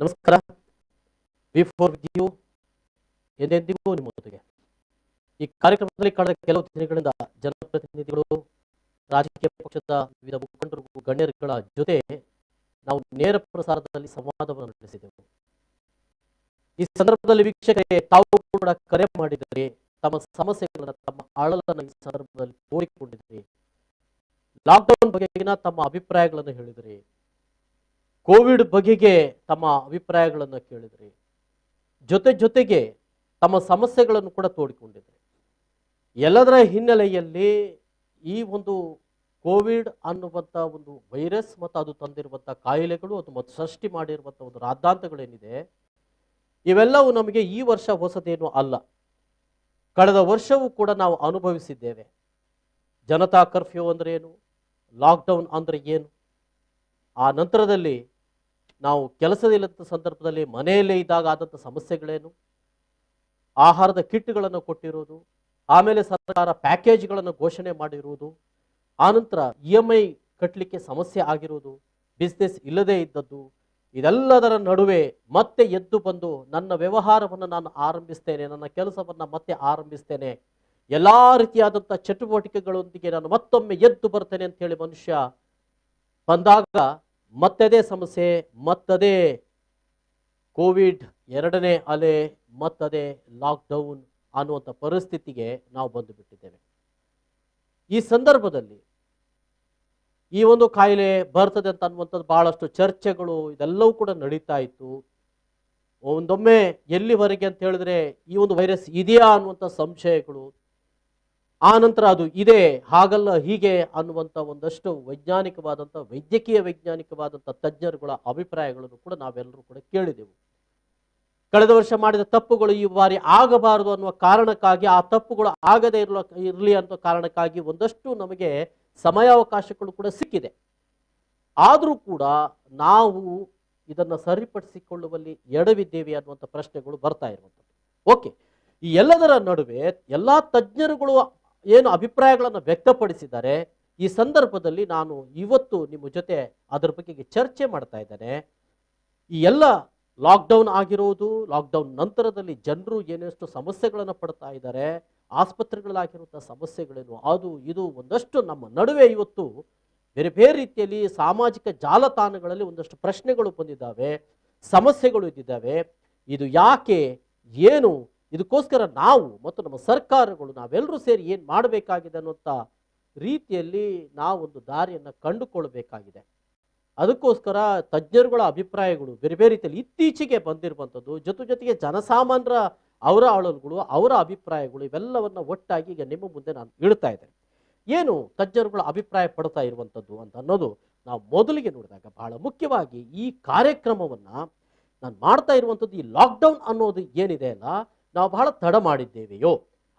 ನಮಸ್ಕಾರ. ವಿ4 with you ಎಂದೆಂದಿಗೂ ನಿಮ್ಮೊಂದಿಗೆ. ಈ ಕಾರ್ಯಕ್ರಮದಲ್ಲಿ ಕಳೆದ ಕೆಲವು ದಿನಗಳಿಂದ ಜನಪ್ರತಿನಿಧಿಗಳು, ರಾಜಕೀಯ ಪಕ್ಷದ ವಿವಿಧ ಮುಖಂಡರು, ಗಣ್ಯರುಗಳ ಜೊತೆ ನಾವು ನೇರ ಪ್ರಸಾರದಲ್ಲಿ ಸಂವಾದವನ್ನು ನಡೆಸಿದೆವು. ಈ ಸಂದರ್ಭದಲ್ಲಿ ವೀಕ್ಷಕರೇ, ತಾವು ಕೂಡ ಕರೆ ಮಾಡಿದರೆ ತಮ್ಮ ಸಮಸ್ಯೆಗಳನ್ನು, ತಮ್ಮ ಅಳಲನ್ನು ಈ ಸಂದರ್ಭದಲ್ಲಿ ತೋಡಿಕೊಂಡಿದ್ರಿ. ಲಾಕ್ಡೌನ್ ಬಗೆಗಿನ ತಮ್ಮ ಅಭಿಪ್ರಾಯಗಳನ್ನು ಹೇಳಿದ್ರಿ. ಕೋವಿಡ್ ಬಗೆಗೆ ತಮ್ಮ ಅಭಿಪ್ರಾಯಗಳನ್ನು ಕೇಳಿದ್ರಿ. ಜೊತೆಗೆ ತಮ್ಮ ಸಮಸ್ಯೆಗಳನ್ನು ಕೂಡ ತೋಡಿಕೊಂಡಿದ್ರಿ. ಎಲ್ಲದರ ಹಿನ್ನೆಲೆಯಲ್ಲಿ ಈ ಒಂದು ಕೋವಿಡ್ ಅನ್ನುವಂಥ ಒಂದು ವೈರಸ್ ಮತ್ತು ಅದು ತಂದಿರುವಂಥ ಕಾಯಿಲೆಗಳು, ಅದು ಮತ್ತು ಸೃಷ್ಟಿ ಮಾಡಿರುವಂಥ ಒಂದು ರಾದ್ದಾಂತಗಳೇನಿದೆ, ಇವೆಲ್ಲವೂ ನಮಗೆ ಈ ವರ್ಷ ಹೊಸದೇನು ಅಲ್ಲ. ಕಳೆದ ವರ್ಷವೂ ಕೂಡ ನಾವು ಅನುಭವಿಸಿದ್ದೇವೆ. ಜನತಾ ಕರ್ಫ್ಯೂ ಅಂದ್ರೆ ಏನು, ಲಾಕ್ಡೌನ್ ಅಂದ್ರೆ ಏನು, ಆ ನಂತರದಲ್ಲಿ ನಾವು ಕೆಲಸದಿಲ್ಲದ ಸಂದರ್ಭದಲ್ಲಿ ಮನೆಯಲ್ಲೇ ಇದ್ದಾಗ ಆದಂಥ ಸಮಸ್ಯೆಗಳೇನು, ಆಹಾರದ ಕಿಟ್ಗಳನ್ನು ಕೊಟ್ಟಿರೋದು, ಆಮೇಲೆ ಸರ್ಕಾರ ಪ್ಯಾಕೇಜ್ಗಳನ್ನು ಘೋಷಣೆ ಮಾಡಿರುವುದು, ಆನಂತರ EMI ಕಟ್ಟಲಿಕ್ಕೆ ಸಮಸ್ಯೆ ಆಗಿರುವುದು, ಬಿಸ್ನೆಸ್ ಇಲ್ಲದೇ ಇದ್ದದ್ದು, ಇದೆಲ್ಲದರ ನಡುವೆ ಮತ್ತೆ ಎದ್ದು ಬಂದು ನನ್ನ ವ್ಯವಹಾರವನ್ನು ನಾನು ಆರಂಭಿಸ್ತೇನೆ, ನನ್ನ ಕೆಲಸವನ್ನು ಮತ್ತೆ ಆರಂಭಿಸ್ತೇನೆ, ಎಲ್ಲ ರೀತಿಯಾದಂಥ ಚಟುವಟಿಕೆಗಳೊಂದಿಗೆ ನಾನು ಮತ್ತೊಮ್ಮೆ ಎದ್ದು ಬರ್ತೇನೆ ಅಂತ ಹೇಳಿ ಮನುಷ್ಯ ಬಂದಾಗ ಮತ್ತದೇ ಸಮಸ್ಯೆ, ಮತ್ತದೇ ಕೋವಿಡ್ ಎರಡನೇ ಅಲೆ, ಮತ್ತದೇ ಲಾಕ್ಡೌನ್ ಅನ್ನುವಂಥ ಪರಿಸ್ಥಿತಿಗೆ ನಾವು ಬಂದು ಬಿಟ್ಟಿದ್ದೇವೆ. ಈ ಸಂದರ್ಭದಲ್ಲಿ ಈ ಒಂದು ಕಾಯಿಲೆ ಬರ್ತದೆ ಅಂತ ಅನ್ನುವಂಥದ್ದು ಬಹಳಷ್ಟು ಚರ್ಚೆಗಳು ಇದೆಲ್ಲವೂ ಕೂಡ ನಡೀತಾ ಇತ್ತು. ಒಂದೊಮ್ಮೆ ಎಲ್ಲಿವರೆಗೆ ಅಂತ ಹೇಳಿದ್ರೆ ಈ ಒಂದು ವೈರಸ್ ಇದೆಯಾ ಅನ್ನುವಂಥ ಸಂಶಯಗಳು, ಆ ನಂತರ ಅದು ಇದೆ, ಹಾಗಲ್ಲ ಹೀಗೆ ಅನ್ನುವಂಥ ಒಂದಷ್ಟು ವೈಜ್ಞಾನಿಕವಾದಂಥ ತಜ್ಞರುಗಳ ಅಭಿಪ್ರಾಯಗಳನ್ನು ಕೂಡ ನಾವೆಲ್ಲರೂ ಕೂಡ ಕೇಳಿದೆವು. ಕಳೆದ ವರ್ಷ ಮಾಡಿದ ತಪ್ಪುಗಳು ಈ ಬಾರಿ ಆಗಬಾರದು ಅನ್ನುವ ಕಾರಣಕ್ಕಾಗಿ, ಆ ತಪ್ಪುಗಳು ಆಗದೇ ಇರಲಿ ಅನ್ನೋ ಕಾರಣಕ್ಕಾಗಿ ಒಂದಷ್ಟು ನಮಗೆ ಸಮಯಾವಕಾಶಗಳು ಕೂಡ ಸಿಕ್ಕಿದೆ. ಆದರೂ ಕೂಡ ನಾವು ಇದನ್ನು ಸರಿಪಡಿಸಿಕೊಳ್ಳುವಲ್ಲಿ ಎಡವಿದ್ದೇವೆ ಅನ್ನುವಂಥ ಪ್ರಶ್ನೆಗಳು ಬರ್ತಾ ಇರುವಂಥದ್ದು. ಓಕೆ, ಈ ಎಲ್ಲದರ ನಡುವೆ ಎಲ್ಲ ತಜ್ಞರುಗಳು ಏನು ಅಭಿಪ್ರಾಯಗಳನ್ನು ವ್ಯಕ್ತಪಡಿಸಿದ್ದಾರೆ, ಈ ಸಂದರ್ಭದಲ್ಲಿ ನಾನು ಇವತ್ತು ನಿಮ್ಮ ಜೊತೆ ಅದರ ಬಗ್ಗೆ ಚರ್ಚೆ ಮಾಡ್ತಾ ಇದ್ದೇನೆ. ಈ ಎಲ್ಲ ಲಾಕ್ಡೌನ್ ಆಗಿರುವುದು, ಲಾಕ್ಡೌನ್ ನಂತರದಲ್ಲಿ ಜನರು ಏನೆಷ್ಟು ಸಮಸ್ಯೆಗಳನ್ನು ಪಡ್ತಾ ಇದ್ದಾರೆ, ಆಸ್ಪತ್ರೆಗಳಾಗಿರುವಂಥ ಸಮಸ್ಯೆಗಳೇನು, ಅದು ಇದು ಒಂದಷ್ಟು ನಮ್ಮ ನಡುವೆ ಇವತ್ತು ಬೇರೆ ಬೇರೆ ರೀತಿಯಲ್ಲಿ ಸಾಮಾಜಿಕ ಜಾಲತಾಣಗಳಲ್ಲಿ ಒಂದಷ್ಟು ಪ್ರಶ್ನೆಗಳು ಬಂದಿದ್ದಾವೆ, ಸಮಸ್ಯೆಗಳು ಇದ್ದಿದ್ದಾವೆ. ಇದು ಯಾಕೆ, ಏನು, ಇದಕ್ಕೋಸ್ಕರ ನಾವು ಮತ್ತು ನಮ್ಮ ಸರ್ಕಾರಗಳು ನಾವೆಲ್ಲರೂ ಸೇರಿ ಏನು ಮಾಡಬೇಕಾಗಿದೆ ಅನ್ನುವಂಥ ರೀತಿಯಲ್ಲಿ ನಾವೊಂದು ದಾರಿಯನ್ನು ಕಂಡುಕೊಳ್ಬೇಕಾಗಿದೆ. ಅದಕ್ಕೋಸ್ಕರ ತಜ್ಞರುಗಳ ಅಭಿಪ್ರಾಯಗಳು ಬೇರೆ ಬೇರೆ ರೀತಿಯಲ್ಲಿ ಇತ್ತೀಚೆಗೆ ಬಂದಿರುವಂಥದ್ದು, ಜೊತೆಗೆ ಜನಸಾಮಾನ್ಯರ ಅವರ ಅಳಲುಗಳು, ಅವರ ಅಭಿಪ್ರಾಯಗಳು, ಇವೆಲ್ಲವನ್ನು ಒಟ್ಟಾಗಿ ಈಗ ನಿಮ್ಮ ಮುಂದೆ ನಾನು ಇಡ್ತಾ ಇದ್ದೇನೆ. ಏನು ತಜ್ಞರುಗಳ ಅಭಿಪ್ರಾಯ ಪಡ್ತಾ ಇರುವಂಥದ್ದು ಅಂತ ಅನ್ನೋದು ನಾವು ಮೊದಲಿಗೆ ನೋಡಿದಾಗ ಬಹಳ ಮುಖ್ಯವಾಗಿ ಈ ಕಾರ್ಯಕ್ರಮವನ್ನು ನಾನು ಮಾಡ್ತಾ ಇರುವಂಥದ್ದು, ಈ ಲಾಕ್ಡೌನ್ ಅನ್ನೋದು ಏನಿದೆ ಅಲ್ಲ, ನಾವು ಬಹಳ ತಡ ಮಾಡಿದ್ದೇವೆಯೋ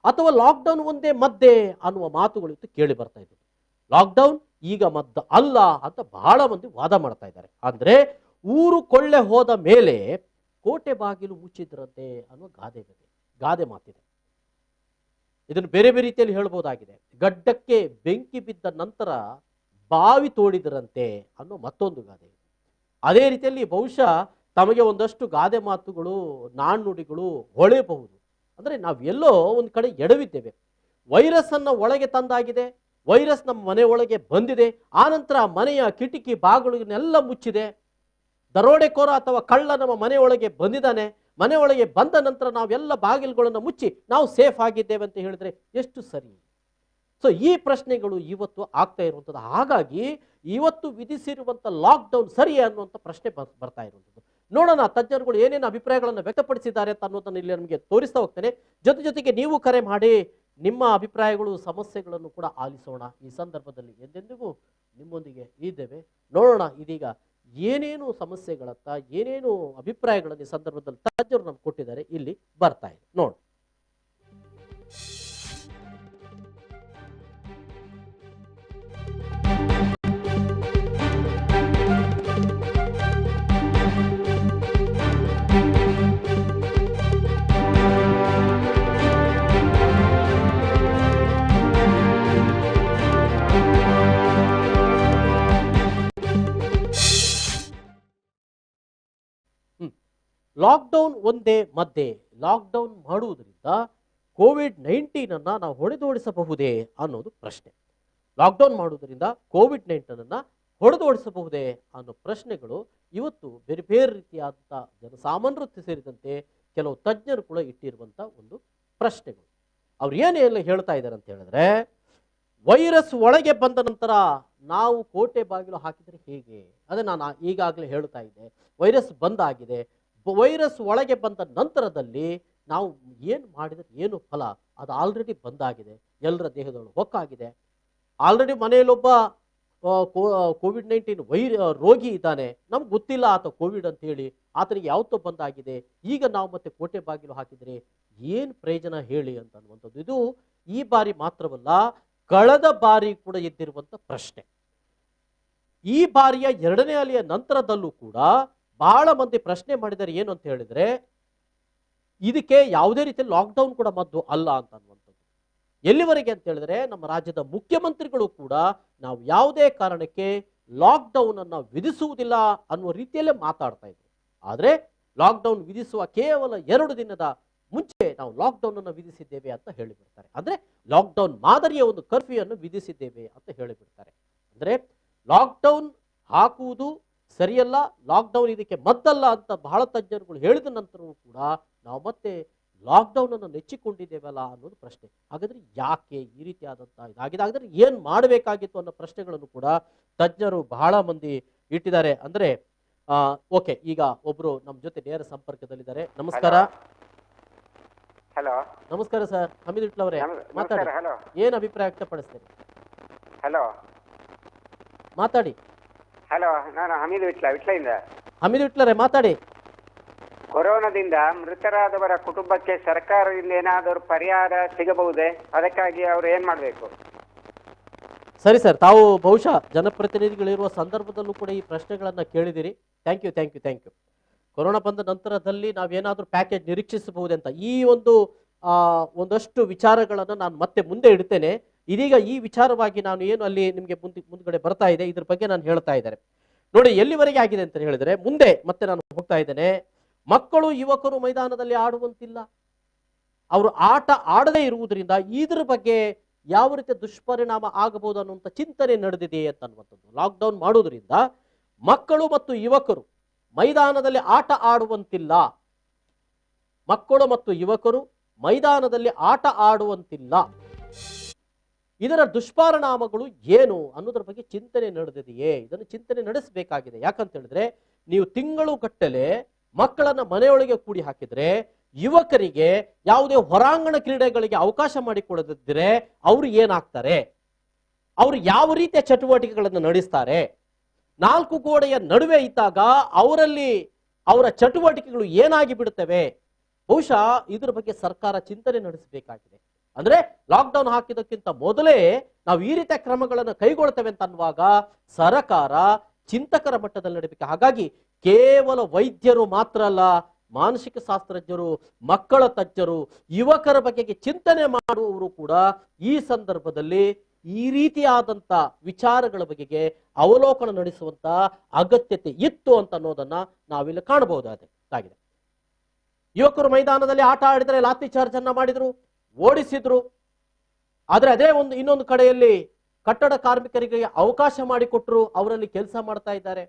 ಅಥವಾ ಲಾಕ್ಡೌನ್ ಒಂದೇ ಮದ್ದೆ ಅನ್ನುವ ಮಾತುಗಳು ಕೇಳಿ ಬರ್ತಾ ಇದ್ದವು. ಲಾಕ್ಡೌನ್ ಈಗ ಮದ್ದು ಅಲ್ಲ ಅಂತ ಬಹಳ ಮಂದಿ ವಾದ ಮಾಡ್ತಾ ಇದ್ದಾರೆ. ಅಂದ್ರೆ ಊರು ಕೊಳ್ಳೆ ಹೋದ ಮೇಲೆ ಕೋಟೆ ಬಾಗಿಲು ಮುಚ್ಚಿದ್ರಂತೆ ಅನ್ನೋ ಗಾದೆ ಮಾತಿದೆ. ಇದನ್ನು ಬೇರೆ ಬೇರೆ ರೀತಿಯಲ್ಲಿ ಹೇಳ್ಬೋದಾಗಿದೆ. ಗಡ್ಡಕ್ಕೆ ಬೆಂಕಿ ಬಿದ್ದ ನಂತರ ಬಾವಿ ತೋಡಿದರಂತೆ ಅನ್ನೋ ಮತ್ತೊಂದು ಗಾದೆ. ಅದೇ ರೀತಿಯಲ್ಲಿ ಬಹುಶಃ ತಮಗೆ ಒಂದಷ್ಟು ಗಾದೆ ಮಾತುಗಳು, ನಾಣ್ಣುಡಿಗಳು ಹೊಳೆಯಬಹುದು. ಅಂದರೆ ನಾವು ಎಲ್ಲೋ ಒಂದು ಕಡೆ ಎಡವಿದ್ದೇವೆ. ವೈರಸ್ ಅನ್ನು ಒಳಗೆ ತಂದಾಗಿದೆ, ವೈರಸ್ ನಮ್ಮ ಮನೆ ಒಳಗೆ ಬಂದಿದೆ, ಆನಂತರ ಮನೆಯ ಕಿಟಕಿ ಬಾಗಿಲುಗಳನ್ನೆಲ್ಲ ಮುಚ್ಚಿದೆ, ದರೋಡೆಕೋರ ಅಥವಾ ಕಳ್ಳ ನಮ್ಮ ಮನೆಯೊಳಗೆ ಬಂದಿದ್ದಾನೆ, ಮನೆಯೊಳಗೆ ಬಂದ ನಂತರ ನಾವೆಲ್ಲ ಬಾಗಿಲುಗಳನ್ನು ಮುಚ್ಚಿ ನಾವು ಸೇಫ್ ಆಗಿದ್ದೇವೆ ಅಂತ ಹೇಳಿದ್ರೆ ಎಷ್ಟು ಸರಿ? ಸೊ ಈ ಪ್ರಶ್ನೆಗಳು ಇವತ್ತು ಆಗ್ತಾ ಇರುವಂಥದ್ದು. ಹಾಗಾಗಿ ಇವತ್ತು ವಿಧಿಸಿರುವಂಥ ಲಾಕ್ಡೌನ್ ಸರಿಯೇ ಅನ್ನುವಂಥ ಪ್ರಶ್ನೆ ಬರ್ತಾ ಇರುವಂಥದ್ದು. ನೋಡೋಣ ತಜ್ಞರುಗಳು ಏನೇನು ಅಭಿಪ್ರಾಯಗಳನ್ನು ವ್ಯಕ್ತಪಡಿಸಿದ್ದಾರೆ ಅಂತ ಅನ್ನೋದನ್ನು ಇಲ್ಲಿ ನಮಗೆ ತೋರಿಸ್ತಾ ಹೋಗ್ತೇನೆ. ಜೊತೆಗೆ ನೀವು ಕರೆ ಮಾಡಿ ನಿಮ್ಮ ಅಭಿಪ್ರಾಯಗಳು, ಸಮಸ್ಯೆಗಳನ್ನು ಕೂಡ ಆಲಿಸೋಣ. ಈ ಸಂದರ್ಭದಲ್ಲಿ ಎಂದೆಂದಿಗೂ ನಿಮ್ಮೊಂದಿಗೆ ಇದ್ದೇವೆ. ನೋಡೋಣ ಇದೀಗ ಏನೇನು ಸಮಸ್ಯೆಗಳತ್ತ, ಏನೇನು ಅಭಿಪ್ರಾಯಗಳನ್ನು ಈ ಸಂದರ್ಭದಲ್ಲಿ ತಜ್ಞರು ನಮ್ಗೆ ಕೊಟ್ಟಿದ್ದಾರೆ, ಇಲ್ಲಿ ಬರ್ತಾ ಇದೆ ನೋಡು. ಲಾಕ್ಡೌನ್ ಒಂದೇ ಮದ್ದೆ, ಲಾಕ್ಡೌನ್ ಮಾಡುವುದರಿಂದ ಕೋವಿಡ್-19 ಅನ್ನ ನಾವು ಹೊಡೆದೋಡಿಸಬಹುದೇ ಅನ್ನೋದು ಪ್ರಶ್ನೆ. ಲಾಕ್ಡೌನ್ ಮಾಡುವುದರಿಂದ ಕೋವಿಡ್-19 ಅನ್ನ ಹೊಡೆದೋಡಿಸಬಹುದೇ ಅನ್ನೋ ಪ್ರಶ್ನೆಗಳು ಇವತ್ತು ಬೇರೆ ಬೇರೆ ರೀತಿಯಾದಂಥ ಜನಸಾಮಾನ್ಯರು ಸೇರಿದಂತೆ ಕೆಲವು ತಜ್ಞರು ಕೂಡ ಇಟ್ಟಿರುವಂತ ಒಂದು ಪ್ರಶ್ನೆಗಳು. ಅವ್ರು ಏನೆಲ್ಲ ಹೇಳ್ತಾ ಇದ್ದಾರೆ ಅಂತ ಹೇಳಿದ್ರೆ, ವೈರಸ್ ಒಳಗೆ ಬಂದ ನಂತರ ನಾವು ಕೋಟೆ ಬಾಗಿಲು ಹಾಕಿದರೆ ಹೇಗೆ? ಅದೇ ನಾನು ಈಗಾಗಲೇ ಹೇಳ್ತಾ ಇದ್ದೆ, ವೈರಸ್ ಬಂದಾಗಿದೆ, ವೈರಸ್ ಒಳಗೆ ಬಂದ ನಂತರದಲ್ಲಿ ನಾವು ಏನು ಮಾಡಿದರೆ ಏನು ಫಲ? ಅದು ಆಲ್ರೆಡಿ ಬಂದಾಗಿದೆ, ಎಲ್ಲರ ದೇಹದೊಳಗೆ ಹೊಕ್ಕಾಗಿದೆ. ಆಲ್ರೆಡಿ ಮನೆಯಲ್ಲೊಬ್ಬ ಕೋವಿಡ್-19 ರೋಗಿ ಇದ್ದಾನೆ, ನಮ್ಗೆ ಗೊತ್ತಿಲ್ಲ ಆತ ಕೋವಿಡ್ ಅಂತ ಹೇಳಿ, ಆತನಿಗೆ ಯಾವತ್ತೋ ಬಂದಾಗಿದೆ. ಈಗ ನಾವು ಮತ್ತೆ ಕೋಟೆ ಬಾಗಿಲು ಹಾಕಿದರೆ ಏನು ಪ್ರಯೋಜನ ಹೇಳಿ ಅಂತ ಅನ್ನುವಂಥದ್ದು. ಇದು ಈ ಬಾರಿ ಮಾತ್ರವಲ್ಲ, ಕಳೆದ ಬಾರಿ ಕೂಡ ಎದ್ದಿರುವಂತ ಪ್ರಶ್ನೆ. ಈ ಬಾರಿಯ 2ನೇ ಅಲೆಯ ನಂತರದಲ್ಲೂ ಕೂಡ ಬಹಳ ಮಂದಿ ಪ್ರಶ್ನೆ ಮಾಡಿದರೆ ಏನು ಅಂತ ಹೇಳಿದ್ರೆ, ಇದಕ್ಕೆ ಯಾವುದೇ ರೀತಿಯ ಲಾಕ್ಡೌನ್ ಕೂಡ ಮದ್ದು ಅಲ್ಲ ಅಂತ ಅನ್ನುವಂಥದ್ದು. ಎಲ್ಲಿವರೆಗೆ ಅಂತ ಹೇಳಿದ್ರೆ, ನಮ್ಮ ರಾಜ್ಯದ ಮುಖ್ಯಮಂತ್ರಿಗಳು ಕೂಡ ನಾವು ಯಾವುದೇ ಕಾರಣಕ್ಕೆ ಲಾಕ್ಡೌನ್ ಅನ್ನ ವಿಧಿಸುವುದಿಲ್ಲ ಅನ್ನುವ ರೀತಿಯಲ್ಲೇ ಮಾತಾಡ್ತಾ ಇದ್ರು. ಆದ್ರೆ ಲಾಕ್ಡೌನ್ ವಿಧಿಸುವ ಕೇವಲ 2 ದಿನದ ಮುಂಚೆ ನಾವು ಲಾಕ್ಡೌನ್ ಅನ್ನು ವಿಧಿಸಿದ್ದೇವೆ ಅಂತ ಹೇಳಿಬಿಡ್ತಾರೆ. ಅಂದ್ರೆ ಲಾಕ್ಡೌನ್ ಮಾದರಿಯ ಒಂದು ಕರ್ಫ್ಯೂ ಅನ್ನು ವಿಧಿಸಿದ್ದೇವೆ ಅಂತ ಹೇಳಿಬಿಡ್ತಾರೆ. ಅಂದ್ರೆ ಲಾಕ್ಡೌನ್ ಹಾಕುವುದು ಸರಿಯಲ್ಲ, ಲಾಕ್ಡೌನ್ ಇದಕ್ಕೆ ಮದ್ದಲ್ಲ ಅಂತ ಬಹಳ ತಜ್ಞರುಗಳು ಹೇಳಿದ ನಂತರವೂ ಕೂಡ ನಾವು ಮತ್ತೆ ಲಾಕ್ಡೌನ್ ಅನ್ನು ನೆಚ್ಚಿಕೊಂಡಿದ್ದೇವಲ್ಲ ಅನ್ನೋದು ಪ್ರಶ್ನೆ. ಹಾಗಾದ್ರೆ ಯಾಕೆ ಈ ರೀತಿಯಾದಂತಹ ಇದಾಗಿದೆ? ಹಾಗಾದ್ರೆ ಏನ್ ಮಾಡಬೇಕಾಗಿತ್ತು ಅನ್ನೋ ಪ್ರಶ್ನೆಗಳನ್ನು ಕೂಡ ತಜ್ಞರು ಬಹಳ ಮಂದಿ ಇಟ್ಟಿದ್ದಾರೆ. ಅಂದ್ರೆ ಓಕೆ, ಈಗ ಒಬ್ರು ನಮ್ಮ ಜೊತೆ ನೇರ ಸಂಪರ್ಕದಲ್ಲಿದ್ದಾರೆ. ನಮಸ್ಕಾರ. ಹಲೋ, ನಮಸ್ಕಾರ ಸರ್. ಹಮೀದ್ ವಿಟ್ಲ ಅವರೇ ಮಾತಾಡಿ, ಏನ್ ಅಭಿಪ್ರಾಯ ವ್ಯಕ್ತಪಡಿಸ್ತೀರಿ? ಹಲೋ ಮಾತಾಡಿ. ಹಲೋ, ನಾನು ಹಮೀದ್ ವಿಟ್ಲಿಂದ. ಹಮೀದ್ ವಿಟ್ಲರೇ ಮಾತಾಡಿ. ಕೊರೋನಾದಿಂದ ಮೃತರಾದವರ ಕುಟುಂಬಕ್ಕೆ ಸರ್ಕಾರದಿಂದ ಏನಾದರೂ ಪರಿಹಾರ ಸಿಗಬಹುದೇ? ಅದಕ್ಕಾಗಿ ಅವರು ಏನ್ ಮಾಡಬೇಕು? ಸರಿ ಸರ್, ತಾವು ಬಹುಶಃ ಜನಪ್ರತಿನಿಧಿಗಳಿರುವ ಸಂದರ್ಭದಲ್ಲೂ ಕೂಡ ಈ ಪ್ರಶ್ನೆಗಳನ್ನ ಕೇಳಿದಿರಿ. Thank you. ಕೊರೋನಾ ಬಂದ ನಂತರದಲ್ಲಿ ನಾವೇನಾದ್ರೂ ಪ್ಯಾಕೇಜ್ ನಿರೀಕ್ಷಿಸಬಹುದೇ ಅಂತ ಈ ಒಂದಷ್ಟು ವಿಚಾರಗಳನ್ನು ನಾನು ಮತ್ತೆ ಮುಂದೆ ಇಡ್ತೇನೆ. ಇದೀಗ ಈ ವಿಚಾರವಾಗಿ ನಾನು ಏನು ಅಲ್ಲಿ ನಿಮಗೆ ಮುಂದ್ಗಡೆ ಬರ್ತಾ ಇದೆ, ಇದ್ರ ಬಗ್ಗೆ ನಾನು ಹೇಳ್ತಾ ಇದ್ದೇನೆ. ನೋಡಿ ಎಲ್ಲಿವರೆಗೆ ಆಗಿದೆ ಅಂತ ಹೇಳಿದ್ರೆ, ಮುಂದೆ ಮತ್ತೆ ನಾನು ಹೋಗ್ತಾ ಇದ್ದೇನೆ. ಮಕ್ಕಳು ಯುವಕರು ಮೈದಾನದಲ್ಲಿ ಆಡುವಂತಿಲ್ಲ, ಅವರು ಆಟ ಆಡದೇ ಇರುವುದರಿಂದ ಇದ್ರ ಬಗ್ಗೆ ಯಾವ ರೀತಿಯ ದುಷ್ಪರಿಣಾಮ ಆಗಬಹುದು ಅನ್ನುವಂಥ ಚಿಂತನೆ ನಡೆದಿದೆ ಅಂತ ಅನ್ನುವಂಥದ್ದು. ಲಾಕ್ಡೌನ್ ಮಾಡುವುದರಿಂದ ಮಕ್ಕಳು ಮತ್ತು ಯುವಕರು ಮೈದಾನದಲ್ಲಿ ಆಟ ಆಡುವಂತಿಲ್ಲ, ಮಕ್ಕಳು ಮತ್ತು ಯುವಕರು ಮೈದಾನದಲ್ಲಿ ಆಟ ಆಡುವಂತಿಲ್ಲ, ಇದರ ದುಷ್ಪರಿಣಾಮಗಳು ಏನು ಅನ್ನೋದ್ರ ಬಗ್ಗೆ ಚಿಂತನೆ ನಡೆದಿದೆಯೇ? ಇದನ್ನು ಚಿಂತನೆ ನಡೆಸಬೇಕಾಗಿದೆ. ಯಾಕಂತ ಹೇಳಿದ್ರೆ, ನೀವು ತಿಂಗಳು ಗಟ್ಟಲೆ ಮಕ್ಕಳನ್ನ ಮನೆಯೊಳಗೆ ಕೂಡಿ ಹಾಕಿದ್ರೆ, ಯುವಕರಿಗೆ ಯಾವುದೇ ಹೊರಾಂಗಣ ಕ್ರೀಡೆಗಳಿಗೆ ಅವಕಾಶ ಮಾಡಿಕೊಡದಿದ್ದರೆ ಅವರು ಏನಾಗ್ತಾರೆ? ಅವರು ಯಾವ ರೀತಿಯ ಚಟುವಟಿಕೆಗಳನ್ನು ನಡೆಸ್ತಾರೆ? 4 ಗೋಡೆಯ ನಡುವೆ ಇದ್ದಾಗ ಅವರಲ್ಲಿ ಅವರ ಚಟುವಟಿಕೆಗಳು ಏನಾಗಿ ಬಿಡುತ್ತವೆ? ಬಹುಶಃ ಇದ್ರ ಬಗ್ಗೆ ಸರ್ಕಾರ ಚಿಂತನೆ ನಡೆಸಬೇಕಾಗಿದೆ. ಅಂದ್ರೆ ಲಾಕ್ಡೌನ್ ಹಾಕಿದಕ್ಕಿಂತ ಮೊದಲೇ ನಾವು ಈ ರೀತಿಯ ಕ್ರಮಗಳನ್ನು ಕೈಗೊಳ್ತೇವೆ ಅಂತ ಅನ್ನುವಾಗ ಸರ್ಕಾರ ಚಿಂತಕರ ಮಟ್ಟದಲ್ಲಿ ನಡೀಬೇಕು. ಹಾಗಾಗಿ ಕೇವಲ ವೈದ್ಯರು ಮಾತ್ರ ಅಲ್ಲ, ಮಾನಸಿಕ ಶಾಸ್ತ್ರಜ್ಞರು, ಮಕ್ಕಳ ತಜ್ಞರು, ಯುವಕರ ಬಗೆಗೆ ಚಿಂತನೆ ಮಾಡುವವರು ಕೂಡ ಈ ಸಂದರ್ಭದಲ್ಲಿ ಈ ರೀತಿಯಾದಂತ ವಿಚಾರಗಳ ಬಗೆಗೆ ಅವಲೋಕನ ನಡೆಸುವಂತ ಅಗತ್ಯತೆ ಇತ್ತು ಅಂತ ಅನ್ನೋದನ್ನ ನಾವಿಲ್ಲಿ ಕಾಣಬಹುದಾಗಿದೆ. ಯುವಕರು ಮೈದಾನದಲ್ಲಿ ಆಟ ಆಡಿದರೆ ಲಾಠಿ ಚಾರ್ಜ್ ಅನ್ನ ಮಾಡಿದ್ರು, ಓಡಿಸಿದ್ರು. ಆದ್ರೆ ಅದೇ ಇನ್ನೊಂದು ಕಡೆಯಲ್ಲಿ ಕಟ್ಟಡ ಕಾರ್ಮಿಕರಿಗೆ ಅವಕಾಶ ಮಾಡಿಕೊಟ್ರು, ಅವರಲ್ಲಿ ಕೆಲಸ ಮಾಡ್ತಾ ಇದ್ದಾರೆ.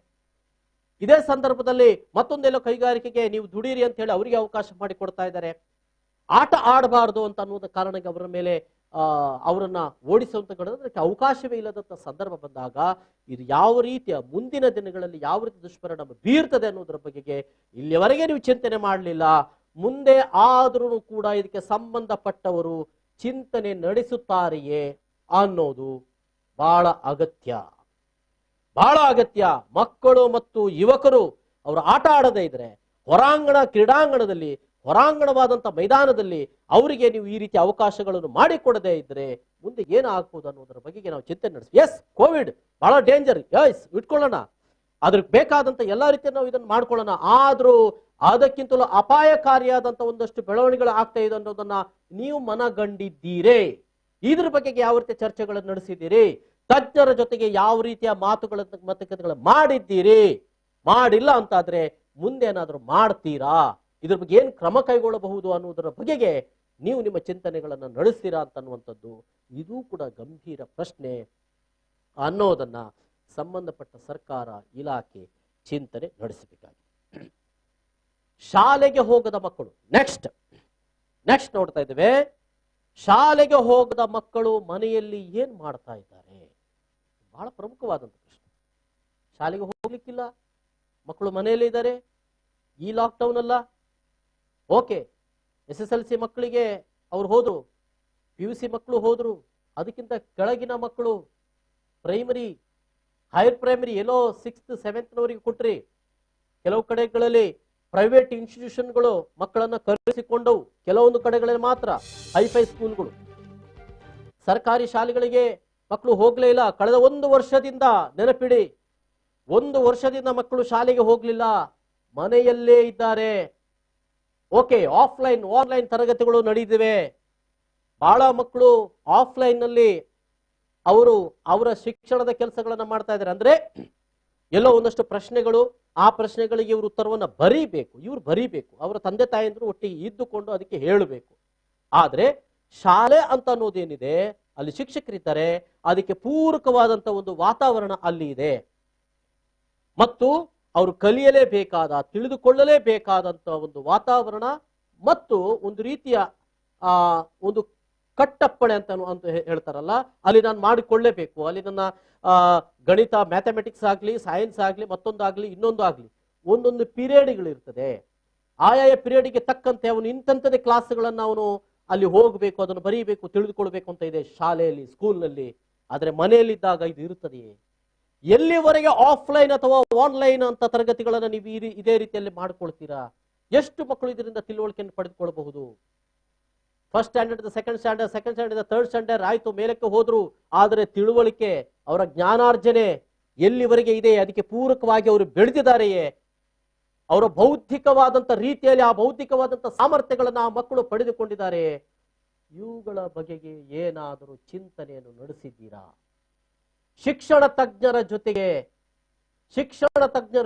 ಇದೇ ಸಂದರ್ಭದಲ್ಲಿ ಮತ್ತೊಂದೆಲ್ಲೋ ಕೈಗಾರಿಕೆಗೆ ನೀವು ದುಡೀರಿ ಅಂತ ಹೇಳಿ ಅವರಿಗೆ ಅವಕಾಶ ಮಾಡಿಕೊಡ್ತಾ ಇದ್ದಾರೆ. ಆಟ ಆಡಬಾರದು ಅಂತ ಅನ್ನೋದ ಕಾರಣಕ್ಕೆ ಅವರ ಮೇಲೆ ಅವರನ್ನ ಓಡಿಸುವಂತ ಅವಕಾಶವೇ ಇಲ್ಲದಂತ ಸಂದರ್ಭ ಬಂದಾಗ ಇದು ಯಾವ ರೀತಿಯ ಮುಂದಿನ ದಿನಗಳಲ್ಲಿ ಯಾವ ರೀತಿ ದುಷ್ಪರಿಣಾಮ ಬೀರ್ತದೆ ಅನ್ನೋದ್ರ ಬಗೆಗೆ ಇಲ್ಲಿವರೆಗೆ ನೀವು ಚಿಂತನೆ ಮಾಡಲಿಲ್ಲ. ಮುಂದೆ ಆದ್ರೂ ಕೂಡ ಇದಕ್ಕೆ ಸಂಬಂಧಪಟ್ಟವರು ಚಿಂತನೆ ನಡೆಸುತ್ತಾರೆಯೇ ಅನ್ನೋದು ಬಹಳ ಅಗತ್ಯ. ಮಕ್ಕಳು ಮತ್ತು ಯುವಕರು ಅವರು ಆಟ ಆಡದೇ ಇದ್ರೆ, ಕ್ರೀಡಾಂಗಣದಲ್ಲಿ ಹೊರಾಂಗಣವಾದಂತ ಮೈದಾನದಲ್ಲಿ ಅವರಿಗೆ ನೀವು ಈ ರೀತಿಯ ಅವಕಾಶಗಳನ್ನು ಮಾಡಿಕೊಡದೇ ಇದ್ರೆ ಮುಂದೆ ಏನಾಗ್ಬೋದು ಅನ್ನೋದರ ಬಗೆಗೆ ನಾವು ಚಿಂತನೆ ನಡೆಸಿ. ಎಸ್, ಕೋವಿಡ್ ಬಹಳ ಡೇಂಜರ್, ಎಸ್ ಇಟ್ಕೊಳ್ಳೋಣ, ಅದಕ್ಕೆ ಬೇಕಾದಂತ ಎಲ್ಲಾ ರೀತಿಯ ನಾವು ಇದನ್ನು ಮಾಡ್ಕೊಳ್ಳೋಣ. ಆದ್ರೂ ಅದಕ್ಕಿಂತಲೂ ಅಪಾಯಕಾರಿಯಾದಂತ ಒಂದಷ್ಟು ಬೆಳವಣಿಗೆಗಳು ಆಗ್ತಾ ಇದೆ ಅನ್ನೋದನ್ನ ನೀವು ಮನಗಂಡಿದ್ದೀರಿ. ಇದ್ರ ಬಗೆಗೆ ಯಾವ ರೀತಿಯ ಚರ್ಚೆಗಳನ್ನು ನಡೆಸಿದ್ದೀರಿ? ತಜ್ಞರ ಜೊತೆಗೆ ಯಾವ ರೀತಿಯ ಮಾತುಕತೆಗಳು ಮಾಡಿದ್ದೀರಿ? ಮಾಡಿಲ್ಲ ಅಂತಾದ್ರೆ ಮುಂದೆ ಏನಾದ್ರೂ ಮಾಡ್ತೀರಾ? ಇದ್ರ ಬಗ್ಗೆ ಏನು ಕ್ರಮ ಕೈಗೊಳ್ಳಬಹುದು ಅನ್ನೋದರ ಬಗೆಗೆ ನೀವು ನಿಮ್ಮ ಚಿಂತನೆಗಳನ್ನು ನಡೆಸ್ತೀರಾ ಅಂತನ್ನುವಂಥದ್ದು ಇದು ಕೂಡ ಗಂಭೀರ ಪ್ರಶ್ನೆ ಅನ್ನೋದನ್ನ ಸಂಬಂಧಪಟ್ಟ ಸರ್ಕಾರ ಇಲಾಖೆ ಚಿಂತನೆ ನಡೆಸಬೇಕಾಗಿದೆ. ಶಾಲೆಗೆ ಹೋಗದ ಮಕ್ಕಳು ನೆಕ್ಸ್ಟ್ ನೋಡ್ತಾ ಇದ್ದೇವೆ. ಶಾಲೆಗೆ ಹೋಗದ ಮಕ್ಕಳು ಮನೆಯಲ್ಲಿ ಏನ್ ಮಾಡ್ತಾ ಇದ್ದಾರೆ? ಬಹಳ ಪ್ರಮುಖವಾದಂತ ಪ್ರಶ್ನೆ. ಶಾಲೆಗೆ ಹೋಗ್ಲಿಕ್ಕಿಲ್ಲ, ಮಕ್ಕಳು ಮನೆಯಲ್ಲಿ ಇದ್ದಾರೆ, ಈ ಲಾಕ್ಡೌನ್ ಅಲ್ಲ. ಓಕೆ, SSLC ಮಕ್ಕಳಿಗೆ ಅವ್ರು ಹೋದ್ರು, PUC ಮಕ್ಕಳು ಹೋದ್ರು, ಅದಕ್ಕಿಂತ ಕೆಳಗಿನ ಮಕ್ಕಳು ಪ್ರೈಮರಿ, ಹೈಯರ್ ಪ್ರೈಮರಿ ಎಲ್ಲೋ 6th 7th ನವರೆಗೆ ಕೊಟ್ರಿ. ಕೆಲವು ಕಡೆಗಳಲ್ಲಿ ಪ್ರೈವೇಟ್ ಇನ್ಸ್ಟಿಟ್ಯೂಷನ್ಗಳು ಮಕ್ಕಳನ್ನ ಕರೆಸಿಕೊಂಡವು, ಕೆಲವೊಂದು ಕಡೆಗಳಲ್ಲಿ ಮಾತ್ರ ಹೈಫೈ ಸ್ಕೂಲ್ಗಳು. ಸರ್ಕಾರಿ ಶಾಲೆಗಳಿಗೆ ಮಕ್ಕಳು ಹೋಗ್ಲೇ ಇಲ್ಲ. ಕಳೆದ 1 ವರ್ಷದಿಂದ ನೆನಪಿಡಿ, 1 ವರ್ಷದಿಂದ ಮಕ್ಕಳು ಶಾಲೆಗೆ ಹೋಗ್ಲಿಲ್ಲ, ಮನೆಯಲ್ಲೇ ಇದ್ದಾರೆ. ಓಕೆ, ಆನ್ಲೈನ್ ತರಗತಿಗಳು ನಡೆದಿವೆ. ಬಹಳ ಮಕ್ಕಳು ಆಫ್ಲೈನ್ ನಲ್ಲಿ ಅವರ ಶಿಕ್ಷಣದ ಕೆಲಸಗಳನ್ನ ಮಾಡ್ತಾ ಇದ್ದಾರೆ. ಅಂದ್ರೆ ಎಲ್ಲೋ ಒಂದಷ್ಟು ಪ್ರಶ್ನೆಗಳು, ಆ ಪ್ರಶ್ನೆಗಳಿಗೆ ಇವರು ಉತ್ತರವನ್ನ ಬರೀಬೇಕು. ಅವರ ತಂದೆ ತಾಯಂದ್ರು ಒಟ್ಟಿಗೆ ಇದ್ದುಕೊಂಡು ಅದಕ್ಕೆ ಹೇಳಬೇಕು. ಆದ್ರೆ ಶಾಲೆ ಅಂತ ಅನ್ನೋದೇನಿದೆ, ಅಲ್ಲಿ ಶಿಕ್ಷಕರಿದ್ದಾರೆ, ಅದಕ್ಕೆ ಪೂರಕವಾದಂತ ಒಂದು ವಾತಾವರಣ ಅಲ್ಲಿ ಇದೆ. ಮತ್ತು ಅವರು ಕಲಿಯಲೇಬೇಕಾದ, ತಿಳಿದುಕೊಳ್ಳಲೇಬೇಕಾದಂತ ಒಂದು ವಾತಾವರಣ ಮತ್ತು ಒಂದು ರೀತಿಯ ಒಂದು ಕಟ್ಟಪ್ಪಣೆ ಅಂತ ಹೇಳ್ತಾರಲ್ಲ, ಅಲ್ಲಿ ನಾನು ಮಾಡಿಕೊಳ್ಳೇಬೇಕು. ಅಲ್ಲಿ ನನ್ನ ಗಣಿತ, ಮ್ಯಾಥಮೆಟಿಕ್ಸ್ ಆಗ್ಲಿ, ಸೈನ್ಸ್ ಆಗ್ಲಿ, ಮತ್ತೊಂದಾಗ್ಲಿ, ಇನ್ನೊಂದು ಆಗ್ಲಿ, ಒಂದೊಂದು ಪಿರಿಯಡ್ಗಳಿರ್ತದೆ. ಆಯಾಯ ಪಿರಿಯಡ್ಗೆ ತಕ್ಕಂತೆ ಅವನು ಇಂಥದೇ ಕ್ಲಾಸ್ಗಳನ್ನ ಅವನು ಅಲ್ಲಿ ಹೋಗಬೇಕು, ಅದನ್ನು ಬರೀಬೇಕು, ತಿಳಿದುಕೊಳ್ಬೇಕು ಅಂತ ಇದೆ ಶಾಲೆಯಲ್ಲಿ, ಸ್ಕೂಲ್ನಲ್ಲಿ. ಆದ್ರೆ ಮನೆಯಲ್ಲಿದ್ದಾಗ ಇದು ಇರುತ್ತದೆಯೇ? ಎಲ್ಲಿವರೆಗೆ ಆಫ್ಲೈನ್ ಅಥವಾ ಆನ್ಲೈನ್ ಅಂತ ತರಗತಿಗಳನ್ನ ನೀವು ಇದೇ ರೀತಿಯಲ್ಲಿ ಮಾಡ್ಕೊಳ್ತೀರಾ? ಎಷ್ಟು ಮಕ್ಕಳು ಇದರಿಂದ ತಿಳುವಳಿಕೆಯನ್ನು ಪಡೆದುಕೊಳ್ಳಬಹುದು? First standard, second standard, third standard ಆಯ್ತು, ಮೇಲಕ್ಕೆ ಹೋದ್ರು. ಆದರೆ ತಿಳುವಳಿಕೆ, ಅವರ ಜ್ಞಾನಾರ್ಜನೆ ಎಲ್ಲಿವರೆಗೆ ಇದೆ? ಅದಕ್ಕೆ ಪೂರಕವಾಗಿ ಅವರು ಬೆಳೆದಿದ್ದಾರೆಯೇ? ಅವರ ಬೌದ್ಧಿಕವಾದಂತ ರೀತಿಯಲ್ಲಿ ಆ ಬೌದ್ಧಿಕವಾದಂತ ಸಾಮರ್ಥ್ಯಗಳನ್ನ ಆ ಮಕ್ಕಳು ಪಡೆದುಕೊಂಡಿದ್ದಾರೆ? ಇವುಗಳ ಬಗೆಗೆ ಏನಾದರೂ ಚಿಂತನೆಯನ್ನು ನಡೆಸಿದ್ದೀರಾ? ಶಿಕ್ಷಣ ತಜ್ಞರ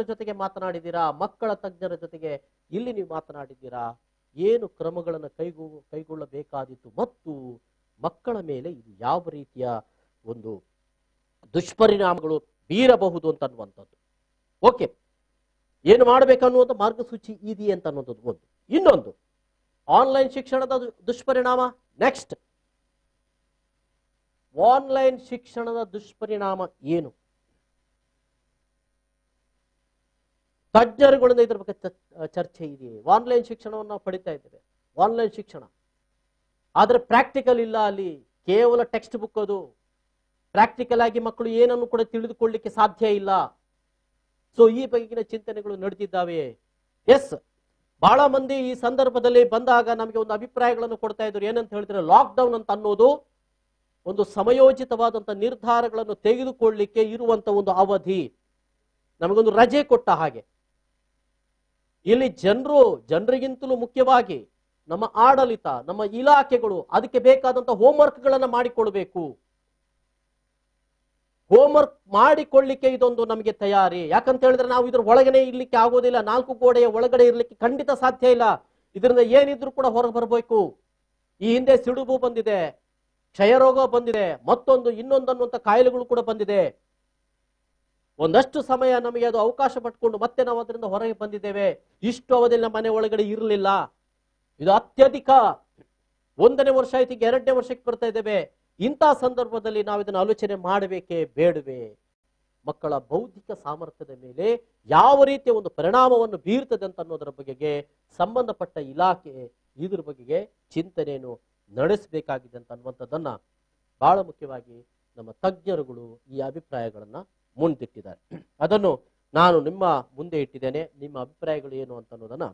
ಜೊತೆಗೆ ಮಾತನಾಡಿದ್ದೀರಾ? ಮಕ್ಕಳ ತಜ್ಞರ ಜೊತೆಗೆ ಇಲ್ಲಿ ನೀವು ಮಾತನಾಡಿದ್ದೀರಾ? ಏನು ಕ್ರಮಗಳನ್ನು ಕೈಗೊಳ್ಳಬೇಕಾದಿತ್ತು ಮತ್ತು ಮಕ್ಕಳ ಮೇಲೆ ಇದು ಯಾವ ರೀತಿಯ ಒಂದು ದುಷ್ಪರಿಣಾಮಗಳು ಬೀರಬಹುದು ಅಂತ ಅನ್ನುವಂಥದ್ದು. ಓಕೆ, ಏನು ಮಾಡಬೇಕನ್ನುವಂಥ ಮಾರ್ಗಸೂಚಿ ಇದೆಯೇ ಅಂತ ಅನ್ನೋದು ಒಂದು. ಇನ್ನೊಂದು, ಆನ್ಲೈನ್ ಶಿಕ್ಷಣದ ದುಷ್ಪರಿಣಾಮ. ನೆಕ್ಸ್ಟ್, ಆನ್ಲೈನ್ ಶಿಕ್ಷಣದ ದುಷ್ಪರಿಣಾಮ ಏನು? ತಜ್ಞರುಗಳಿಂದ ಇದ್ರ ಬಗ್ಗೆ ಚರ್ಚೆ ಇದೆಯೇ? ಆನ್ಲೈನ್ ಶಿಕ್ಷಣವನ್ನು ನಾವು ಪಡಿತಾ ಇದ್ದೇವೆ, ಆನ್ಲೈನ್ ಶಿಕ್ಷಣ, ಆದ್ರೆ ಪ್ರಾಕ್ಟಿಕಲ್ ಇಲ್ಲ. ಅಲ್ಲಿ ಕೇವಲ ಟೆಕ್ಸ್ಟ್ ಬುಕ್, ಅದು ಪ್ರಾಕ್ಟಿಕಲ್ ಆಗಿ ಮಕ್ಕಳು ಏನನ್ನು ಕೂಡ ತಿಳಿದುಕೊಳ್ಳಲಿಕ್ಕೆ ಸಾಧ್ಯ ಇಲ್ಲ. ಸೊ ಈ ಬಗೆಗಿನ ಚಿಂತನೆಗಳು ನಡೆದಿದ್ದಾವೆ. ಎಸ್, ಬಹಳ ಮಂದಿ ಈ ಸಂದರ್ಭದಲ್ಲಿ ಬಂದಾಗ ನಮಗೆ ಒಂದು ಅಭಿಪ್ರಾಯಗಳನ್ನು ಕೊಡ್ತಾ ಇದ್ರು. ಏನಂತ ಹೇಳಿದ್ರೆ, ಲಾಕ್ಡೌನ್ ಅಂತ ಅನ್ನೋದು ಒಂದು ಸಮಯೋಚಿತವಾದಂತ ನಿರ್ಧಾರಗಳನ್ನು ತೆಗೆದುಕೊಳ್ಳಲಿಕ್ಕೆ ಇರುವಂತ ಒಂದು ಅವಧಿ, ನಮಗೊಂದು ರಜೆ ಕೊಟ್ಟ ಹಾಗೆ. ಇಲ್ಲಿ ಜನರಿಗಿಂತಲೂ ಮುಖ್ಯವಾಗಿ ನಮ್ಮ ಆಡಳಿತ, ನಮ್ಮ ಇಲಾಖೆಗಳು ಅದಕ್ಕೆ ಬೇಕಾದಂತ ಹೋಮ್ವರ್ಕ್ ಗಳನ್ನ ಮಾಡಿಕೊಳ್ಬೇಕು. ಹೋಮ್ವರ್ಕ್ ಮಾಡಿಕೊಳ್ಳಿಕ್ಕೆ ಇದೊಂದು ನಮಗೆ ತಯಾರಿ. ಯಾಕಂತ ಹೇಳಿದ್ರೆ ನಾವು ಇದ್ರ ಒಳಗನೆ ಇರ್ಲಿಕ್ಕೆ ಆಗೋದಿಲ್ಲ, 4 ಗೋಡೆಯ ಒಳಗಡೆ ಇರ್ಲಿಕ್ಕೆ ಖಂಡಿತ ಸಾಧ್ಯ ಇಲ್ಲ. ಇದರಿಂದ ಏನಿದ್ರು ಕೂಡ ಹೊರಗೆ ಬರಬೇಕು. ಈ ಹಿಂದೆ ಸಿಡುಬು ಬಂದಿದೆ, ಕ್ಷಯರೋಗ ಬಂದಿದೆ, ಮತ್ತೊಂದು ಇನ್ನೊಂದು ಅನ್ನುವಂಥ ಕಾಯಿಲೆಗಳು ಕೂಡ ಬಂದಿದೆ. ಒಂದಷ್ಟು ಸಮಯ ನಮಗೆ ಅದು ಅವಕಾಶ ಪಟ್ಕೊಂಡು ಮತ್ತೆ ನಾವು ಅದರಿಂದ ಹೊರಗೆ ಬಂದಿದ್ದೇವೆ. ಇಷ್ಟು ಅವಧಿಯಲ್ಲಿ ನಮ್ಮ ಮನೆ ಒಳಗಡೆ ಇರಲಿಲ್ಲ. ಇದು ಅತ್ಯಧಿಕ. 1ನೇ ವರ್ಷ ಆಯ್ತು, ಈಗ 2ನೇ ವರ್ಷಕ್ಕೆ ಬರ್ತಾ ಇದ್ದೇವೆ. ಇಂಥ ಸಂದರ್ಭದಲ್ಲಿ ನಾವು ಇದನ್ನು ಆಲೋಚನೆ ಮಾಡಬೇಕೇ ಬೇಡವೇ? ಮಕ್ಕಳ ಬೌದ್ಧಿಕ ಸಾಮರ್ಥ್ಯದ ಮೇಲೆ ಯಾವ ರೀತಿಯ ಒಂದು ಪರಿಣಾಮವನ್ನು ಬೀರ್ತದೆ ಅಂತ ಅನ್ನೋದರ ಬಗೆಗೆ ಸಂಬಂಧಪಟ್ಟ ಇಲಾಖೆ ಇದ್ರ ಬಗೆಗೆ ಚಿಂತನೆಯನ್ನು ನಡೆಸಬೇಕಾಗಿದೆ ಅಂತ ಅನ್ನುವಂಥದ್ದನ್ನ ಬಹಳ ಮುಖ್ಯವಾಗಿ ನಮ್ಮ ತಜ್ಞರುಗಳು ಈ ಅಭಿಪ್ರಾಯಗಳನ್ನ ಮುಂದಿಟ್ಟಿದ್ದಾರೆ. ಅದನ್ನು ನಾನು ನಿಮ್ಮ ಮುಂದೆ ಇಟ್ಟಿದ್ದೇನೆ. ನಿಮ್ಮ ಅಭಿಪ್ರಾಯಗಳು ಏನು ಅಂತ ಅನ್ನೋದನ್ನ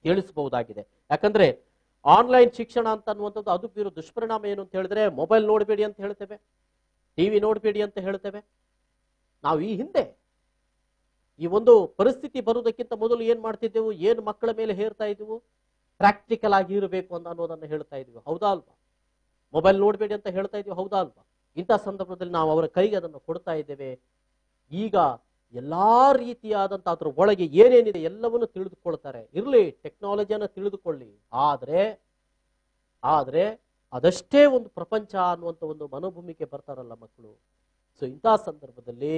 ತಿಳಿಸಬಹುದಾಗಿದೆ. ಯಾಕಂದ್ರೆ ಆನ್ಲೈನ್ ಶಿಕ್ಷಣ ಅಂತ ಅನ್ನುವಂಥದ್ದು ಅದು ಬೀರೋ ದುಷ್ಪರಿಣಾಮ ಏನು ಅಂತ ಹೇಳಿದ್ರೆ, ಮೊಬೈಲ್ ನೋಡಬೇಡಿ ಅಂತ ಹೇಳ್ತೇವೆ, ಟಿವಿ ನೋಡಬೇಡಿ ಅಂತ ಹೇಳ್ತೇವೆ. ನಾವು ಈ ಹಿಂದೆ ಈ ಒಂದು ಪರಿಸ್ಥಿತಿ ಬರುವುದಕ್ಕಿಂತ ಮೊದಲು ಏನ್ ಮಾಡ್ತಿದ್ದೆವು, ಏನು ಮಕ್ಕಳ ಮೇಲೆ ಹೇರ್ತಾ ಇದ್ವು, ಪ್ರಾಕ್ಟಿಕಲ್ ಆಗಿ ಇರಬೇಕು ಅಂತ ಅನ್ನೋದನ್ನ ಹೇಳ್ತಾ ಇದ್ವಿ, ಹೌದಾ ಅಲ್ವಾ? ಮೊಬೈಲ್ ನೋಡಬೇಡಿ ಅಂತ ಹೇಳ್ತಾ ಇದ್ವಿ, ಹೌದಾ ಅಲ್ವಾ? ಇಂಥ ಸಂದರ್ಭದಲ್ಲಿ ನಾವು ಅವರ ಕೈಗೆ ಅದನ್ನು ಕೊಡ್ತಾ ಇದ್ದೇವೆ. ಈಗ ಎಲ್ಲಾ ರೀತಿಯಾದಂತ ಅದ್ರ ಒಳಗೆ ಏನೇನಿದೆ ಎಲ್ಲವನ್ನು ತಿಳಿದುಕೊಳ್ತಾರೆ. ಇರ್ಲಿ, ಟೆಕ್ನಾಲಜಿಯನ್ನ ತಿಳಿದುಕೊಳ್ಳಿ, ಆದ್ರೆ ಆದ್ರೆ ಅದಷ್ಟೇ ಒಂದು ಪ್ರಪಂಚ ಅನ್ನುವಂಥ ಒಂದು ಮನೋಭೂಮಿಕೆ ಬರ್ತಾರಲ್ಲ ಮಕ್ಕಳು. ಸೊ ಇಂತಹ ಸಂದರ್ಭದಲ್ಲಿ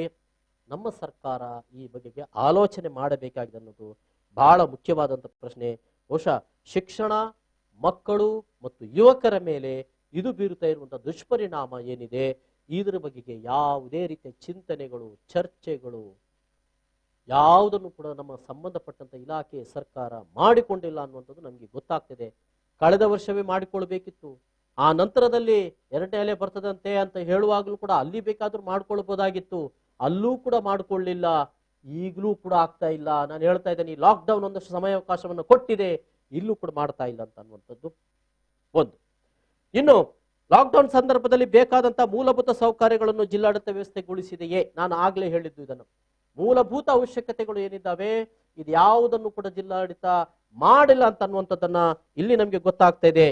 ನಮ್ಮ ಸರ್ಕಾರ ಈ ಬಗೆಗೆ ಆಲೋಚನೆ ಮಾಡಬೇಕಾಗಿದೆ ಅನ್ನೋದು ಬಹಳ ಮುಖ್ಯವಾದಂಥ ಪ್ರಶ್ನೆ. ಬಹುಶಃ ಶಿಕ್ಷಣ, ಮಕ್ಕಳು ಮತ್ತು ಯುವಕರ ಮೇಲೆ ಇದು ಬೀರುತ್ತಾ ಇರುವಂತಹ ದುಷ್ಪರಿಣಾಮ ಏನಿದೆ, ಇದರ ಬಗೆಗೆ ಯಾವುದೇ ರೀತಿಯ ಚಿಂತನೆಗಳು, ಚರ್ಚೆಗಳು ಯಾವುದನ್ನು ಕೂಡ ನಮ್ಮ ಸಂಬಂಧಪಟ್ಟಂತ ಇಲಾಖೆ ಸರ್ಕಾರ ಮಾಡಿಕೊಂಡಿಲ್ಲ ಅನ್ನುವಂಥದ್ದು ನಮಗೆ ಗೊತ್ತಾಗ್ತಿದೆ. ಕಳೆದ ವರ್ಷವೇ ಮಾಡಿಕೊಳ್ಬೇಕಿತ್ತು. ಆ ನಂತರದಲ್ಲಿ ಎರಡನೇ ಅಲೆ ಬರ್ತದಂತೆ ಅಂತ ಹೇಳುವಾಗಲೂ ಕೂಡ ಅಲ್ಲಿ ಬೇಕಾದ್ರೂ ಮಾಡ್ಕೊಳ್ಬಹುದಾಗಿತ್ತು, ಅಲ್ಲೂ ಕೂಡ ಮಾಡಿಕೊಳ್ಳಿಲ್ಲ. ಈಗಲೂ ಕೂಡ ಆಗ್ತಾ ಇಲ್ಲ. ನಾನು ಹೇಳ್ತಾ ಇದ್ದೇನೆ, ಲಾಕ್ಡೌನ್ ಒಂದಷ್ಟು ಸಮಯಾವಕಾಶವನ್ನು ಕೊಟ್ಟಿದೆ, ಇಲ್ಲೂ ಕೂಡ ಮಾಡ್ತಾ ಇಲ್ಲ ಅಂತ ಅನ್ನುವಂಥದ್ದು ಒಂದು. ಇನ್ನು ಲಾಕ್ಡೌನ್ ಸಂದರ್ಭದಲ್ಲಿ ಬೇಕಾದಂತ ಮೂಲಭೂತ ಸೌಕರ್ಯಗಳನ್ನು ಜಿಲ್ಲಾಡಳಿತ ವ್ಯವಸ್ಥೆಗೊಳಿಸಿದೆಯೇ? ನಾನು ಆಗ್ಲೇ ಹೇಳಿದ್ದು ಇದನ್ನು. ಮೂಲಭೂತ ಅವಶ್ಯಕತೆಗಳು ಏನಿದ್ದಾವೆ ಇದು ಯಾವುದನ್ನು ಕೂಡ ಜಿಲ್ಲಾಡಳಿತ ಮಾಡಿಲ್ಲ ಅಂತ ಅನ್ನುವಂಥದ್ದನ್ನ ಇಲ್ಲಿ ನಮ್ಗೆ ಗೊತ್ತಾಗ್ತಾ ಇದೆ.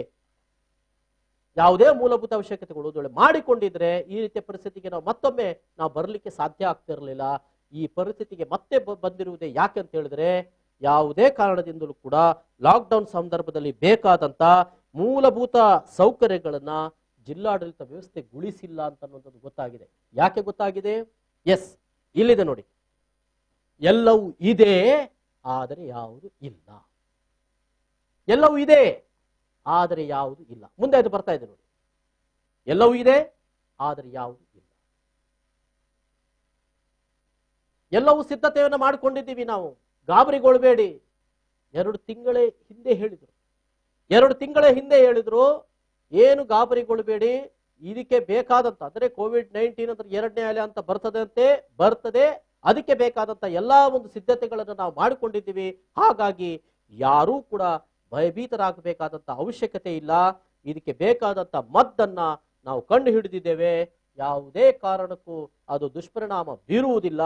ಯಾವುದೇ ಮೂಲಭೂತ ಅವಶ್ಯಕತೆಗಳು ಮಾಡಿಕೊಂಡಿದ್ರೆ ಈ ರೀತಿಯ ಪರಿಸ್ಥಿತಿಗೆ ನಾವು ಮತ್ತೊಮ್ಮೆ ಬರಲಿಕ್ಕೆ ಸಾಧ್ಯ ಆಗ್ತಿರ್ಲಿಲ್ಲ. ಈ ಪರಿಸ್ಥಿತಿಗೆ ಮತ್ತೆ ಬಂದಿರುವುದೇ ಯಾಕೆ ಅಂತ ಹೇಳಿದ್ರೆ, ಯಾವುದೇ ಕಾರಣದಿಂದಲೂ ಕೂಡ ಲಾಕ್ಡೌನ್ ಸಂದರ್ಭದಲ್ಲಿ ಬೇಕಾದಂತ ಮೂಲಭೂತ ಸೌಕರ್ಯಗಳನ್ನ ಜಿಲ್ಲಾಡಳಿತ ವ್ಯವಸ್ಥೆಗೊಳಿಸಿಲ್ಲ ಅಂತ ಅನ್ನುವಂಥದ್ದು ಗೊತ್ತಾಗಿದೆ. ಯಾಕೆ ಗೊತ್ತಾಗಿದೆ? ಎಸ್, ಇಲ್ಲಿದೆ ನೋಡಿ. ಎಲ್ಲವೂ ಇದೆ ಆದರೆ ಯಾವುದು ಇಲ್ಲ. ಎಲ್ಲವೂ ಇದೆ ಆದರೆ ಯಾವುದು ಇಲ್ಲ. ಮುಂದೆ ಅದು ಬರ್ತಾ ಇದೆ ನೋಡಿ. ಎಲ್ಲವೂ ಇದೆ ಆದರೆ ಯಾವುದು ಇಲ್ಲ. ಎಲ್ಲವೂ ಸಿದ್ಧತೆಯನ್ನು ಮಾಡಿಕೊಂಡಿದ್ದೀವಿ ನಾವು, ಗಾಬರಿಗೊಳ್ಬೇಡಿ. 2 ತಿಂಗಳ ಹಿಂದೆ ಹೇಳಿದ್ರು ಏನು ಗಾಬರಿಗೊಳ್ಬೇಡಿ, ಇದಕ್ಕೆ ಬೇಕಾದಂತ ಅಂದ್ರೆ ಕೋವಿಡ್-19 ಅಂದ್ರೆ ಎರಡನೇ ಅಲೆ ಅಂತ ಬರ್ತದೆ, ಅದಕ್ಕೆ ಬೇಕಾದಂತ ಎಲ್ಲಾ ಒಂದು ಸಿದ್ಧತೆಗಳನ್ನು ನಾವು ಮಾಡಿಕೊಂಡಿದ್ದೀವಿ. ಹಾಗಾಗಿ ಯಾರೂ ಕೂಡ ಭಯಭೀತರಾಗಬೇಕಾದಂತ ಅವಶ್ಯಕತೆ ಇಲ್ಲ. ಇದಕ್ಕೆ ಬೇಕಾದಂತ ಮದ್ದನ್ನ ನಾವು ಕಂಡು ಹಿಡಿದಿದ್ದೇವೆ. ಯಾವುದೇ ಕಾರಣಕ್ಕೂ ಅದು ದುಷ್ಪರಿಣಾಮ ಬೀರುವುದಿಲ್ಲ.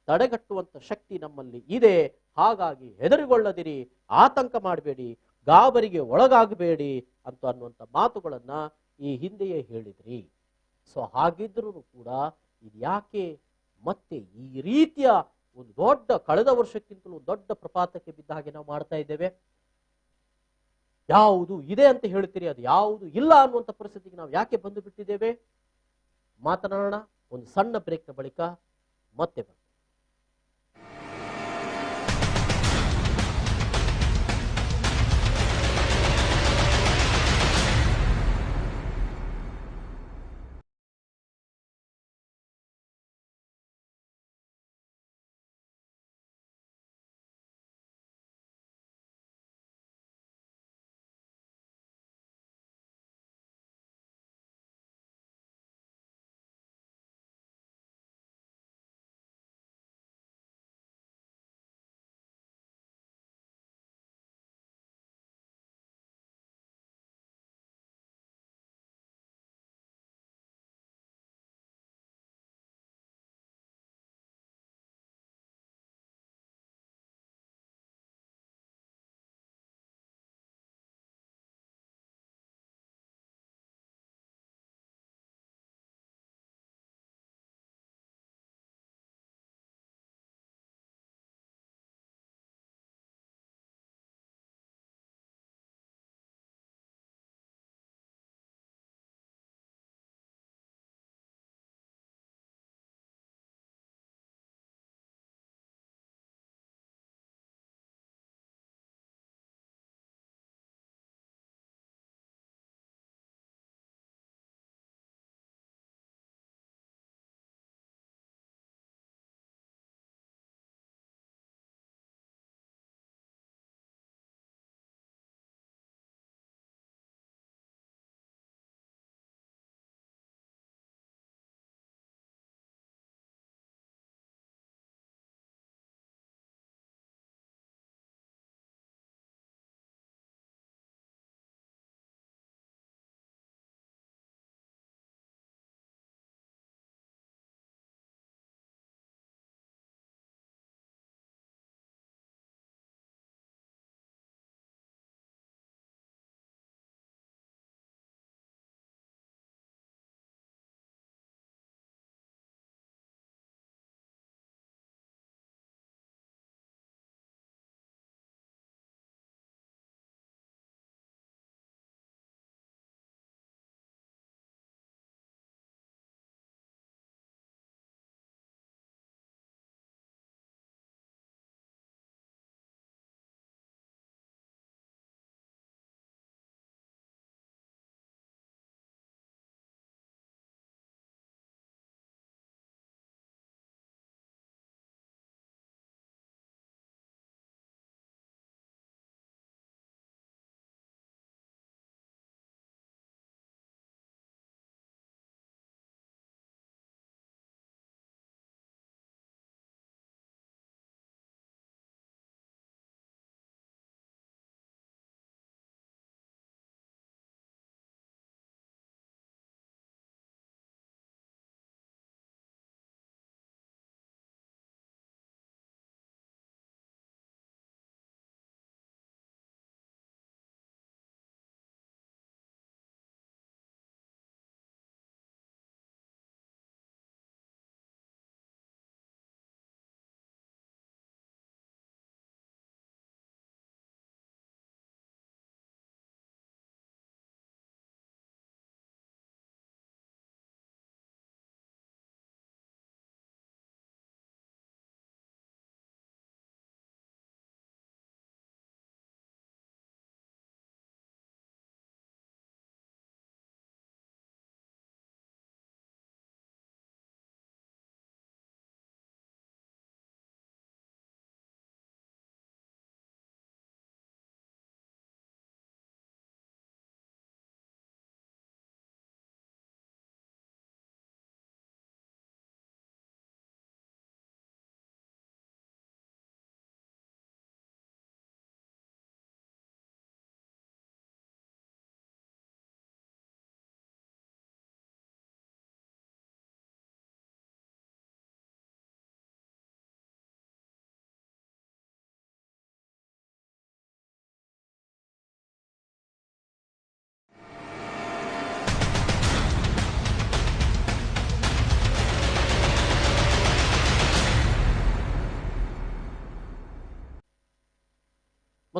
ತಡೆಗಟ್ಟುವಂತ ಶಕ್ತಿ ನಮ್ಮಲ್ಲಿ ಇದೆ. ಹಾಗಾಗಿ ಹೆದರಿಕೊಳ್ಳದಿರಿ, ಆತಂಕ ಮಾಡಬೇಡಿ, ಗಾಬರಿಗೆ ಒಳಗಾಗಬೇಡಿ ಅಂತ ಅನ್ನುವಂಥ ಮಾತುಗಳನ್ನ ಈ ಹಿಂದೆಯೇ ಹೇಳಿದ್ರಿ. ಸೊ ಹಾಗಿದ್ರೂ ಕೂಡ ಇದು ಯಾಕೆ ಮತ್ತೆ ಈ ರೀತಿಯ ಒಂದು ದೊಡ್ಡ, ಕಳೆದ ವರ್ಷಕ್ಕಿಂತಲೂ ದೊಡ್ಡ ಪ್ರಪಾತಕ್ಕೆ ಬಿದ್ದ ಹಾಗೆ ನಾವು ಮಾಡ್ತಾ ಇದ್ದೇವೆ? ಯಾವುದು ಇದೆ ಅಂತ ಹೇಳ್ತೀರಿ, ಅದು ಯಾವುದು ಇಲ್ಲ ಅನ್ನುವಂಥ ಪರಿಸ್ಥಿತಿಗೆ ನಾವು ಯಾಕೆ ಬಂದು ಬಿಟ್ಟಿದ್ದೇವೆ? ಮಾತನಾಡೋಣ ಒಂದು ಸಣ್ಣ ಬ್ರೇಕ್ನ ಬಳಿಕ. ಮತ್ತೆ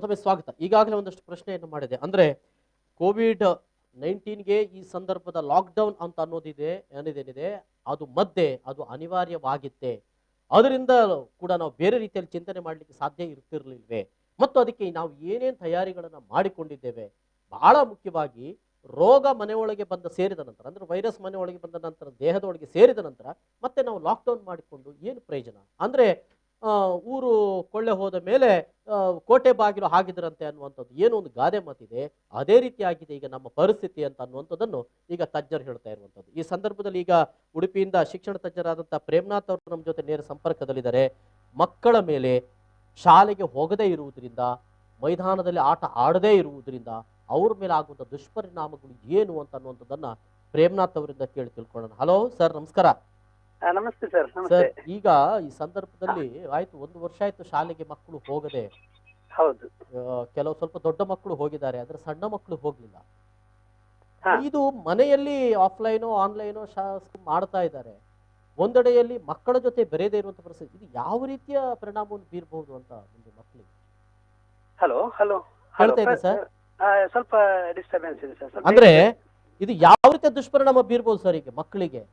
ಮತ್ತೊಮ್ಮೆ ಸ್ವಾಗತ. ಈಗಾಗಲೇ ಒಂದಷ್ಟು ಪ್ರಶ್ನೆಯನ್ನು ಮಾಡಿದೆ. ಅಂದ್ರೆ ಕೋವಿಡ್-19ಗೆ ಈ ಸಂದರ್ಭದ ಲಾಕ್ಡೌನ್ ಅಂತ ಅನ್ನೋದಿದೆ ಏನಿದೆ ಅದು ಅದು ಅನಿವಾರ್ಯವಾಗಿತ್ತೆ. ಅದರಿಂದ ಕೂಡ ನಾವು ಬೇರೆ ರೀತಿಯಲ್ಲಿ ಚಿಂತನೆ ಮಾಡಲಿಕ್ಕೆ ಸಾಧ್ಯ ಇರ್ತಿರ್ಲಿಲ್ವೇ, ಮತ್ತು ಅದಕ್ಕೆ ನಾವು ಏನೇನು ತಯಾರಿಗಳನ್ನು ಮಾಡಿಕೊಂಡಿದ್ದೇವೆ. ಬಹಳ ಮುಖ್ಯವಾಗಿ ರೋಗ ಮನೆಯೊಳಗೆ ಸೇರಿದ ನಂತರ, ಅಂದ್ರೆ ವೈರಸ್ ಮನೆಯೊಳಗೆ ಬಂದ ನಂತರ, ದೇಹದೊಳಗೆ ಸೇರಿದ ನಂತರ ಮತ್ತೆ ನಾವು ಲಾಕ್ಡೌನ್ ಮಾಡಿಕೊಂಡು ಏನು ಪ್ರಯೋಜನ? ಅಂದ್ರೆ ಊರು ಕೊಳ್ಳೆ ಹೋದ ಮೇಲೆ ಕೋಟೆ ಬಾಗಿಲು ಹಾಕಿದ್ರಂತೆ ಅನ್ನುವಂಥದ್ದು ಏನು ಒಂದು ಗಾದೆ ಮಾತಿದೆ, ಅದೇ ರೀತಿಯಾಗಿದೆ ಈಗ ನಮ್ಮ ಪರಿಸ್ಥಿತಿ ಅಂತ ಅನ್ನುವಂಥದ್ದನ್ನು ಈಗ ತಜ್ಞರು ಹೇಳ್ತಾ ಇರುವಂಥದ್ದು. ಈ ಸಂದರ್ಭದಲ್ಲಿ ಈಗ ಉಡುಪಿಯಿಂದ ಶಿಕ್ಷಣ ತಜ್ಞರಾದಂತಹ ಪ್ರೇಮ್ನಾಥ್ ಅವರು ನಮ್ಮ ಜೊತೆ ನೇರ ಸಂಪರ್ಕದಲ್ಲಿದ್ದಾರೆ. ಮಕ್ಕಳ ಮೇಲೆ ಶಾಲೆಗೆ ಹೋಗದೇ ಇರುವುದರಿಂದ, ಮೈದಾನದಲ್ಲಿ ಆಟ ಆಡದೇ ಇರುವುದರಿಂದ ಅವ್ರ ಮೇಲೆ ಆಗುವಂಥ ದುಷ್ಪರಿಣಾಮಗಳು ಏನು ಅಂತ ಅನ್ನುವಂಥದ್ದನ್ನ ಪ್ರೇಮ್ನಾಥ್ ಅವರಿಂದ ಕೇಳಿ ತಿಳ್ಕೊಳ್ಳೋಣ. ಹಲೋ ಸರ್, ನಮಸ್ಕಾರ. ನಮಸ್ತೆ ಸರ್. ಸರ್, ಈಗ ಈ ಸಂದರ್ಭದಲ್ಲಿ ಆಯ್ತು 1 ವರ್ಷ ಆಯ್ತು ಶಾಲೆಗೆ ಮಕ್ಕಳು ಹೋಗದೆ. ಹೌದು. ಕೆಲವು ಸ್ವಲ್ಪ ದೊಡ್ಡ ಮಕ್ಕಳು ಹೋಗಿದ್ದಾರೆ, ಆದ್ರೆ ಸಣ್ಣ ಮಕ್ಕಳು ಹೋಗ್ಲಿಲ್ಲ. ಇದು ಮನೆಯಲ್ಲಿ ಆಫ್ಲೈನು ಆನ್ಲೈನು ಮಾಡ್ತಾ ಇದ್ದಾರೆ. ಒಂದೆಡೆಯಲ್ಲಿ ಮಕ್ಕಳ ಜೊತೆ ಬೆರೆಯದೇ ಇರುವಂತ ಪರಿಸ್ಥಿತಿ, ಇದು ಯಾವ ರೀತಿಯ ಪರಿಣಾಮವನ್ನು ಬೀರಬಹುದು ಅಂತ ಒಂದು ಮಕ್ಕಳಿಗೆ? ಹಲೋ ಹಲೋ ಹೇಳ್ತಾ ಇದೆ ಸರ್. ಸ್ವಲ್ಪ ಡಿಸ್ಟರ್ಬೆನ್ಸ್ ಇದೆ ಸರ್. ಅಂದ್ರೆ ಇದು ಯಾವ ರೀತಿಯ ದುಷ್ಪರಿಣಾಮ ಬೀರ್ಬೋದು ಸರ್ ಈಗ ಮಕ್ಕಳಿಗೆ?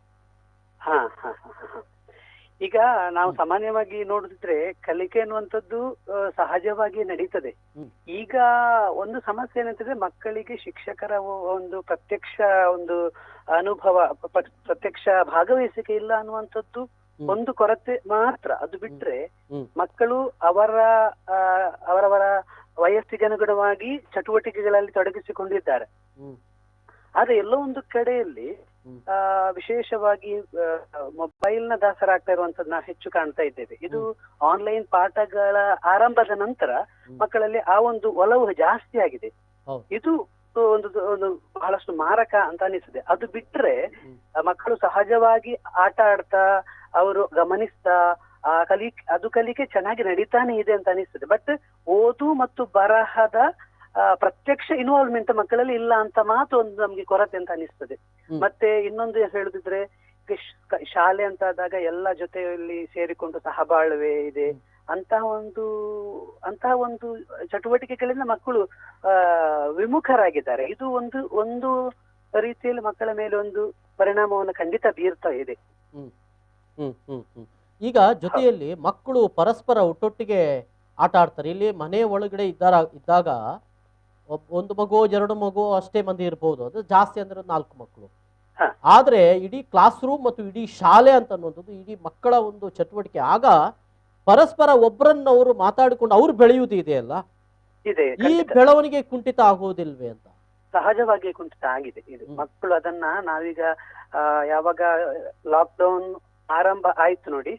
ಈಗ ನಾವು ಸಾಮಾನ್ಯವಾಗಿ ನೋಡಿದ್ರೆ ಕಲಿಕೆ ಅನ್ನುವಂಥದ್ದು ಸಹಜವಾಗಿ ನಡೀತದೆ. ಈಗ ಒಂದು ಸಮಸ್ಯೆ ಏನಂತಂದ್ರೆ ಮಕ್ಕಳಿಗೆ ಶಿಕ್ಷಕರ ಒಂದು ಪ್ರತ್ಯಕ್ಷ ಒಂದು ಅನುಭವ, ಪ್ರತ್ಯಕ್ಷ ಭಾಗವಹಿಸಿಕೆ ಇಲ್ಲ ಅನ್ನುವಂಥದ್ದು ಒಂದು ಕೊರತೆ ಮಾತ್ರ. ಅದು ಬಿಟ್ರೆ ಮಕ್ಕಳು ಅವರವರ ವಯಸ್ಸಿಗೆ ಅನುಗುಣವಾಗಿ ಚಟುವಟಿಕೆಗಳಲ್ಲಿ ತೊಡಗಿಸಿಕೊಂಡಿದ್ದಾರೆ. ಆದ್ರೆ ಎಲ್ಲೋ ಒಂದು ಕಡೆಯಲ್ಲಿ ವಿಶೇಷವಾಗಿ ಮೊಬೈಲ್ ನ ದಾಸರಾಗ್ತಾ ಇರುವಂತದ್ದು ನಾವು ಹೆಚ್ಚು ಕಾಣ್ತಾ ಇದ್ದೇವೆ. ಇದು ಆನ್ಲೈನ್ ಪಾಠಗಳ ಆರಂಭದ ನಂತರ ಮಕ್ಕಳಲ್ಲಿ ಆ ಒಂದು ಒಲವು ಜಾಸ್ತಿ ಆಗಿದೆ. ಇದು ಒಂದು ಬಹಳಷ್ಟು ಮಾರಕ ಅಂತ ಅನಿಸ್ತದೆ. ಅದು ಬಿಟ್ರೆ ಮಕ್ಕಳು ಸಹಜವಾಗಿ ಆಟ ಆಡ್ತಾ, ಅವರು ಗಮನಿಸ್ತಾ ಅದು ಕಲಿಕೆ ಚೆನ್ನಾಗಿ ನಡೀತಾನೆ ಇದೆ ಅಂತ ಅನಿಸ್ತದೆ. ಬಟ್ ಓದು ಮತ್ತು ಬರಹದ ಪ್ರತ್ಯಕ್ಷ ಇನ್ವಾಲ್ವ್ಮೆಂಟ್ ಮಕ್ಕಳಲ್ಲಿ ಇಲ್ಲ ಅಂತ ಮಾತು ಒಂದು ನಮ್ಗೆ ಕೊರತೆ ಅಂತ ಅನಿಸ್ತದೆ. ಮತ್ತೆ ಇನ್ನೊಂದು ಹೇಳುದಿದ್ರೆ, ಶಾಲೆ ಅಂತ ಆದಾಗ ಎಲ್ಲ ಜೊತೆಯಲ್ಲಿ ಸೇರಿಕೊಂಡು ಸಹಬಾಳ್ವೆ ಇದೆ. ಅಂತಹ ಒಂದು ಚಟುವಟಿಕೆಗಳಿಂದ ಮಕ್ಕಳು ವಿಮುಖರಾಗಿದ್ದಾರೆ. ಇದು ಒಂದು ರೀತಿಯಲ್ಲಿ ಮಕ್ಕಳ ಮೇಲೆ ಒಂದು ಪರಿಣಾಮವನ್ನು ಖಂಡಿತ ಬೀರ್ತಾ ಇದೆ. ಈಗ ಜೊತೆಯಲ್ಲಿ ಮಕ್ಕಳು ಪರಸ್ಪರ ಒಟ್ಟೊಟ್ಟಿಗೆ ಆಟ ಆಡ್ತಾರೆ. ಇಲ್ಲಿ ಮನೆ ಒಳಗಡೆ ಇದ್ದಾಗ ಒಂದು ಮಗು 2 ಮಗು ಅಷ್ಟೇ ಮಂದಿ ಇರಬಹುದು, ಅದು ಜಾಸ್ತಿ ಅಂದ್ರೆ 4 ಮಕ್ಕಳು. ಆದ್ರೆ ಇಡೀ ಕ್ಲಾಸ್ ರೂಮ್ ಮತ್ತು ಇಡೀ ಶಾಲೆ ಅಂತ ಅನ್ನುವಂಥದ್ದು ಇಡೀ ಮಕ್ಕಳ ಒಂದು ಚಟುವಟಿಕೆ. ಆಗ ಪರಸ್ಪರ ಒಬ್ಬರನ್ನವರು ಮಾತಾಡಿಕೊಂಡು ಅವ್ರು ಬೆಳೆಯುವುದು ಇದೆಯಲ್ಲ, ಈ ಬೆಳವಣಿಗೆ ಕುಂಠಿತ ಆಗುವುದಿಲ್ವೇ ಅಂತ? ಸಹಜವಾಗಿ ಕುಂಠಿತ ಆಗಿದೆ ಇದು. ಮಕ್ಕಳು ಅದನ್ನ ನಾವೀಗ ಯಾವಾಗ ಲಾಕ್ಡೌನ್ ಆರಂಭ ಆಯ್ತು ನೋಡಿ,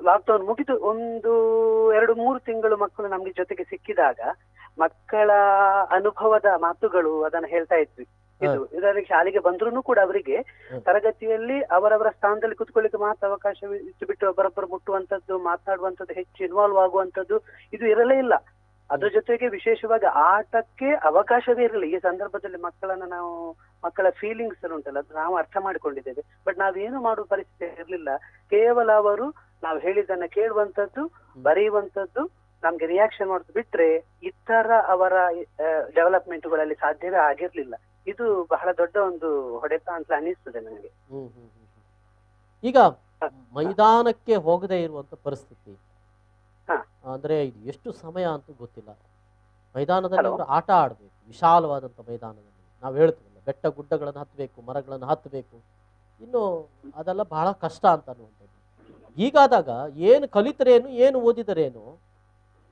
ಲಾಕ್ಡೌನ್ ಮುಗಿದು 1-2-3 ತಿಂಗಳು ಮಕ್ಕಳು ನಮ್ಗೆ ಜೊತೆಗೆ ಸಿಕ್ಕಿದಾಗ ಮಕ್ಕಳ ಅನುಭವದ ಮಾತುಗಳು ಅದನ್ನ ಹೇಳ್ತಾ ಇದ್ವಿ. ಇದರಲ್ಲಿ ಶಾಲೆಗೆ ಬಂದ್ರು ಕೂಡ ಅವರಿಗೆ ತರಗತಿಯಲ್ಲಿ ಅವರವರ ಸ್ಥಾನದಲ್ಲಿ ಕುತ್ಕೊಳ್ಳಿಕ್ಕೆ ಮಾತ್ರ ಅವಕಾಶ ಬಿಟ್ಟು ಒಬ್ಬರೊಬ್ಬರು ಮುಟ್ಟುವಂತದ್ದು, ಮಾತನಾಡುವಂಥದ್ದು, ಹೆಚ್ಚು ಇನ್ವಾಲ್ವ್ ಆಗುವಂತದ್ದು ಇದು ಇರಲೇ ಇಲ್ಲ. ಅದ್ರ ಜೊತೆಗೆ ವಿಶೇಷವಾಗಿ ಆಟಕ್ಕೆ ಅವಕಾಶವೇ ಇರಲಿಲ್ಲ. ಈ ಸಂದರ್ಭದಲ್ಲಿ ಮಕ್ಕಳ ಫೀಲಿಂಗ್ಸ್ ಉಂಟಲ್ಲ, ಅದು ನಾವು ಅರ್ಥ ಮಾಡಿಕೊಂಡಿದ್ದೇವೆ. ಬಟ್ ನಾವೇನು ಮಾಡುವ ಪರಿಸ್ಥಿತಿ ಇರಲಿಲ್ಲ. ಕೇವಲ ಅವರು ನಾವು ಹೇಳಿದ್ದನ್ನ ಕೇಳುವಂತದ್ದು, ಬರೆಯುವಂತದ್ದು, ನಮ್ಗೆ ರಿಯಾಕ್ಷನ್ ಮಾಡೋದು ಬಿಟ್ರೆ ಇತರ ಅವರ ಡೆವಲಪ್ಮೆಂಟ್ಗಳಲ್ಲಿ ಸಾಧ್ಯವೇ ಆಗಿರ್ಲಿಲ್ಲ. ಇದು ಬಹಳ ದೊಡ್ಡ ಒಂದು ಹೊಡೆತ ಅಂತ ಅನಿಸ್ತದೆ ನನಗೆ. ಈಗ ಮೈದಾನಕ್ಕೆ ಹೋಗದೆ ಇರುವಂತ ಪರಿಸ್ಥಿತಿ ಅಂದ್ರೆ ಇದು ಎಷ್ಟು ಸಮಯ ಅಂತ ಗೊತ್ತಿಲ್ಲ. ಮೈದಾನದಲ್ಲಿ ಅವರು ಆಟ ಆಡ್ಬೇಕು, ವಿಶಾಲವಾದಂತ ಮೈದಾನದಲ್ಲಿ. ನಾವು ಹೇಳ್ತೀವಲ್ಲ, ಬೆಟ್ಟ ಗುಡ್ಡಗಳನ್ನು ಹತ್ತಬೇಕು, ಮರಗಳನ್ನು ಹತ್ತಬೇಕು, ಇನ್ನು ಅದೆಲ್ಲ ಬಹಳ ಕಷ್ಟ ಅಂತ ಅನ್ನುವಂಥದ್ದು. ಹೀಗಾದಾಗ ಏನು ಕಲಿತರೇನು, ಏನು ಓದಿದರೇನು,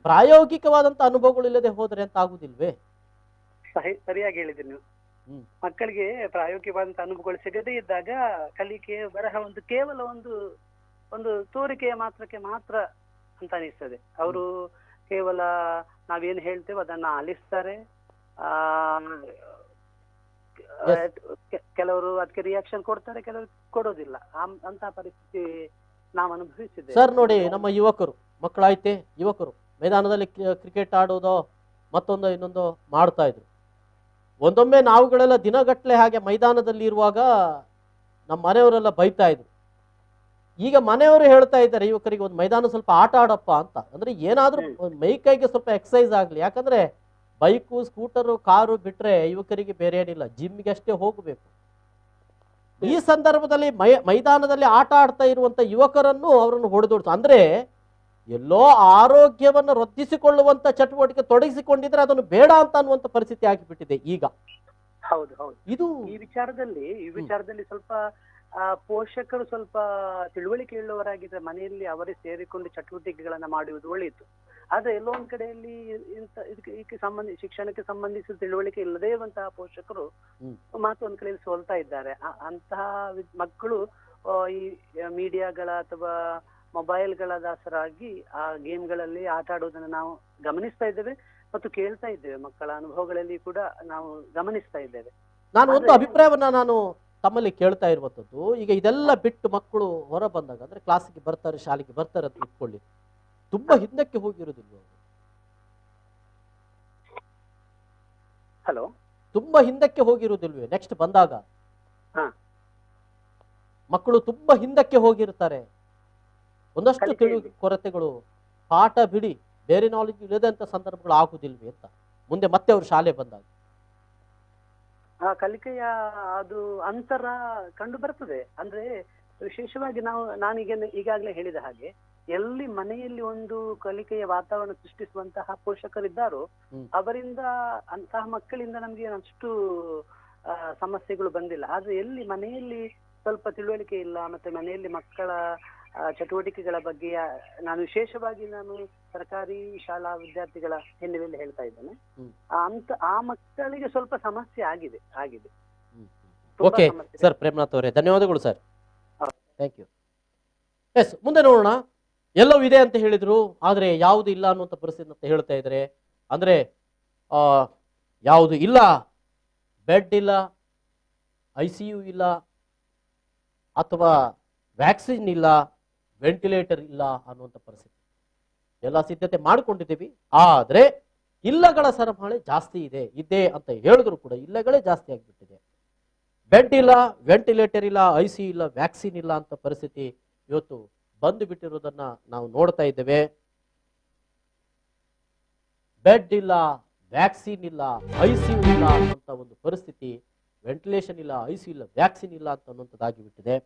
ಪ್ರಾಯೋಗಿಕವಾದಂತ ಅನುಭವಗಳಿಲ್ಲದೆ ಹೋದರೆ ಅಂತ ಆಗುದಿಲ್ವೇ? ಸರಿಯಾಗಿ ಹೇಳಿದ್ರಿ ನೀವು. ಮಕ್ಕಳಿಗೆ ಪ್ರಾಯೋಗಿಕವಾದಂತ ಅನುಭವಗಳು ಸಿಗದೇ ಇದ್ದಾಗ ಕಲಿಕೆ ಬರಹ ಕೇವಲ ಒಂದು ತೋರಿಕೆಯ ಮಾತ್ರಕ್ಕೆ ಮಾತ್ರ ಅಂತ ಅನಿಸ್ತದೆ. ಅವರು ಕೇವಲ ನಾವೇನು ಹೇಳ್ತೇವೆ ಅದನ್ನ ಆಲಿಸ್ತಾರೆ. ಕೆಲವರು ಅದಕ್ಕೆ ರಿಯಾಕ್ಷನ್ ಕೊಡ್ತಾರೆ, ಕೆಲವರು ಕೊಡೋದಿಲ್ಲ. ಅಂತ ಪರಿಸ್ಥಿತಿ ನಾವು ಅನುಭವಿಸಿದ್ದೇವೆ. ಸರ್ ನೋಡಿ, ನಮ್ಮ ಯುವಕರು ಮಕ್ಕಳಾಯ್ತೆ, ಯುವಕರು ಮೈದಾನದಲ್ಲಿ ಕ್ರಿಕೆಟ್ ಆಡೋದೋ ಮತ್ತೊಂದು ಇನ್ನೊಂದು ಮಾಡ್ತಾ ಇದ್ರು. ಒಂದೊಮ್ಮೆ ನಾವುಗಳೆಲ್ಲ ದಿನಗಟ್ಟಲೆ ಹಾಗೆ ಮೈದಾನದಲ್ಲಿ ಇರುವಾಗ ನಮ್ಮ ಮನೆಯವರೆಲ್ಲ ಬೈತಾ ಇದ್ರು, ಈಗ ಮನೆಯವರು ಹೇಳ್ತಾ ಇದ್ದಾರೆ ಯುವಕರಿಗೆ ಒಂದು ಮೈದಾನ ಸ್ವಲ್ಪ ಆಟ ಆಡಪ್ಪ ಅಂತ. ಅಂದ್ರೆ ಏನಾದ್ರೂ ಮೈ ಕೈಗೆ ಸ್ವಲ್ಪ ಎಕ್ಸಸೈಸ್ ಆಗ್ಲಿ. ಯಾಕಂದ್ರೆ ಬೈಕು, ಸ್ಕೂಟರು, ಕಾರು ಬಿಟ್ರೆ ಯುವಕರಿಗೆ ಬೇರೆ ಏನಿಲ್ಲ, ಜಿಮ್ಗೆ ಅಷ್ಟೇ ಹೋಗಬೇಕು. ಈ ಸಂದರ್ಭದಲ್ಲಿ ಮೈದಾನದಲ್ಲಿ ಆಟ ಆಡ್ತಾ ಇರುವಂತ ಯುವಕರನ್ನು ಅವರನ್ನು ಹೊಡೆದೋಡ್ತು. ಅಂದ್ರೆ ಎಲ್ಲೋ ಆರೋಗ್ಯವನ್ನು ವೃದ್ಧಿಸಿಕೊಳ್ಳುವಂತ ಚಟುವಟಿಕೆ ತೊಡಗಿಸಿಕೊಂಡಿದ್ರೆ ಅದನ್ನು ಬೇಡ ಅಂತ ಅನ್ನುವಂತ ಪರಿಸ್ಥಿತಿ ಆಗಿಬಿಟ್ಟಿದೆ ಈಗ. ಹೌದು ಹೌದು. ಇದು ಈ ವಿಚಾರದಲ್ಲಿ ಸ್ವಲ್ಪ ಪೋಷಕರು ಸ್ವಲ್ಪ ತಿಳುವಳಿಕೆ ಉಳ್ಳವರಾಗಿದ್ರೆ ಮನೆಯಲ್ಲಿ ಅವರೇ ಸೇರಿಕೊಂಡು ಚಟುವಟಿಕೆಗಳನ್ನ ಮಾಡುವುದು ಒಳ್ಳೆಯಿತು. ಆದ್ರೆ ಎಲ್ಲೋ ಒಂದ್ ಕಡೆಯಲ್ಲಿ ಇದಕ್ಕೆ ಶಿಕ್ಷಣಕ್ಕೆ ಸಂಬಂಧಿಸಿದ ತಿಳುವಳಿಕೆ ಇಲ್ಲದೇ ಇರುವಂತಹ ಪೋಷಕರು ಒಂದ್ ಕಡೆಯಲ್ಲಿ ಸೋಲ್ತಾ ಇದ್ದಾರೆ. ಅಂತಹ ಮಕ್ಕಳು ಈ ಮೀಡಿಯಾಗಳ ಅಥವಾ ಮೊಬೈಲ್ಗಳ ದಾಸರಾಗಿ ಆ ಗೇಮ್ಗಳಲ್ಲಿ ಆಟ ಆಡುವುದನ್ನು ನಾವು ಗಮನಿಸ್ತಾ ಇದ್ದೇವೆ ಮತ್ತು ಕೇಳ್ತಾ ಇದ್ದೇವೆ. ಮಕ್ಕಳ ಅನುಭವಗಳಲ್ಲಿ ಕೂಡ ನಾವು ಗಮನಿಸ್ತಾ ಇದ್ದೇವೆ. ನಾನು ಒಂದು ಅಭಿಪ್ರಾಯವನ್ನ ನಾನು ತಮ್ಮಲ್ಲಿ ಕೇಳ್ತಾ ಇರುವಂತದ್ದು, ಈಗ ಇದೆಲ್ಲ ಬಿಟ್ಟು ಮಕ್ಕಳು ಹೊರ ಬಂದಾಗ ಅಂದ್ರೆ ಕ್ಲಾಸಿಗೆ ಬರ್ತಾರೆ, ಶಾಲೆಗೆ ಬರ್ತಾರೆ ಅಂತ ಇಟ್ಕೊಳ್ಳಿ, ತುಂಬಾ ಹಿಂದಕ್ಕೆ ಹೋಗಿರೋದಿಲ್ಲ. ಹಲೋ, ತುಂಬಾ ಹಿಂದಕ್ಕೆ ಹೋಗಿರುವುದಿಲ್ವೇ? ನೆಕ್ಸ್ಟ್ ಬಂದಾಗ ಮಕ್ಕಳು ತುಂಬಾ ಹಿಂದಕ್ಕೆ ಹೋಗಿರ್ತಾರೆ. ಒಂದಷ್ಟು ತಿಳಿವು ಕೊರತೆಗಳು, ಪಾಠ ಬಿಡಿ ಬೇರೆ ನಾಲೆಜ್ ಇಲ್ಲದಂತ ಸಂದರ್ಭಗಳು ಆಗುದಿಲ್ವೇ ಅಂತ ಮುಂದೆ ಮತ್ತೆ ಅವ್ರು ಶಾಲೆ ಬಂದಾಗ ಕಲಿಕೆಯ ಅದು ಅಂತರ ಕಂಡು ಬರ್ತದೆ. ಅಂದ್ರೆ ವಿಶೇಷವಾಗಿ ಈಗಾಗಲೇ ಹೇಳಿದ ಹಾಗೆ ಎಲ್ಲಿ ಮನೆಯಲ್ಲಿ ಒಂದು ಕಲಿಕೆಯ ವಾತಾವರಣ ಸೃಷ್ಟಿಸುವಂತಹ ಪೋಷಕರಿದ್ದಾರೋ ಅವರಿಂದ ಅಂತಹ ಮಕ್ಕಳಿಂದ ನಮ್ಗೆ ಅಷ್ಟು ಸಮಸ್ಯೆಗಳು ಬಂದಿಲ್ಲ. ಆದ್ರೆ ಎಲ್ಲಿ ಮನೆಯಲ್ಲಿ ಸ್ವಲ್ಪ ತಿಳುವಳಿಕೆ ಇಲ್ಲ, ಮತ್ತೆ ಮನೆಯಲ್ಲಿ ಮಕ್ಕಳ ಚಟುವಟಿಕೆಗಳ ಬಗ್ಗೆ ನಾನು ವಿಶೇಷವಾಗಿ ಸರ್ಕಾರಿ ಶಾಲಾ ವಿದ್ಯಾರ್ಥಿಗಳ ಹಿನ್ನೆಲೆಯಲ್ಲಿ ಹೇಳ್ತಾ ಇದ್ದೇನೆ. ಆ ಮಕ್ಕಳಿಗೆ ಸ್ವಲ್ಪ ಸಮಸ್ಯೆ ಆಗಿದೆ. ಓಕೆ ಸರ್, ಪ್ರೇಮನಾಥ್ ಅವರೇ ಧನ್ಯವಾದಗಳು ಸರ್, ಥ್ಯಾಂಕ್ ಯು. ಎಸ್, ಮುಂದೆ ನೋಡೋಣ. ಎಲ್ಲವೂ ಇದೆ ಅಂತ ಹೇಳಿದ್ರು, ಆದ್ರೆ ಯಾವುದು ಇಲ್ಲ ಅನ್ನುವಂಥ ಪರಿಸ್ಥಿತಿ ಅಂತ ಹೇಳ್ತಾ ಇದ್ದಾರೆ. ಅಂದ್ರೆ ಯಾವುದು ಇಲ್ಲ, ಬೆಡ್ ಇಲ್ಲ, ICU ಇಲ್ಲ, ಅಥವಾ ವ್ಯಾಕ್ಸಿನ್ ಇಲ್ಲ, ವೆಂಟಿಲೇಟರ್ ಇಲ್ಲ ಅನ್ನುವಂಥ ಪರಿಸ್ಥಿತಿ. ಎಲ್ಲ ಸಿದ್ಧತೆ ಮಾಡಿಕೊಂಡಿದ್ದೀವಿ, ಆದ್ರೆ ಇಲ್ಲಗಳ ಸರಮಾಳೆ ಜಾಸ್ತಿ ಇದೆ ಅಂತ ಹೇಳಿದ್ರು ಕೂಡ ಇಲ್ಲಗಳೇ ಜಾಸ್ತಿ ಆಗಿಬಿಟ್ಟಿದೆ. ಬೆಡ್ ಇಲ್ಲ, ವೆಂಟಿಲೇಟರ್ ಇಲ್ಲ, ICU ಇಲ್ಲ, ವ್ಯಾಕ್ಸಿನ್ ಇಲ್ಲ ಅಂತ ಪರಿಸ್ಥಿತಿ ಇವತ್ತು ಬಂದು ಬಿಟ್ಟಿರೋದನ್ನ ನಾವು ನೋಡ್ತಾ ಇದ್ದೇವೆ. ಬೆಡ್ ಇಲ್ಲ, ವ್ಯಾಕ್ಸಿನ್ ಇಲ್ಲ, ICU ಇಲ್ಲ ಅನ್ನುವಂಥ ಒಂದು ಪರಿಸ್ಥಿತಿ, ವೆಂಟಿಲೇಷನ್ ಇಲ್ಲ, ICU ಇಲ್ಲ, ವ್ಯಾಕ್ಸಿನ್ ಇಲ್ಲ ಅಂತ ಅನ್ನುವಂಥದ್ದಾಗಿ ಬಿಟ್ಟಿದೆ.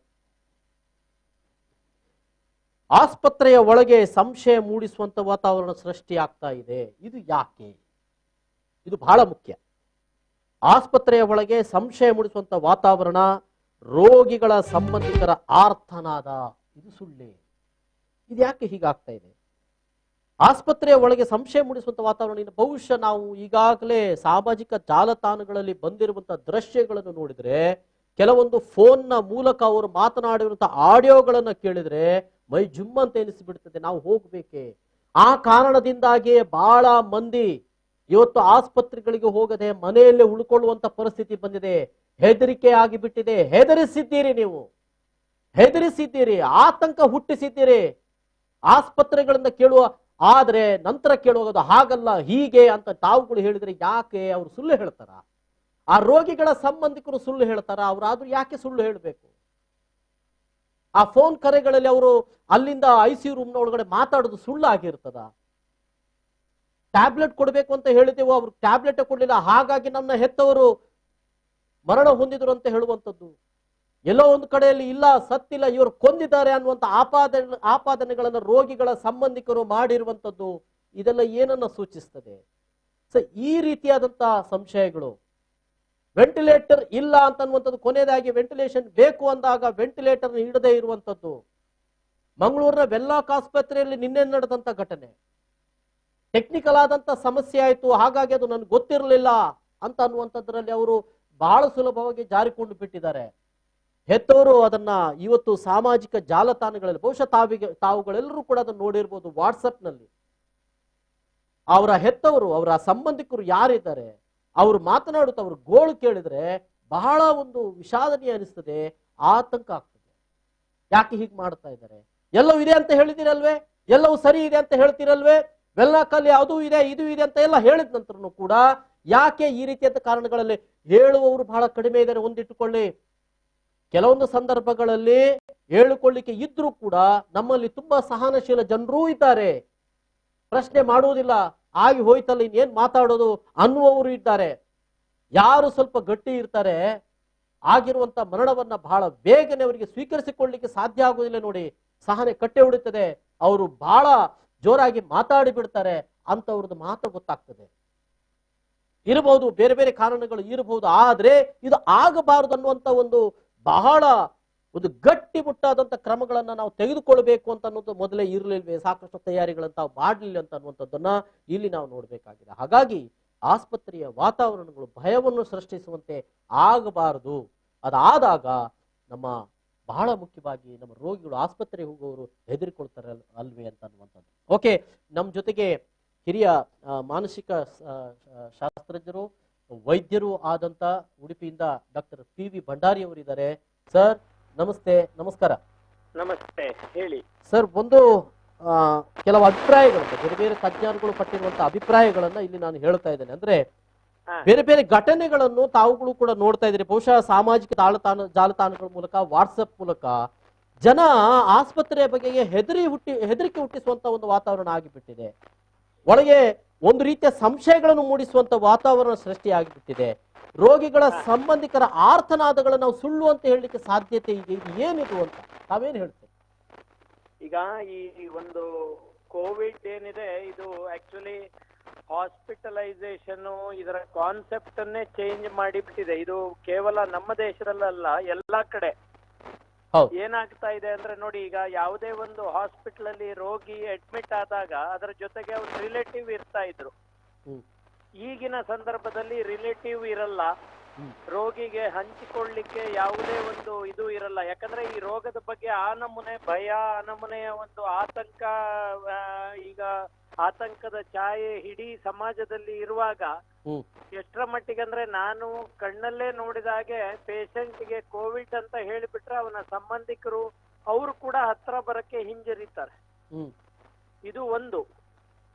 ಆಸ್ಪತ್ರೆಯ ಒಳಗೆ ಸಂಶಯ ಮೂಡಿಸುವಂತ ವಾತಾವರಣ ಸೃಷ್ಟಿ ಆಗ್ತಾ ಇದೆ. ಇದು ಯಾಕೆ? ಇದು ಬಹಳ ಮುಖ್ಯ. ಆಸ್ಪತ್ರೆಯ ಒಳಗೆ ಸಂಶಯ ಮೂಡಿಸುವಂತ ವಾತಾವರಣ, ರೋಗಿಗಳ ಸಂಬಂಧಿಕರ ಆರ್ತನಾದ, ಇದು ಸುಳ್ಳೆ. ಇದು ಯಾಕೆ ಹೀಗಾಗ್ತಾ ಇದೆ? ಆಸ್ಪತ್ರೆಯ ಒಳಗೆ ಸಂಶಯ ಮೂಡಿಸುವಂತ ವಾತಾವರಣ ಬಹುಶಃ ನಾವು ಈಗಾಗಲೇ ಸಾಮಾಜಿಕ ಜಾಲತಾಣಗಳಲ್ಲಿ ಬಂದಿರುವಂತಹ ದೃಶ್ಯಗಳನ್ನು ನೋಡಿದ್ರೆ, ಕೆಲವೊಂದು ಫೋನ್ನ ಮೂಲಕ ಅವರು ಮಾತನಾಡಿರುವಂತಹ ಆಡಿಯೋಗಳನ್ನು ಕೇಳಿದ್ರೆ ಮೈ ಜುಮ್ ಅಂತ ಎನಿಸಿಬಿಡ್ತದೆ. ನಾವು ಹೋಗ್ಬೇಕೆ? ಆ ಕಾರಣದಿಂದಾಗಿ ಬಹಳ ಮಂದಿ ಇವತ್ತು ಆಸ್ಪತ್ರೆಗಳಿಗೆ ಹೋಗದೆ ಮನೆಯಲ್ಲೇ ಉಳ್ಕೊಳ್ಳುವಂತ ಪರಿಸ್ಥಿತಿ ಬಂದಿದೆ. ಹೆದರಿಕೆ ಆಗಿಬಿಟ್ಟಿದೆ. ಹೆದರಿಸಿದ್ದೀರಿ, ನೀವು ಹೆದರಿಸಿದ್ದೀರಿ, ಆತಂಕ ಹುಟ್ಟಿಸಿದ್ದೀರಿ. ಆಸ್ಪತ್ರೆಗಳಿಂದ ಕೇಳುವ, ಆದ್ರೆ ನಂತರ ಕೇಳುವುದು ಹಾಗಲ್ಲ ಹೀಗೆ ಅಂತ ತಾವುಗಳು ಹೇಳಿದ್ರೆ ಯಾಕೆ ಅವರು ಸುಳ್ಳು ಹೇಳ್ತಾರ? ಆ ರೋಗಿಗಳ ಸಂಬಂಧಿಕರು ಸುಳ್ಳು ಹೇಳ್ತಾರ? ಅವರಾದ್ರೂ ಯಾಕೆ ಸುಳ್ಳು ಹೇಳಬೇಕು? ಆ ಫೋನ್ ಕರೆಗಳಲ್ಲಿ ಅವರು ಅಲ್ಲಿಂದ ICU ರೂಮ್ನ ಒಳಗಡೆ ಮಾತಾಡೋದು ಸುಳ್ಳಾಗಿರ್ತದ? ಟ್ಯಾಬ್ಲೆಟ್ ಕೊಡಬೇಕು ಅಂತ ಹೇಳಿದೆವು, ಅವ್ರು ಟ್ಯಾಬ್ಲೆಟ್ ಕೊಡ್ಲಿಲ್ಲ, ಹಾಗಾಗಿ ನನ್ನ ಹೆತ್ತವರು ಮರಣ ಹೊಂದಿದ್ರು ಅಂತ ಹೇಳುವಂಥದ್ದು. ಎಲ್ಲೋ ಒಂದು ಕಡೆಯಲ್ಲಿ ಇಲ್ಲ, ಸತ್ತಿಲ್ಲ, ಇವರು ಕೊಂದಿದ್ದಾರೆ ಅನ್ನುವಂಥ ಆಪಾದನೆಗಳನ್ನು ರೋಗಿಗಳ ಸಂಬಂಧಿಕರು ಮಾಡಿರುವಂಥದ್ದು. ಇದೆಲ್ಲ ಏನನ್ನ ಸೂಚಿಸ್ತದೆ? ಈ ರೀತಿಯಾದಂತಹ ಸಂಶಯಗಳು. ವೆಂಟಿಲೇಟರ್ ಇಲ್ಲ ಅಂತನ್ನುವಂಥದ್ದು, ಕೊನೆಯದಾಗಿ ವೆಂಟಿಲೇಷನ್ ಬೇಕು ಅಂದಾಗ ವೆಂಟಿಲೇಟರ್ ಹಿಡದೇ ಇರುವಂಥದ್ದು. ಮಂಗಳೂರಿನ ವೆನ್ಲಾಕ್ ಆಸ್ಪತ್ರೆಯಲ್ಲಿ ನಿನ್ನೆ ನಡೆದಂತ ಘಟನೆ, ಟೆಕ್ನಿಕಲ್ ಆದಂತ ಸಮಸ್ಯೆ ಆಯಿತು, ಹಾಗಾಗಿ ಅದು ನನಗೆ ಗೊತ್ತಿರಲಿಲ್ಲ ಅಂತ ಅನ್ನುವಂಥದ್ರಲ್ಲಿ ಅವರು ಬಹಳ ಸುಲಭವಾಗಿ ಜಾರಿಕೊಂಡು ಬಿಟ್ಟಿದ್ದಾರೆ. ಹೆತ್ತವರು ಅದನ್ನ ಇವತ್ತು ಸಾಮಾಜಿಕ ಜಾಲತಾಣಗಳಲ್ಲಿ, ಬಹುಶಃ ತಾವುಗಳೆಲ್ಲರೂ ಕೂಡ ಅದನ್ನು ನೋಡಿರ್ಬೋದು, ವಾಟ್ಸಪ್ನಲ್ಲಿ ಅವರ ಹೆತ್ತವರು, ಅವರ ಸಂಬಂಧಿಕರು ಯಾರಿದ್ದಾರೆ ಅವರು ಮಾತನಾಡುತ್ತ ಅವ್ರ ಗೋಳು ಕೇಳಿದ್ರೆ ಬಹಳ ಒಂದು ವಿಷಾದನೀಯ ಅನಿಸ್ತದೆ, ಆತಂಕ ಆಗ್ತದೆ. ಯಾಕೆ ಹೀಗೆ ಮಾಡ್ತಾ ಇದ್ದಾರೆ? ಎಲ್ಲವೂ ಇದೆ ಅಂತ ಹೇಳಿದಿರಲ್ವೇ? ಎಲ್ಲವೂ ಸರಿ ಇದೆ ಅಂತ ಹೇಳ್ತಿರಲ್ವೇ? ವೆಲ್ಲಾಕಲ್ಲಿ ಅದು ಇದೆ ಇದು ಇದೆ ಅಂತ ಎಲ್ಲ ಹೇಳಿದ ನಂತರನು ಕೂಡ ಯಾಕೆ ಈ ರೀತಿಯಾದ ಕಾರಣಗಳಲ್ಲಿ ಹೇಳುವವರು ಬಹಳ ಕಡಿಮೆ ಇದ್ದಾರೆ. ಒಂದಿಟ್ಟುಕೊಳ್ಳಿ, ಕೆಲವೊಂದು ಸಂದರ್ಭಗಳಲ್ಲಿ ಹೇಳಿಕೊಳ್ಳಿಕ್ಕೆ ಇದ್ರೂ ಕೂಡ ನಮ್ಮಲ್ಲಿ ತುಂಬಾ ಸಹನಶೀಲ ಜನರೂ ಇದ್ದಾರೆ, ಪ್ರಶ್ನೆ ಮಾಡುವುದಿಲ್ಲ, ಆಗಿ ಹೋಯ್ತಲ್ಲ ಇನ್ನೇನ್ ಮಾತಾಡೋದು ಅನ್ನುವವರು ಇದ್ದಾರೆ. ಯಾರು ಸ್ವಲ್ಪ ಗಟ್ಟಿ ಇರ್ತಾರೆ ಆಗಿರುವಂತ ಮರಣವನ್ನ ಬಹಳ ಬೇಗನೆ ಅವರಿಗೆ ಸ್ವೀಕರಿಸಿಕೊಳ್ಳಿಕ್ಕೆ ಸಾಧ್ಯ ಆಗುವುದಿಲ್ಲ ನೋಡಿ, ಸಹನೆ ಕಟ್ಟೆ ಹೊಡಿತದೆ, ಅವರು ಬಹಳ ಜೋರಾಗಿ ಮಾತಾಡಿ ಬಿಡ್ತಾರೆ, ಅಂತವ್ರದ್ದು ಮಾತು ಗೊತ್ತಾಗ್ತದೆ. ಇರಬಹುದು, ಬೇರೆ ಬೇರೆ ಕಾರಣಗಳು ಇರಬಹುದು, ಆದ್ರೆ ಇದು ಆಗಬಾರದು ಅನ್ನುವಂತ ಬಹಳ ಒಂದು ಗಟ್ಟಿ ಮುಟ್ಟಾದಂತ ಕ್ರಮಗಳನ್ನ ನಾವು ತೆಗೆದುಕೊಳ್ಬೇಕು ಅಂತ ಅನ್ನೋದು ಮೊದಲೇ ಇರಲಿಲ್ವೇ, ಸಾಕಷ್ಟು ತಯಾರಿಗಳಂತ ಮಾಡಲಿಲ್ಲ ಅಂತ ಅನ್ನುವಂಥದ್ದನ್ನ ಇಲ್ಲಿ ನಾವು ನೋಡ್ಬೇಕಾಗಿದೆ. ಹಾಗಾಗಿ ಆಸ್ಪತ್ರೆಯ ವಾತಾವರಣಗಳು ಭಯವನ್ನು ಸೃಷ್ಟಿಸುವಂತೆ ಆಗಬಾರದು. ಅದಾದಾಗ ನಮ್ಮ ಬಹಳ ಮುಖ್ಯವಾಗಿ ನಮ್ಮ ರೋಗಿಗಳು ಆಸ್ಪತ್ರೆಗೆ ಹೋಗುವವರು ಹೆದರಿಕೊಳ್ತಾರೆ ಅಲ್ವೇ ಅಂತ ಅನ್ನುವಂಥದ್ದು. ಓಕೆ, ನಮ್ಮ ಜೊತೆಗೆ ಹಿರಿಯ ಮಾನಸಿಕ ಶಾಸ್ತ್ರಜ್ಞರು ವೈದ್ಯರು ಆದಂತ ಉಡುಪಿಯಿಂದ ಡಾಕ್ಟರ್ PV ಭಂಡಾರಿ ಅವರಿದ್ದಾರೆ. ಸರ್ ನಮಸ್ತೆ. ನಮಸ್ಕಾರ. ನಮಸ್ತೆ, ಹೇಳಿ ಸರ್. ಕೆಲವು ಅಭಿಪ್ರಾಯಗಳು, ಬೇರೆ ಬೇರೆ ತಜ್ಞರುಗಳು ಪಟ್ಟಿರುವಂತಹ ಅಭಿಪ್ರಾಯಗಳನ್ನ ಇಲ್ಲಿ ನಾನು ಹೇಳ್ತಾ ಇದ್ದೇನೆ. ಅಂದ್ರೆ ಬೇರೆ ಬೇರೆ ಘಟನೆಗಳನ್ನು ತಾವುಗಳು ಕೂಡ ನೋಡ್ತಾ ಇದ್ದೀರಿ, ಬಹುಶಃ ಸಾಮಾಜಿಕ ಜಾಲತಾಣಗಳ ಮೂಲಕ, ವಾಟ್ಸಪ್ ಮೂಲಕ ಜನ ಆಸ್ಪತ್ರೆಯ ಬಗೆಗೆ ಹೆದರಿಕೆ ಹುಟ್ಟಿಸುವಂತ ಒಂದು ವಾತಾವರಣ ಆಗಿಬಿಟ್ಟಿದೆ. ಒಳಗೆ ಒಂದು ರೀತಿಯ ಸಂಶಯಗಳನ್ನು ಮೂಡಿಸುವಂತ ವಾತಾವರಣ ಸೃಷ್ಟಿಯಾಗಿಬಿಟ್ಟಿದೆ. ರೋಗಿಗಳ ಸಂಬಂಧಿಕರ ಆರ್ತನಾದಗಳನ್ನು ನಾವು ಸುಳ್ಳು ಅಂತ ಹೇಳಲಿಕ್ಕೆ ಸಾಧ್ಯತೆ ಇದೆ. ಇದು ಏನಿದು ಅಂತ ತಾವೇನು ಹೇಳ್ತೀವಿ? ಈಗ ಈ ಒಂದು ಕೋವಿಡ್ ಏನಿದೆ, ಇದು ಆಕ್ಚುಲಿ ಹಾಸ್ಪಿಟಲೈಸೇಷನ್ ಇದರ ಕಾನ್ಸೆಪ್ಟ್ ಅನ್ನೇ ಚೇಂಜ್ ಮಾಡಿಬಿಟ್ಟಿದೆ. ಇದು ಕೇವಲ ನಮ್ಮ ದೇಶದಲ್ಲ, ಎಲ್ಲಾ ಕಡೆ ಏನಾಗ್ತಾ ಇದೆ ಅಂದ್ರೆ ನೋಡಿ, ಈಗ ಯಾವುದೇ ಒಂದು ಹಾಸ್ಪಿಟಲ್ ಅಲ್ಲಿ ರೋಗಿ ಅಡ್ಮಿಟ್ ಆದಾಗ ಅದರ ಜೊತೆಗೆ ಅವ್ರ ರಿಲೇಟಿವ್ ಇರ್ತಾ ಇದ್ರು. ಈಗಿನ ಸಂದರ್ಭದಲ್ಲಿ ರಿಲೇಟಿವ್ ಇರಲ್ಲ, ರೋಗಿಗೆ ಹಂಚಿಕೊಳ್ಳಿಕ್ಕೆ ಯಾವುದೇ ಒಂದು ಇದು ಇರಲ್ಲ. ಯಾಕಂದ್ರೆ ಈ ರೋಗದ ಬಗ್ಗೆ ಆ ನಮೂನೆ ಭಯ, ಆ ನಮೂನೆಯ ಒಂದು ಆತಂಕ, ಈಗ ಆತಂಕದ ಛಾಯೆ ಇಡೀ ಸಮಾಜದಲ್ಲಿ ಇರುವಾಗ ಎಷ್ಟರ ಮಟ್ಟಿಗೆ ಅಂದ್ರೆ ನಾನು ಕಣ್ಣಲ್ಲೇ ನೋಡಿದ ಹಾಗೆ ಪೇಷಂಟ್ಗೆ ಕೋವಿಡ್ ಅಂತ ಹೇಳಿಬಿಟ್ರೆ ಅವನ ಸಂಬಂಧಿಕರು ಅವರು ಕೂಡ ಹತ್ರ ಬರಕ್ಕೆ ಹಿಂಜರಿತಾರೆ. ಇದು ಒಂದು.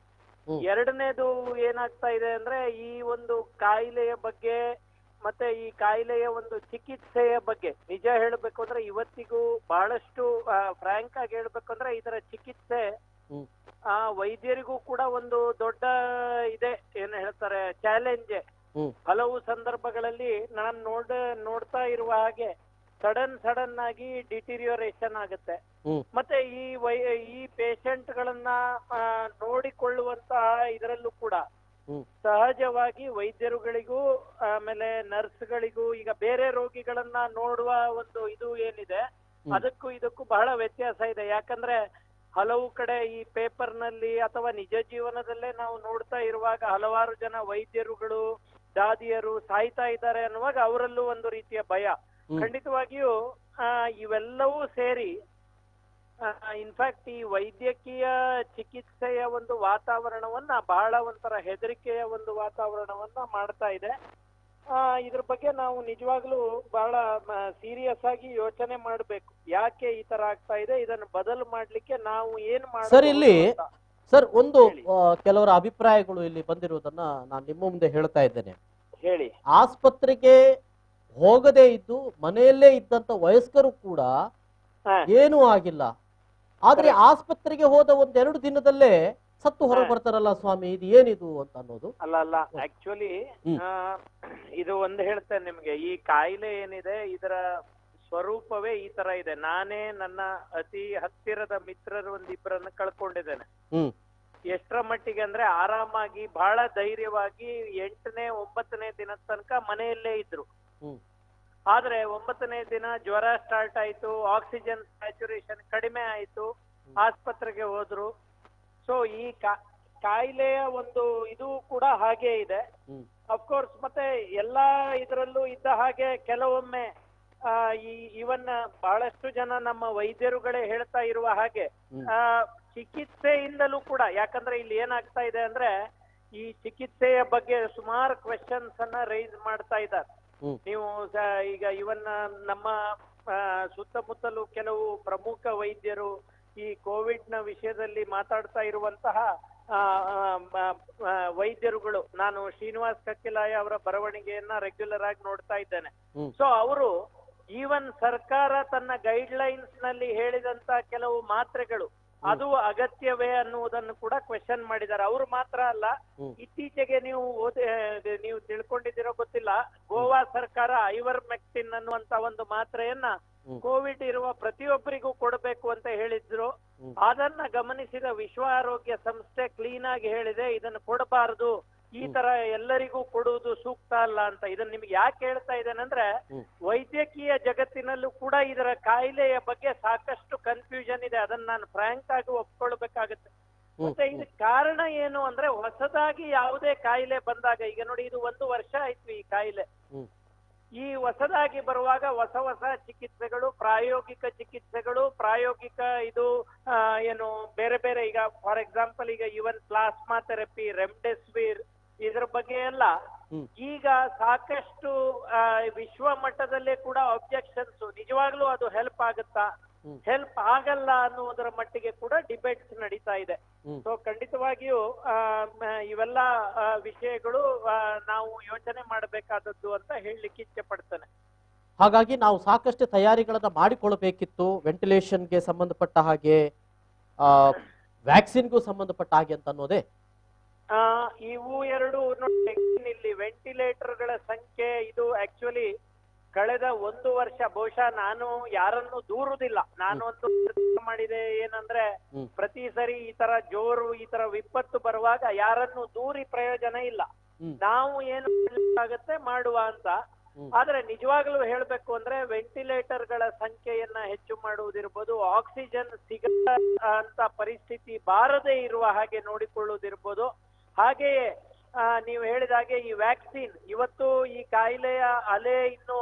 ಎರಡನೇದು ಏನಾಗ್ತಾ ಇದೆ ಅಂದ್ರೆ ಈ ಒಂದು ಕಾಯಿಲೆಯ ಬಗ್ಗೆ ಮತ್ತೆ ಈ ಕಾಯಿಲೆಯ ಒಂದು ಚಿಕಿತ್ಸೆಯ ಬಗ್ಗೆ ನಿಜ ಹೇಳ್ಬೇಕು ಅಂದ್ರೆ ಇವತ್ತಿಗೂ ಬಹಳಷ್ಟು ಫ್ರಾಂಕ್ ಆಗಿ ಹೇಳ್ಬೇಕು ಅಂದ್ರೆ ಇದರ ಚಿಕಿತ್ಸೆ ವೈದ್ಯರಿಗೂ ಕೂಡ ಒಂದು ದೊಡ್ಡ ಇದೆ, ಏನ್ ಹೇಳ್ತಾರೆ, ಚಾಲೆಂಜ್. ಹಲವು ಸಂದರ್ಭಗಳಲ್ಲಿ ನಾನು ನೋಡ್ತಾ ಇರುವ ಹಾಗೆ ಸಡನ್ ಆಗಿ ಡಿಟಿರಿಯೋರೇಷನ್ ಆಗುತ್ತೆ. ಮತ್ತೆ ಈ ಪೇಷಂಟ್ ಗಳನ್ನ ನೋಡಿಕೊಳ್ಳುವಂತಹ ಇದರಲ್ಲೂ ಕೂಡ ಸಹಜವಾಗಿ ವೈದ್ಯರುಗಳಿಗೂ ಆಮೇಲೆ ನರ್ಸ್ಗಳಿಗೂ ಈಗ ಬೇರೆ ರೋಗಿಗಳನ್ನ ನೋಡುವ ಒಂದು ಇದು ಏನಿದೆ ಅದಕ್ಕೂ ಇದಕ್ಕೂ ಬಹಳ ವ್ಯತ್ಯಾಸ ಇದೆ. ಯಾಕಂದ್ರೆ ಹಲವು ಕಡೆ ಈ ಪೇಪರ್ ನಲ್ಲಿ ಅಥವಾ ನಿಜ ಜೀವನದಲ್ಲೇ ನಾವು ನೋಡ್ತಾ ಇರುವಾಗ ಹಲವಾರು ಜನ ವೈದ್ಯರುಗಳು ದಾದಿಯರು ಸಾಯ್ತಾ ಇದ್ದಾರೆ ಅನ್ನುವಾಗ ಅವರಲ್ಲೂ ಒಂದು ರೀತಿಯ ಭಯ. ಖಂಡಿತವಾಗಿಯೂ ಇವೆಲ್ಲವೂ ಸೇರಿ ಇನ್ಫ್ಯಾಕ್ಟ್ ಈ ವೈದ್ಯಕೀಯ ಚಿಕಿತ್ಸೆಯ ಒಂದು ವಾತಾವರಣವನ್ನ ಬಹಳ ಒಂಥರ ಹೆದರಿಕೆಯ ಒಂದು ವಾತಾವರಣವನ್ನ ಮಾಡ್ತಾ ಇದೆ. ಇದ್ರ ಬಗ್ಗೆ ನಾವು ನಿಜವಾಗ್ಲೂ ಬಹಳ ಸೀರಿಯಸ್ ಆಗಿ ಯೋಚನೆ ಮಾಡ್ಬೇಕು. ಯಾಕೆ ಈ ತರ ಆಗ್ತಾ ಇದೆ, ಇದನ್ನು ಬದಲು ಮಾಡ್ಲಿಕ್ಕೆ ನಾವು ಏನ್ ಮಾಡ್ಬೇಕು? ಸರ್, ಇಲ್ಲಿ ಒಂದು ಕೆಲವರ ಅಭಿಪ್ರಾಯಗಳು ಇಲ್ಲಿ ಬಂದಿರುವುದನ್ನ ನಾನು ನಿಮ್ಮ ಮುಂದೆ ಹೇಳ್ತಾ ಇದ್ದೇನೆ. ಹೇಳಿ. ಆಸ್ಪತ್ರೆಗೆ ಹೋಗದೇ ಇದ್ದು ಮನೆಯಲ್ಲೇ ಇದ್ದಂತ ವಯಸ್ಕರು ಕೂಡ ಏನೂ ಆಗಿಲ್ಲ, ಆದ್ರೆ ಆಸ್ಪತ್ರೆಗೆ ಹೋದ 1-2 ದಿನದಲ್ಲೇ ಸತ್ತು ಹೊರಗೆ ಬರ್ತಾರಲ್ಲ ಸ್ವಾಮಿ, ಇದು ಏನಿದು ಅಂತ ಅನ್ನೋದು. ಅಲ್ಲ ಆಕ್ಚುಲಿ ಇದು ಒಂದು ಹೇಳ್ತೇನೆ ನಿಮ್ಗೆ, ಈ ಕಾಯಿಲೆ ಏನಿದೆ ಇದರ ಸ್ವರೂಪವೇ ಈ ತರ ಇದೆ. ನಾನೇ ನನ್ನ ಅತಿ ಹತ್ತಿರದ ಮಿತ್ರರು ಒಂದಿಬ್ಬರನ್ನ ಕಳ್ಕೊಂಡಿದ್ದೇನೆ. ಎಷ್ಟರ ಮಟ್ಟಿಗೆ ಅಂದ್ರೆ ಆರಾಮಾಗಿ ಬಹಳ ಧೈರ್ಯವಾಗಿ 8ನೇ 9ನೇ ದಿನದ ತನಕ ಮನೆಯಲ್ಲೇ ಇದ್ರು. ಆದ್ರೆ 9ನೇ ದಿನ ಜ್ವರ ಸ್ಟಾರ್ಟ್ ಆಯ್ತು, ಆಕ್ಸಿಜನ್ ಸ್ಯಾಚುರೇಷನ್ ಕಡಿಮೆ ಆಯ್ತು, ಆಸ್ಪತ್ರೆಗೆ ಹೋದ್ರು. ಸೊ ಈ ಕಾಯಿಲೆಯ ಒಂದು ಇದು ಕೂಡ ಹಾಗೆ ಇದೆ ಅಫ್ಕೋರ್ಸ್. ಮತ್ತೆ ಎಲ್ಲಾ ಇದರಲ್ಲೂ ಇದ್ದ ಹಾಗೆ ಕೆಲವೊಮ್ಮೆ ಇವನ್ ಬಹಳಷ್ಟು ಜನ ನಮ್ಮ ವೈದ್ಯರುಗಳೇ ಹೇಳ್ತಾ ಇರುವ ಹಾಗೆ ಚಿಕಿತ್ಸೆಯಿಂದಲೂ ಕೂಡ, ಯಾಕಂದ್ರೆ ಇಲ್ಲಿ ಏನಾಗ್ತಾ ಇದೆ ಅಂದ್ರೆ ಈ ಚಿಕಿತ್ಸೆಯ ಬಗ್ಗೆ ಸುಮಾರು ಕ್ವೆಶನ್ಸ್ ಅನ್ನ ರೈಸ್ ಮಾಡ್ತಾ ಇದ್ದಾರೆ. ನೀವು ಈಗ ಇವನ್ ನಮ್ಮ ಸುತ್ತಮುತ್ತಲೂ ಕೆಲವು ಪ್ರಮುಖ ವೈದ್ಯರು ಈ ಕೋವಿಡ್ ನ ವಿಷಯದಲ್ಲಿ ಮಾತಾಡ್ತಾ ಇರುವಂತಹ ವೈದ್ಯರುಗಳು, ನಾನು ಶ್ರೀನಿವಾಸ್ ಕಕ್ಕಿಲಾಯ ಅವರ ಬರವಣಿಗೆಯನ್ನ ರೆಗ್ಯುಲರ್ ಆಗಿ ನೋಡ್ತಾ ಇದ್ದೇನೆ. ಸೊ ಅವರು ಈವನ್ ಸರ್ಕಾರ ತನ್ನ ಗೈಡ್ ಲೈನ್ಸ್ ನಲ್ಲಿ ಹೇಳಿದಂತ ಕೆಲವು ಮಾತ್ರೆಗಳು ಅದು ಅಗತ್ಯವೇ ಅನ್ನುವುದನ್ನು ಕೂಡ ಕ್ವೆಶನ್ ಮಾಡಿದ್ದಾರೆ. ಅವರು ಮಾತ್ರ ಅಲ್ಲ, ಇತ್ತೀಚೆಗೆ ನೀವು ತಿಳ್ಕೊಂಡಿದ್ದೀರೋ ಗೊತ್ತಿಲ್ಲ, ಗೋವಾ ಸರ್ಕಾರ ಐವರ್ಮೆಕ್ಟಿನ್ ಅನ್ನುವಂತ ಒಂದು ಮಾತ್ರೆಯನ್ನ ಕೋವಿಡ್ ಇರುವ ಪ್ರತಿಯೊಬ್ಬರಿಗೂ ಕೊಡಬೇಕು ಅಂತ ಹೇಳಿದ್ರು. ಅದನ್ನ ಗಮನಿಸಿದ ವಿಶ್ವ ಆರೋಗ್ಯ ಸಂಸ್ಥೆ ಕ್ಲೀನ್ ಆಗಿ ಹೇಳಿದೆ, ಇದನ್ನು ಕೊಡಬಾರದು, ಈ ತರ ಎಲ್ಲರಿಗೂ ಕೊಡುವುದು ಸೂಕ್ತ ಅಲ್ಲ ಅಂತ. ಇದನ್ನ ನಿಮ್ಗೆ ಯಾಕೆ ಹೇಳ್ತಾ ಇದ್ದೇನೆಂದ್ರೆ, ವೈದ್ಯಕೀಯ ಜಗತ್ತಿನಲ್ಲೂ ಕೂಡ ಇದರ ಕಾಯಿಲೆಯ ಬಗ್ಗೆ ಸಾಕಷ್ಟು ಕನ್ಫ್ಯೂಷನ್ ಇದೆ. ಅದನ್ನ ನಾನು ಫ್ರಾಂಕ್ ಆಗಿ ಒಪ್ಕೊಳ್ಬೇಕಾಗತ್ತೆ. ಮತ್ತೆ ಇದಕ್ಕೆ ಕಾರಣ ಏನು ಅಂದ್ರೆ, ಹೊಸದಾಗಿ ಯಾವುದೇ ಕಾಯಿಲೆ ಬಂದಾಗ, ಈಗ ನೋಡಿ ಇದು 1 ವರ್ಷ ಆಯ್ತು ಈ ಕಾಯಿಲೆ, ಈ ಹೊಸದಾಗಿ ಬರುವಾಗ ಹೊಸ ಹೊಸ ಚಿಕಿತ್ಸೆಗಳು, ಪ್ರಾಯೋಗಿಕ ಚಿಕಿತ್ಸೆಗಳು, ಪ್ರಾಯೋಗಿಕ ಇದು ಏನು ಬೇರೆ ಬೇರೆ, ಈಗ ಫಾರ್ ಎಕ್ಸಾಂಪಲ್ ಈಗ ಇವನ್ ಪ್ಲಾಸ್ಮಾ ಥೆರಪಿ, ರೆಮ್ಡೆಸಿವಿರ್, ಇದ್ರ ಬಗ್ಗೆ ಎಲ್ಲ ಈಗ ಸಾಕಷ್ಟು ವಿಶ್ವ ಮಟ್ಟದಲ್ಲೇ ಕೂಡ ಅಬ್ಜೆಕ್ಷನ್ಸ್, ನಿಜವಾಗ್ಲೂ ಅದು ಹೆಲ್ಪ್ ಆಗುತ್ತಾ, ಹೆಲ್ಪ್ ಆಗಲ್ಲ ಅನ್ನುವುದರ ಮಟ್ಟಿಗೆ ಕೂಡ ಡಿಬೇಟ್ಸ್ ನಡೀತಾ ಇದೆ. ಸೊ ಖಂಡಿತವಾಗಿಯೂ ಇವೆಲ್ಲ ವಿಷಯಗಳು ನಾವು ಯೋಚನೆ ಮಾಡಬೇಕಾದದ್ದು ಅಂತ ಹೇಳಲಿಕ್ಕೆ ಇಚ್ಛೆ ಪಡ್ತೇನೆ. ಹಾಗಾಗಿ ನಾವು ಸಾಕಷ್ಟು ತಯಾರಿಗಳನ್ನ ಮಾಡಿಕೊಳ್ಳಬೇಕಿತ್ತು, ವೆಂಟಿಲೇಷನ್ಗೆ ಸಂಬಂಧಪಟ್ಟ ಹಾಗೆ, ವ್ಯಾಕ್ಸಿನ್ಗೂ ಸಂಬಂಧಪಟ್ಟ ಹಾಗೆ ಅಂತ ಅನ್ನೋದೇ. ಇವು ಎರಡು ನೋಡಿ, ಇಲ್ಲಿ ವೆಂಟಿಲೇಟರ್ಗಳ ಸಂಖ್ಯೆ ಇದು ಆಕ್ಚುಲಿ ಕಳೆದ 1 ವರ್ಷ, ಬಹುಶಃ ನಾನು ಯಾರನ್ನು ದೂರುದಿಲ್ಲ, ನಾನು ಒಂದು ಮಾಡಿದೆ ಏನಂದ್ರೆ, ಪ್ರತಿ ಸರಿ ಈ ತರ ಜೋರು ಈ ತರ ವಿಪತ್ತು ಬರುವಾಗ ಯಾರನ್ನು ದೂರಿ ಪ್ರಯೋಜನ ಇಲ್ಲ, ನಾವು ಏನು ಆಗತ್ತೆ ಮಾಡುವ ಅಂತ. ಆದ್ರೆ ನಿಜವಾಗ್ಲೂ ಹೇಳ್ಬೇಕು ಅಂದ್ರೆ, ವೆಂಟಿಲೇಟರ್ಗಳ ಸಂಖ್ಯೆಯನ್ನ ಹೆಚ್ಚು ಮಾಡುವುದಿರ್ಬೋದು, ಆಕ್ಸಿಜನ್ ಸಿಗದ ಅಂತ ಪರಿಸ್ಥಿತಿ ಬಾರದೇ ಇರುವ ಹಾಗೆ ನೋಡಿಕೊಳ್ಳುವುದಿರ್ಬೋದು, ಹಾಗೆಯೇ ನೀವು ಹೇಳಿದ ಹಾಗೆ ಈ ವ್ಯಾಕ್ಸಿನ್, ಇವತ್ತು ಈ ಕಾಯಿಲೆಯ ಅಲೆ ಇನ್ನು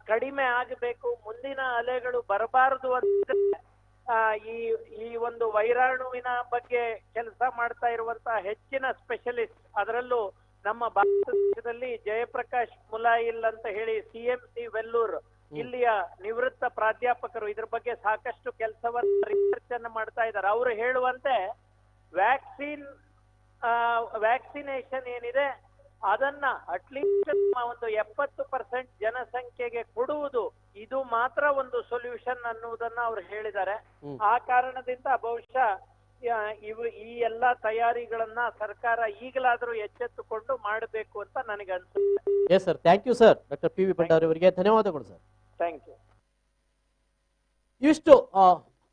ಕಡಿಮೆ ಆಗಬೇಕು, ಮುಂದಿನ ಅಲೆಗಳು ಬರಬಾರದು ಅಂತ ಈ ಒಂದು ವೈರಾಣುವಿನ ಬಗ್ಗೆ ಕೆಲಸ ಮಾಡ್ತಾ ಇರುವಂತಹ ಹೆಚ್ಚಿನ ಸ್ಪೆಷಲಿಸ್ಟ್, ಅದರಲ್ಲೂ ನಮ್ಮ ಭಾರತ ದೇಶದಲ್ಲಿ ಜಯಪ್ರಕಾಶ್ ಮುಲಾಯಿಲ್ ಅಂತ ಹೇಳಿ CMC ವೆಲ್ಲೂರ್ ಇಲ್ಲಿಯ ನಿವೃತ್ತ ಪ್ರಾಧ್ಯಾಪಕರು ಇದ್ರ ಬಗ್ಗೆ ಸಾಕಷ್ಟು ಕೆಲಸವನ್ನು ರಿಸರ್ಚ್ ಅನ್ನು ಮಾಡ್ತಾ ಇದ್ದಾರೆ. ಅವರು ಹೇಳುವಂತೆ ವ್ಯಾಕ್ಸಿನೇಷನ್ ಏನಿದೆ ಅದನ್ನ ಅಟ್ಲೀಸ್ಟ್ ಒಂದು 70% ಜನಸಂಖ್ಯೆಗೆ ಕೊಡುವುದು, ಇದು ಮಾತ್ರ ಒಂದು ಸೊಲ್ಯೂಷನ್ ಅನ್ನುವುದನ್ನ ಅವ್ರು ಹೇಳಿದ್ದಾರೆ. ಆ ಕಾರಣದಿಂದ ಬಹುಶಃ ಈ ಎಲ್ಲಾ ತಯಾರಿಗಳನ್ನ ಸರ್ಕಾರ ಈಗಲಾದ್ರೂ ಎಚ್ಚೆತ್ತುಕೊಂಡು ಮಾಡಬೇಕು ಅಂತ ನನಗೆ ಅನ್ಸುತ್ತೆ. Yes sir, thank you sir. Doctor PV Bhandari ಅವರಿಗೆ ಧನ್ಯವಾದಗಳು ಸರ್. Thank you. ಇಷ್ಟು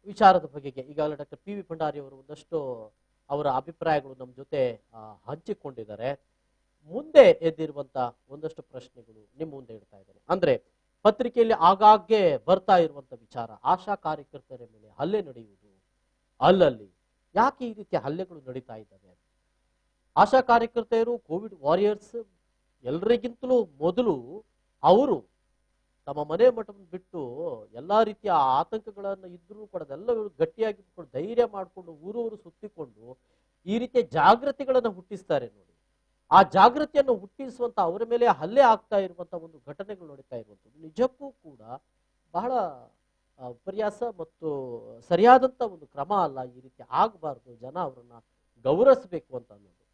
ವಿಚಾರದ ಬಗೆಗೆ ಈಗಾಗಲೇ ಡಾಕ್ಟರ್ PV ಭಂಡಾರಿ ಅವರು ಒಂದಷ್ಟು ಅವರ ಅಭಿಪ್ರಾಯಗಳು ನಮ್ಮ ಜೊತೆ ಹಂಚಿಕೊಂಡಿದ್ದಾರೆ. ಮುಂದೆ ಎದ್ದಿರುವಂತ ಒಂದಷ್ಟು ಪ್ರಶ್ನೆಗಳು ನಿಮ್ಮ ಮುಂದೆ ಇಡ್ತಾ ಇದ್ದಾರೆ. ಅಂದ್ರೆ ಪತ್ರಿಕೆಯಲ್ಲಿ ಆಗಾಗ್ಗೆ ಬರ್ತಾ ಇರುವಂತ ವಿಚಾರ, ಆಶಾ ಕಾರ್ಯಕರ್ತರ ಮೇಲೆ ಹಲ್ಲೆ ನಡೆಯುವುದು, ಅಲ್ಲಲ್ಲಿ ಯಾಕೆ ಈ ರೀತಿಯ ಹಲ್ಲೆಗಳು ನಡೀತಾ ಇದ್ದಾವೆ? ಆಶಾ ಕಾರ್ಯಕರ್ತೆಯರು ಕೋವಿಡ್ ವಾರಿಯರ್ಸ್, ಎಲ್ಲರಿಗಿಂತಲೂ ಮೊದಲು ಅವರು ತಮ್ಮ ಮನೆ ಮಠವನ್ನು ಬಿಟ್ಟು ಎಲ್ಲಾ ರೀತಿಯ ಆತಂಕಗಳನ್ನು ಇದ್ರೂ ಕೂಡ ಅದೆಲ್ಲ ಗಟ್ಟಿಯಾಗಿ ಧೈರ್ಯ ಮಾಡಿಕೊಂಡು ಊರೂರು ಸುತ್ತಿಕೊಂಡು ಈ ರೀತಿಯ ಜಾಗೃತಿಗಳನ್ನು ಹುಟ್ಟಿಸ್ತಾರೆ ನೋಡಿ. ಆ ಜಾಗೃತಿಯನ್ನು ಹುಟ್ಟಿಸುವಂತ ಅವರ ಮೇಲೆ ಹಲ್ಲೆ ಆಗ್ತಾ ಇರುವಂತ ಒಂದು ಘಟನೆಗಳು ನಡೀತಾ ಇರುವಂಥದ್ದು ನಿಜಕ್ಕೂ ಕೂಡ ಬಹಳ ವಿಪರ್ಯಾಸ ಮತ್ತು ಸರಿಯಾದಂತ ಒಂದು ಕ್ರಮ ಅಲ್ಲ. ಈ ರೀತಿ ಆಗಬಾರ್ದು, ಜನ ಅವರನ್ನ ಗೌರವಿಸಬೇಕು ಅಂತ ಅನ್ನೋದು.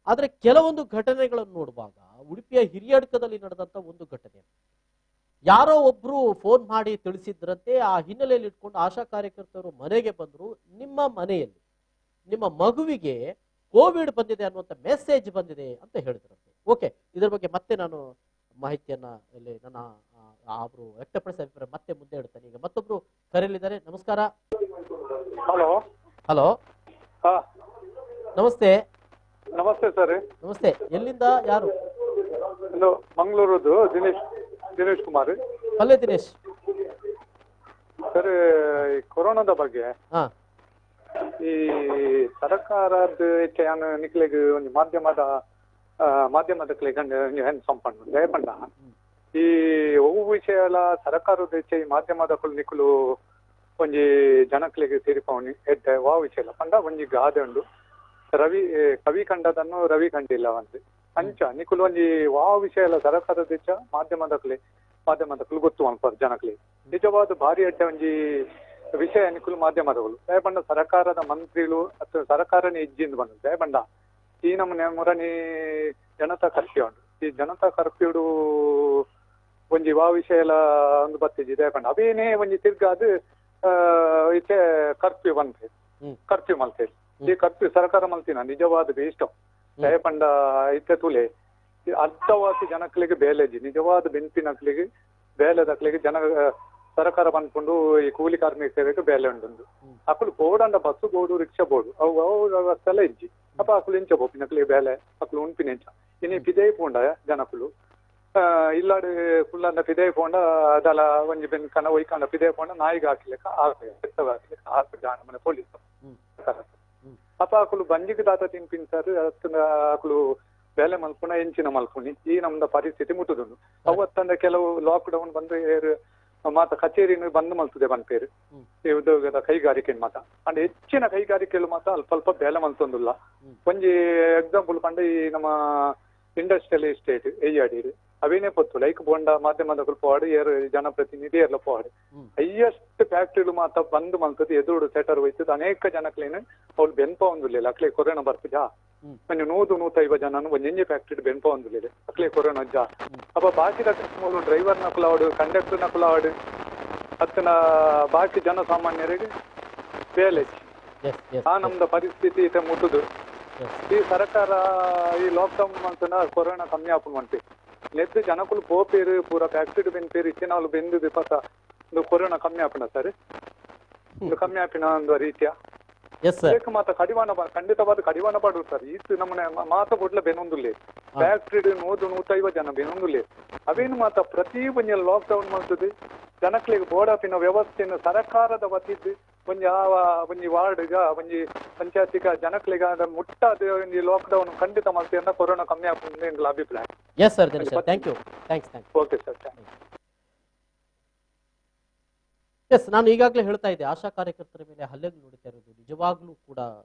ಆದ್ರೆ ಕೆಲವೊಂದು ಘಟನೆಗಳನ್ನು ನೋಡುವಾಗ, ಉಡುಪಿಯ ಹಿರಿಯಡ್ಕದಲ್ಲಿ ನಡೆದಂತ ಒಂದು ಘಟನೆ, ಯಾರೋ ಒಬ್ರು ಫೋನ್ ಮಾಡಿ ತಿಳಿಸಿದ್ರಂತೆ, ಆ ಹಿನ್ನೆಲೆಯಲ್ಲಿ ಇಟ್ಕೊಂಡು ಆಶಾ ಕಾರ್ಯಕರ್ತರು ಮನೆಗೆ ಬಂದ್ರು, ನಿಮ್ಮ ಮನೆಯಲ್ಲಿ ನಿಮ್ಮ ಮಗುವಿಗೆ ಕೋವಿಡ್ ಬಂದಿದೆ ಅನ್ನುವಂಥ ಮೆಸೇಜ್ ಬಂದಿದೆ ಅಂತ ಹೇಳಿದ್ರಂತೆ. ಓಕೆ, ಇದರ ಬಗ್ಗೆ ಮತ್ತೆ ನಾನು ಮಾಹಿತಿಯನ್ನ ಇಲ್ಲಿ ನನ್ನ ಅವರು ವ್ಯಕ್ತಪಡಿಸಿದ ಅಭಿಪ್ರಾಯ ಮತ್ತೆ ಮುಂದೆ ಇಡ್ತೇನೆ. ಈಗ ಮತ್ತೊಬ್ರು ಕರೆಯಲಿದ್ದಾರೆ. ನಮಸ್ಕಾರ. ಹಲೋ. ಹಲೋ, ನಮಸ್ತೆ. ನಮಸ್ತೆ ಸರ್. ನಮಸ್ತೆ. ಎಲ್ಲಿಂದ, ಯಾರು? ಇದು ಮಂಗಳೂರದ್ದು ದಿನೇಶ್ ಕುಮಾರ್. ಅಲ್ಲೇ ದಿನೇಶ್ ಸರ್, ಈ ಕೊರೋನಾದ ಬಗ್ಗೆ ಈ ಸರ್ಕಾರದ ನಿಕ್ಲೆಗ್ ಒಂದು ಮಾಧ್ಯಮದ ಹೆಂಗ್ ಸಂಪಣ್ಣ ದಯಪಂಡ ಈ ಒವು ವಿಷಯ ಎಲ್ಲ ಸರ್ಕಾರದ ಈ ಮಾಧ್ಯಮದ ನಿಕ್ಕಲು ಒಂಜಿ ಜನಕ್ಲೆಗ್ ಸೇರಿಪವನಿ ಎಡ್ಡೆ ವಾ ವಿಷಯ ಇಲ್ಲ ಪಂಡ ಒಂಜಿ ಗಾದೆ ಉಂಡು, ಕವಿ ಕಂಡದನ್ನು ರವಿ ಕಂಡಿಲ್ಲ ಅಂತೆ ಅಂಚ ನಿಕ್ಕಲು ಒಂಜಿ ವಾ ವಿಷಯ ಎಲ್ಲ ಸರ್ಕಾರದ ಮಾಧ್ಯಮದಕ್ಲು ಗೊತ್ತು ಅನ್ಪಾರ ಜನಕ್ಲೆ ನಿಜವಾದ ಭಾರಿ ಅಡ್ಡೆ ಒಂಜಿ ವಿಷಯ ನಿಕ್ಕಲು ಮಾಧ್ಯಮದಗಳು ದಯಪಂಡ ಸರ್ಕಾರದ ಮಂತ್ರಿಗಳು ಅಥವಾ ಸರ್ಕಾರನೇ ಇಜ್ಜಿಂದ ಬಂದು ದಯಪಂಡ ಈ ನಮ್ಮನೆ ಮುರನಿ ಜನತಾ ಕರ್ಫ್ಯೂ ಉಂಟು. ಈ ಜನತಾ ಕರ್ಫ್ಯೂಡು ಒಂಜಿ ವಾ ವಿಷಯ ಎಲ್ಲ ಒಂದು ಬತ್ತಿಜಿ ದೇಪಂಡ ಅವೇನೇ ಒಂಜಿ ತಿರ್ಗಾದು ಇತ್ತೆ ಕರ್ಫ್ಯೂ ಬಂದ್ರಿ ಕರ್ಫ್ಯೂ ಮಲ್ತೇಳಿ ಈ ಕರ್ಫ್ಯೂ ಸರ್ಕಾರ ಮಲ್ತಿನ ನಿಜವಾದ ಬೇಷ್ಟ ದಯಪಂಡ ಇತ್ತೆ ತುಲೆ ಅರ್ಧವಾಸಿ ಜನಕ್ಲಿಗೆ ಬೇಲೆಜಿ ನಿಜವಾದ ಬೆಂಪಿನಕ್ಲಿಗೆ ಬೇಲೆದಕ್ಲಿಗೆ ಜನ ಸರ್ಕಾರ ಬಂದ್ಕೊಂಡು ಈ ಕೂಲಿ ಕಾರ್ಮಿಕರಿಗೆ ಬೇಲೆ ಉಂಟು ಅಕ್ಕಳು ಬೋರ್ಡ್ ಬಸ್ಸು ಬೋರ್ಡು ರಿಕ್ಷಾ ಬೋರ್ಡು ಅವು ವ್ಯವಸ್ಥೆ ಎಲ್ಲ ಇಜ್ಜಿ ಅಪ್ಪ ಅಕ್ಕಳು ಇಂಚ ಬೋಪಿನಕ್ಲಿಗೆ ಬೇಲೆ ಅಕ್ಕಳು ಉಂಪಿನ ಇಂಚ ಇನ್ನು ಪಿದೇ ಪೋಂಡ ಜನಕ್ಕಳು ಇಲ್ಲಾಡು ಕುಲ್ಲಂದ ಪಿದೇ ಪೋಂಡ ಅದಲ್ಲ ಒಂಜಿ ಬೆನ್ ಕನ ಒಯ್ಕಂಡ ಪಿದೇ ಪೋಂಡ ನಾಯಿಗೆ ಹಾಕ್ಲಿಕ್ಕೆ ಹಾಕ್ಲಿಕ್ಕೆ ಜಾಣ ಮನೆ ಪೊಲೀಸ್ ಅಪ್ಪ ಅಕ್ಕಳು ಬಂಜಿಗೆ ದಾತ ತಿನ್ಪಿನ್ ಸರ್ ಅಕ್ಕಳು ಬೇಲೆ ಮಲ್ಪುಣ ಎಂಚಿನ ಮಲ್ಪುನಿ ಈ ನಮ್ದ ಪರಿಸ್ಥಿತಿ ಮುಟ್ಟುದುಂಡು ಅವತ್ತಂದ ಕೆಲವು ಲಾಕ್ ಡೌನ್ ಬಂದು ಮಾತ ಕಚೇರಿನ ಬಂದ್ ಮಲ್ತದೆ ಬಂದ್ಪೇರು ಈ ಉದ್ಯೋಗದ ಕೈಗಾರಿಕೆ ಮಾತ ಅಂಡ್ ಹೆಚ್ಚಿನ ಕೈಗಾರಿಕೆಗಳು ಮಾತ ಅಲ್ಪ ಅಲ್ಪ ಬೇಲೆ ಮಲ್ತೊಂದುಲ್ಲ ಒಂಜಿ ಎಕ್ಸಾಂಪಲ್ ಪಂಡ ಈ ನಮ್ಮ ಇಂಡಸ್ಟ್ರಿಯಲ್ ಎಸ್ಟೇಟ್ ಎಯ್ಯಾಡಿ ಅವೇನೇ ಪೊತ್ತು ಲೈಕ್ ಬೋಂಡ ಮಾಧ್ಯಮದ ಪೋವಾಡು ಏರು ಜನಪ್ರತಿನಿಧಿ ಎಲ್ಲ ಪೋವಾಡು ಹೈಯೆಸ್ಟ್ ಫ್ಯಾಕ್ಟ್ರಿಗಳು ಮಾತ ಬಂದ್ ಮಲ್ತದೆ ಎದುರು ಸೆಟರ್ ಹೋಯ್ತದ ಅನೇಕ ಜನಕ್ಲೇನು ಅವ್ಳು ಬೆನ್ಪ ಒಂದಿಲ್ಲ ಅಕ್ಲೆ ಕೊರೋನಾ ಬರ್ತಜಾ ಒಂದು 100-150 ಜನನು ಒಂಜಿ ಫ್ಯಾಕ್ಟ್ರಿ ಬೆನ್ಪ ಒಂದಿಲ್ಲ ಅಕ್ಲೆ ಕೊರೋನಾ ಜಾ ಅಪ್ಪ ಬಾಕಿ ಮೂರು ಡ್ರೈವರ್ ನಕುಲಾಡು ಕಂಡಕ್ಟರ್ ನಕುಲಾಡು ಅತ್ತನ ಬಾಕಿ ಜನಸಾಮಾನ್ಯರಿಗೆ ಬೇಲೆ ಆ ನಮ್ದ ಪರಿಸ್ಥಿತಿ ಇತ್ತೆ ಮುಟ್ಟುದು ಈ ಸರ್ಕಾರ ಈ ಲಾಕ್ಡೌನ್ ಮಂತನ ಕೊರೋನಾ ಕಮ್ಮಿ ಆಪನ್ ಮಂತೆ ನೆದ್ದು ಜನಕ್ಕಳು ಪೋಪೇರು ಪೂರ ಫ್ಯಾಕ್ಟ್ರಿ ಬೆನ್ಪೇರು ಇಚ್ಚಿನ ಅವ್ಳು ಬೆಂದು ಪತ್ತ ಒಂದು ಕೊರೋನಾ ಕಮ್ಮಿ ಆಪನ ಸರ್ ಒಂದು ಕಮ್ಮಿ ಆಪಿನ ಒಂದು ರೀತಿಯ ಮಾತ ಕಡಿವಾಣ ಖಂಡಿತವಾದ ಕಡಿವಾಣ ಪಾಡು ಸರ್ ಈತು ನಮ್ಮನೆ ಮಾತ ಕೊಡ್ಲ ಬೆನೊಂದುಲ್ಲೇ ಫ್ಯಾಕ್ಟ್ರಿ 100-150 ಜನ ಬೆನೊಂದುಲ್ಲೇ ಅವೇನು ಮಾತ ಪ್ರತಿ ಒಂಜಿ ಲಾಕ್ಡೌನ್ ಮಾಡ್ತದೆ ಜನಕ್ಲಿಗೆ ಬೋರ್ಡಾಪಿನ ವ್ಯವಸ್ಥೆಯನ್ನು ಸರ್ಕಾರದ ವತಿದ್ದು ಒಂಜಿ ವಾರ್ಡ್ಗ ಒಂಜಿ ಪಂಚಾಯತಿಗ ಜನಕ್ಲಿಗ ಮುಟ್ಟಾದ ಒಂಜಿ ಲಾಕ್ಡೌನ್ ಖಂಡಿತ ಮಾಡ್ತೀವಿ ಅಂತ ಕೊರೋನಾ ಕಮ್ಮಿ ಆಗ್ತದೆ ಎಂಬ ಅಭಿಪ್ರಾಯ. Yes sir, thank you. Okay sir, yes, ನಾನು ಈಗಾಗಲೇ ಹೇಳ್ತಾ ಇದ್ದೆ, ಆಶಾ ಕಾರ್ಯಕರ್ತರ ಮೇಲೆ ಹಲ್ಲೆಗಳು ನಡೀತಾ ಇರೋದು ನಿಜವಾಗ್ಲೂ ಕೂಡ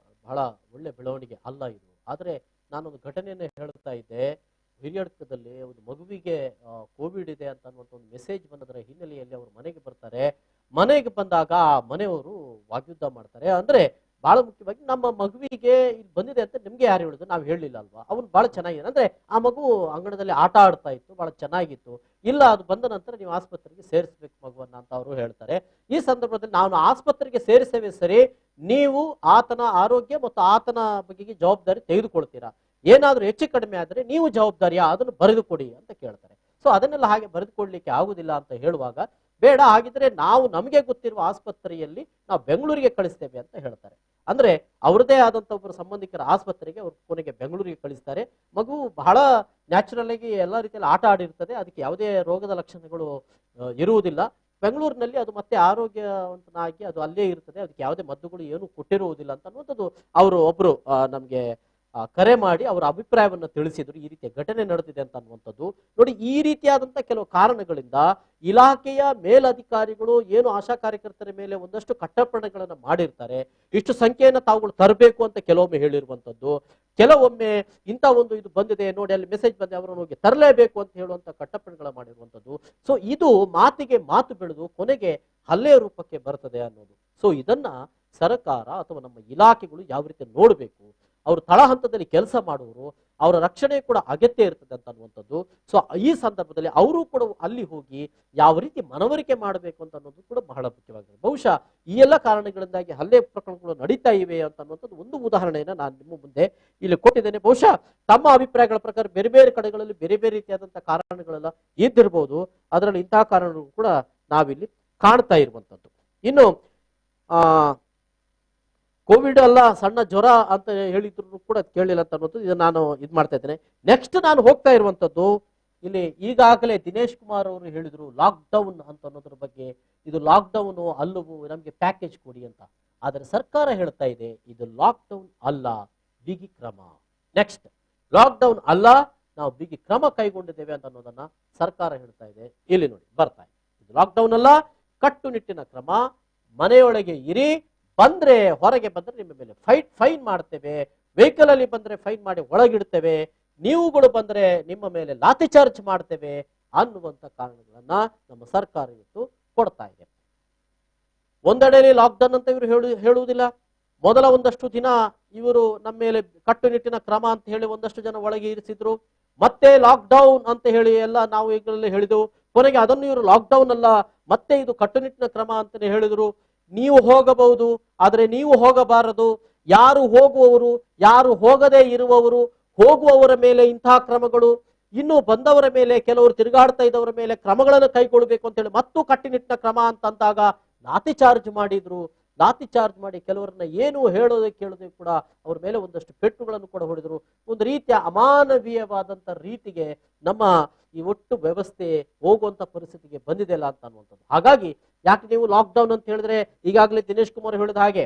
ಬಹಳ ಒಳ್ಳೆ ಬೆಳವಣಿಗೆ ಅಲ್ಲ ಇದು. ಆದರೆ ನಾನೊಂದು ಘಟನೆಯನ್ನು ಹೇಳ್ತಾ ಇದ್ದೆ, ಹಿರಿಯಡ್ಕದಲ್ಲಿ ಒಂದು ಮಗುವಿಗೆ ಕೋವಿಡ್ ಇದೆ ಅಂತ ಅನ್ನುವಂಥ ಒಂದು ಮೆಸೇಜ್ ಬಂದದರ ಹಿನ್ನೆಲೆಯಲ್ಲಿ ಅವರು ಮನೆಗೆ ಬರ್ತಾರೆ. ಮನೆಗೆ ಬಂದಾಗ ಆ ಮನೆಯವರು ವಾಗ್ಯುದ್ಧ ಮಾಡ್ತಾರೆ. ಅಂದ್ರೆ ಬಹಳ ಮುಖ್ಯವಾಗಿ ನಮ್ಮ ಮಗುವಿಗೆ ಇಲ್ಲಿ ಬಂದಿದೆ ಅಂತ ನಿಮ್ಗೆ ಯಾರು ಹೇಳಿದ್ರು, ನಾವು ಹೇಳಲಿಲ್ಲ ಅಲ್ವಾ, ಅವನು ಬಹಳ ಚೆನ್ನಾಗಿದೆ. ಅಂದ್ರೆ ಆ ಮಗು ಅಂಗಣದಲ್ಲಿ ಆಟ ಆಡ್ತಾ ಇತ್ತು, ಬಹಳ ಚೆನ್ನಾಗಿತ್ತು. ಇಲ್ಲ, ಅದು ಬಂದ ನಂತರ ನೀವು ಆಸ್ಪತ್ರೆಗೆ ಸೇರಿಸಬೇಕು ಮಗುವನ್ನ ಅಂತ ಅವರು ಹೇಳ್ತಾರೆ. ಈ ಸಂದರ್ಭದಲ್ಲಿ ನಾವು ಆಸ್ಪತ್ರೆಗೆ ಸೇರಿಸೇವೆ ಸರಿ, ನೀವು ಆತನ ಆರೋಗ್ಯ ಮತ್ತು ಆತನ ಬಗೆಗೆ ಜವಾಬ್ದಾರಿ ತೆಗೆದುಕೊಳ್ತೀರಾ, ಏನಾದ್ರೂ ಹೆಚ್ಚು ಕಡಿಮೆ ಆದ್ರೆ ನೀವು ಜವಾಬ್ದಾರಿಯಾ ಅದನ್ನು ಬರೆದು ಕೊಡಿ ಅಂತ ಕೇಳ್ತಾರೆ. ಸೊ ಅದನ್ನೆಲ್ಲ ಹಾಗೆ ಬರೆದುಕೊಡ್ಲಿಕ್ಕೆ ಆಗುದಿಲ್ಲ ಅಂತ ಹೇಳುವಾಗ, ಬೇಡ ಹಾಗಿದ್ರೆ ನಾವು ನಮಗೆ ಗೊತ್ತಿರುವ ಆಸ್ಪತ್ರೆಯಲ್ಲಿ ನಾವು ಬೆಂಗಳೂರಿಗೆ ಕಳಿಸ್ತೇವೆ ಅಂತ ಹೇಳ್ತಾರೆ. ಅಂದ್ರೆ ಅವ್ರದೇ ಆದಂತ ಒಬ್ಬರು ಸಂಬಂಧಿಕರ ಆಸ್ಪತ್ರೆಗೆ ಅವ್ರು ಕೊನೆಗೆ ಬೆಂಗಳೂರಿಗೆ ಕಳಿಸ್ತಾರೆ. ಮಗು ಬಹಳ ನ್ಯಾಚುರಲ್ ಆಗಿ ಎಲ್ಲ ರೀತಿಯಲ್ಲಿ ಆಟ ಆಡಿರ್ತದೆ, ಅದಕ್ಕೆ ಯಾವುದೇ ರೋಗದ ಲಕ್ಷಣಗಳು ಇರುವುದಿಲ್ಲ. ಬೆಂಗಳೂರಿನಲ್ಲಿ ಅದು ಮತ್ತೆ ಆರೋಗ್ಯವಂತನಾಗಿ ಅದು ಅಲ್ಲೇ ಇರ್ತದೆ, ಅದಕ್ಕೆ ಯಾವುದೇ ಮದ್ದುಗಳು ಏನು ಕೊಟ್ಟಿರುವುದಿಲ್ಲ ಅಂತ ಅನ್ನುವಂಥದ್ದು ಅವರು ಒಬ್ರು ನಮ್ಗೆ ಕರೆ ಮಾಡಿ ಅವರ ಅಭಿಪ್ರಾಯವನ್ನು ತಿಳಿಸಿದ್ರು. ಈ ರೀತಿಯ ಘಟನೆ ನಡೆದಿದೆ ಅಂತ ಅನ್ನುವಂಥದ್ದು ನೋಡಿ. ಈ ರೀತಿಯಾದಂಥ ಕೆಲವು ಕಾರಣಗಳಿಂದ ಇಲಾಖೆಯ ಮೇಲಧಿಕಾರಿಗಳು ಏನು ಆಶಾ ಕಾರ್ಯಕರ್ತರ ಮೇಲೆ ಒಂದಷ್ಟು ಕಟ್ಟಪ್ಪಣೆಗಳನ್ನು ಮಾಡಿರ್ತಾರೆ. ಇಷ್ಟು ಸಂಖ್ಯೆಯನ್ನು ತಾವುಗಳು ತರಬೇಕು ಅಂತ ಕೆಲವೊಮ್ಮೆ ಹೇಳಿರುವಂಥದ್ದು, ಕೆಲವೊಮ್ಮೆ ಇಂಥ ಒಂದು ಇದು ಬಂದಿದೆ ನೋಡಿ, ಅಲ್ಲಿ ಮೆಸೇಜ್ ಬಂದೆ, ಅವರನ್ನು ಹೋಗಿ ತರಲೇಬೇಕು ಅಂತ ಹೇಳುವಂಥ ಕಟ್ಟಪ್ಪಣೆಗಳ ಮಾಡಿರುವಂಥದ್ದು. ಸೊ ಇದು ಮಾತಿಗೆ ಮಾತು ಬೆಳೆದು ಕೊನೆಗೆ ಹಲ್ಲೆಯ ರೂಪಕ್ಕೆ ಬರ್ತದೆ ಅನ್ನೋದು. ಸೊ ಇದನ್ನ ಸರ್ಕಾರ ಅಥವಾ ನಮ್ಮ ಇಲಾಖೆಗಳು ಯಾವ ರೀತಿ ನೋಡಬೇಕು, ಅವರು ತಳಹಂತದಲ್ಲಿ ಕೆಲಸ ಮಾಡುವವರು, ಅವರ ರಕ್ಷಣೆ ಕೂಡ ಅಗತ್ಯ ಇರ್ತದೆ ಅಂತ ಅನ್ನುವಂಥದ್ದು. ಸೊ ಈ ಸಂದರ್ಭದಲ್ಲಿ ಅವರು ಕೂಡ ಅಲ್ಲಿ ಹೋಗಿ ಯಾವ ರೀತಿ ಮನವರಿಕೆ ಮಾಡಬೇಕು ಅಂತ ಅನ್ನೋದು ಕೂಡ ಬಹಳ ಮುಖ್ಯವಾಗಿದೆ. ಬಹುಶಃ ಈ ಎಲ್ಲ ಕಾರಣಗಳಿಂದಾಗಿ ಹಲ್ಲೆ ಪ್ರಕರಣಗಳು ನಡೀತಾ ಇವೆ ಅಂತ ಅನ್ನುವಂಥದ್ದು ಒಂದು ಉದಾಹರಣೆಯನ್ನು ನಾನು ನಿಮ್ಮ ಮುಂದೆ ಇಲ್ಲಿ ಕೊಟ್ಟಿದ್ದೇನೆ. ಬಹುಶಃ ತಮ್ಮ ಅಭಿಪ್ರಾಯಗಳ ಪ್ರಕಾರ ಬೇರೆ ಬೇರೆ ಕಡೆಗಳಲ್ಲಿ ಬೇರೆ ಬೇರೆ ರೀತಿಯಾದಂತಹ ಕಾರಣಗಳೆಲ್ಲ ಇದ್ದಿರಬಹುದು, ಅದರಲ್ಲಿ ಇಂತಹ ಕಾರಣಗಳು ಕೂಡ ನಾವಿಲ್ಲಿ ಕಾಣ್ತಾ ಇರುವಂತದ್ದು. ಇನ್ನು ಕೋವಿಡ್ ಅಲ್ಲ, ಸಣ್ಣ ಜ್ವರ ಅಂತ ಹೇಳಿದ್ರು ಕೂಡ ಕೇಳಿಲ್ಲ ಅಂತ ಅನ್ನೋದು ಇದು ನಾನು ಇದು ಮಾಡ್ತಾ ಇದ್ದೇನೆ. ನೆಕ್ಸ್ಟ್ ನಾನು ಹೋಗ್ತಾ ಇರುವಂತದ್ದು, ಇಲ್ಲಿ ಈಗಾಗಲೇ ದಿನೇಶ್ ಕುಮಾರ್ ಅವರು ಹೇಳಿದ್ರು ಲಾಕ್ ಡೌನ್ ಅಂತ ಅನ್ನೋದ್ರ ಬಗ್ಗೆ. ಇದು ಲಾಕ್ ಡೌನ್ ಅಲ್ಲವೂ, ನಮಗೆ ಪ್ಯಾಕೇಜ್ ಕೊಡಿ ಅಂತ. ಆದರೆ ಸರ್ಕಾರ ಹೇಳ್ತಾ ಇದೆ ಇದು ಲಾಕ್ ಡೌನ್ ಅಲ್ಲ, ಬಿಗಿ ಕ್ರಮ. ನೆಕ್ಸ್ಟ್ ಲಾಕ್ ಡೌನ್ ಅಲ್ಲ, ನಾವು ಬಿಗಿ ಕ್ರಮ ಕೈಗೊಂಡಿದ್ದೇವೆ ಅಂತ ಅನ್ನೋದನ್ನ ಸರ್ಕಾರ ಹೇಳ್ತಾ ಇದೆ. ಇಲ್ಲಿ ನೋಡಿ ಬರ್ತಾ ಇದೆ, ಇದು ಲಾಕ್ ಡೌನ್ ಅಲ್ಲ, ಕಟ್ಟುನಿಟ್ಟಿನ ಕ್ರಮ. ಮನೆಯೊಳಗೆ ಇರಿ, ಬಂದ್ರೆ ಹೊರಗೆ ಬಂದ್ರೆ ನಿಮ್ಮ ಮೇಲೆ ಫೈನ್ ಮಾಡ್ತೇವೆ, ವೆಹಿಕಲ್ ಅಲ್ಲಿ ಬಂದ್ರೆ ಫೈನ್ ಮಾಡಿ ಒಳಗಿಡ್ತೇವೆ, ನೀವುಗಳು ಬಂದ್ರೆ ನಿಮ್ಮ ಮೇಲೆ ಲಾಠಿ ಚಾರ್ಜ್ ಮಾಡ್ತೇವೆ ಅನ್ನುವಂತ ಕಾರಣಗಳನ್ನ ನಮ್ಮ ಸರ್ಕಾರ ಇವತ್ತು ಕೊಡ್ತಾ ಇದೆ. ಒಂದೆಡೆಯಲ್ಲಿ ಲಾಕ್ಡೌನ್ ಅಂತ ಇವರು ಹೇಳುವುದಿಲ್ಲ. ಮೊದಲ ಒಂದಷ್ಟು ದಿನ ಇವರು ನಮ್ಮ ಮೇಲೆ ಕಟ್ಟುನಿಟ್ಟಿನ ಕ್ರಮ ಅಂತ ಹೇಳಿ ಒಂದಷ್ಟು ಜನ ಒಳಗೆ ಇರಿಸಿದ್ರು. ಮತ್ತೆ ಲಾಕ್ ಡೌನ್ ಅಂತ ಹೇಳಿ ಎಲ್ಲ ನಾವು ಈಗಲೇ ಹೇಳಿದೆವು, ಕೊನೆಗೆ ಅದನ್ನು ಇವರು ಲಾಕ್ಡೌನ್ ಅಲ್ಲ, ಮತ್ತೆ ಇದು ಕಟ್ಟುನಿಟ್ಟಿನ ಕ್ರಮ ಅಂತಾನೆ ಹೇಳಿದ್ರು. ನೀವು ಹೋಗಬಹುದು, ಆದ್ರೆ ನೀವು ಹೋಗಬಾರದು. ಯಾರು ಹೋಗುವವರು, ಯಾರು ಹೋಗದೇ ಇರುವವರು, ಹೋಗುವವರ ಮೇಲೆ ಇಂತಹ ಕ್ರಮಗಳು, ಇನ್ನು ಬಂದವರ ಮೇಲೆ, ಕೆಲವರು ತಿರುಗಾಡ್ತಾ ಇದ್ದವರ ಮೇಲೆ ಕ್ರಮಗಳನ್ನು ಕೈಗೊಳ್ಳಬೇಕು ಅಂತ ಹೇಳಿ ಮತ್ತು ಕಟ್ಟುನಿಟ್ಟಿನ ಕ್ರಮ ಅಂತಂದಾಗ ಲಾಠಿ ಚಾರ್ಜ್ ಮಾಡಿದ್ರು. ಲಾಠಿ ಚಾರ್ಜ್ ಮಾಡಿ ಕೆಲವರನ್ನ ಏನು ಹೇಳೋದೇ ಕೇಳೋದೇ ಕೂಡ ಅವ್ರ ಮೇಲೆ ಒಂದಷ್ಟು ಪೆಟ್ಟುಗಳನ್ನು ಕೂಡ ಹೊಡೆದ್ರು. ಒಂದು ರೀತಿಯ ಅಮಾನವೀಯವಾದಂತ ರೀತಿಗೆ ನಮ್ಮ ಈ ಒಟ್ಟು ವ್ಯವಸ್ಥೆ ಹೋಗುವಂತ ಪರಿಸ್ಥಿತಿಗೆ ಬಂದಿದೆಯಲ್ಲ ಅಂತ ಅನ್ನುವಂಥದ್ದು. ಹಾಗಾಗಿ ಯಾಕೆ ನೀವು ಲಾಕ್ಡೌನ್ ಅಂತ ಹೇಳಿದ್ರೆ, ಈಗಾಗಲೇ ದಿನೇಶ್ ಕುಮಾರ್ ಹೇಳಿದ ಹಾಗೆ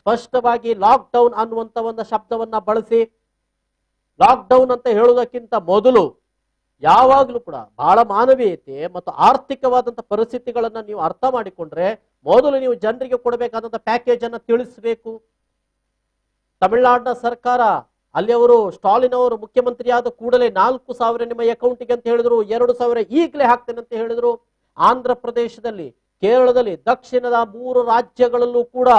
ಸ್ಪಷ್ಟವಾಗಿ ಲಾಕ್ಡೌನ್ ಅನ್ನುವಂತ ಒಂದು ಶಬ್ದವನ್ನ ಬಳಸಿ, ಲಾಕ್ಡೌನ್ ಅಂತ ಹೇಳುವುದಕ್ಕಿಂತ ಮೊದಲು ಯಾವಾಗಲೂ ಕೂಡ ಬಹಳ ಮಾನವೀಯತೆ ಮತ್ತು ಆರ್ಥಿಕವಾದಂತ ಪರಿಸ್ಥಿತಿಗಳನ್ನ ನೀವು ಅರ್ಥ ಮಾಡಿಕೊಂಡ್ರೆ, ಮೊದಲು ನೀವು ಜನರಿಗೆ ಕೊಡಬೇಕಾದಂತ ಪ್ಯಾಕೇಜ್ ಅನ್ನ ತಿಳಿಸಬೇಕು. ತಮಿಳುನಾಡಿನ ಸರ್ಕಾರ, ಅಲ್ಲಿ ಅವರು ಸ್ಟಾಲಿನ್ ಅವರು ಮುಖ್ಯಮಂತ್ರಿ ಆದ ಕೂಡಲೇ 4,000 ನಿಮ್ಮ ಅಕೌಂಟಿಗೆ ಅಂತ ಹೇಳಿದ್ರು, 2,000 ಈಗಲೇ ಹಾಕ್ತೇನೆ ಅಂತ ಹೇಳಿದ್ರು. ಆಂಧ್ರ ಪ್ರದೇಶದಲ್ಲಿ, ಕೇರಳದಲ್ಲಿ, ದಕ್ಷಿಣದ 3 ರಾಜ್ಯಗಳಲ್ಲೂ ಕೂಡ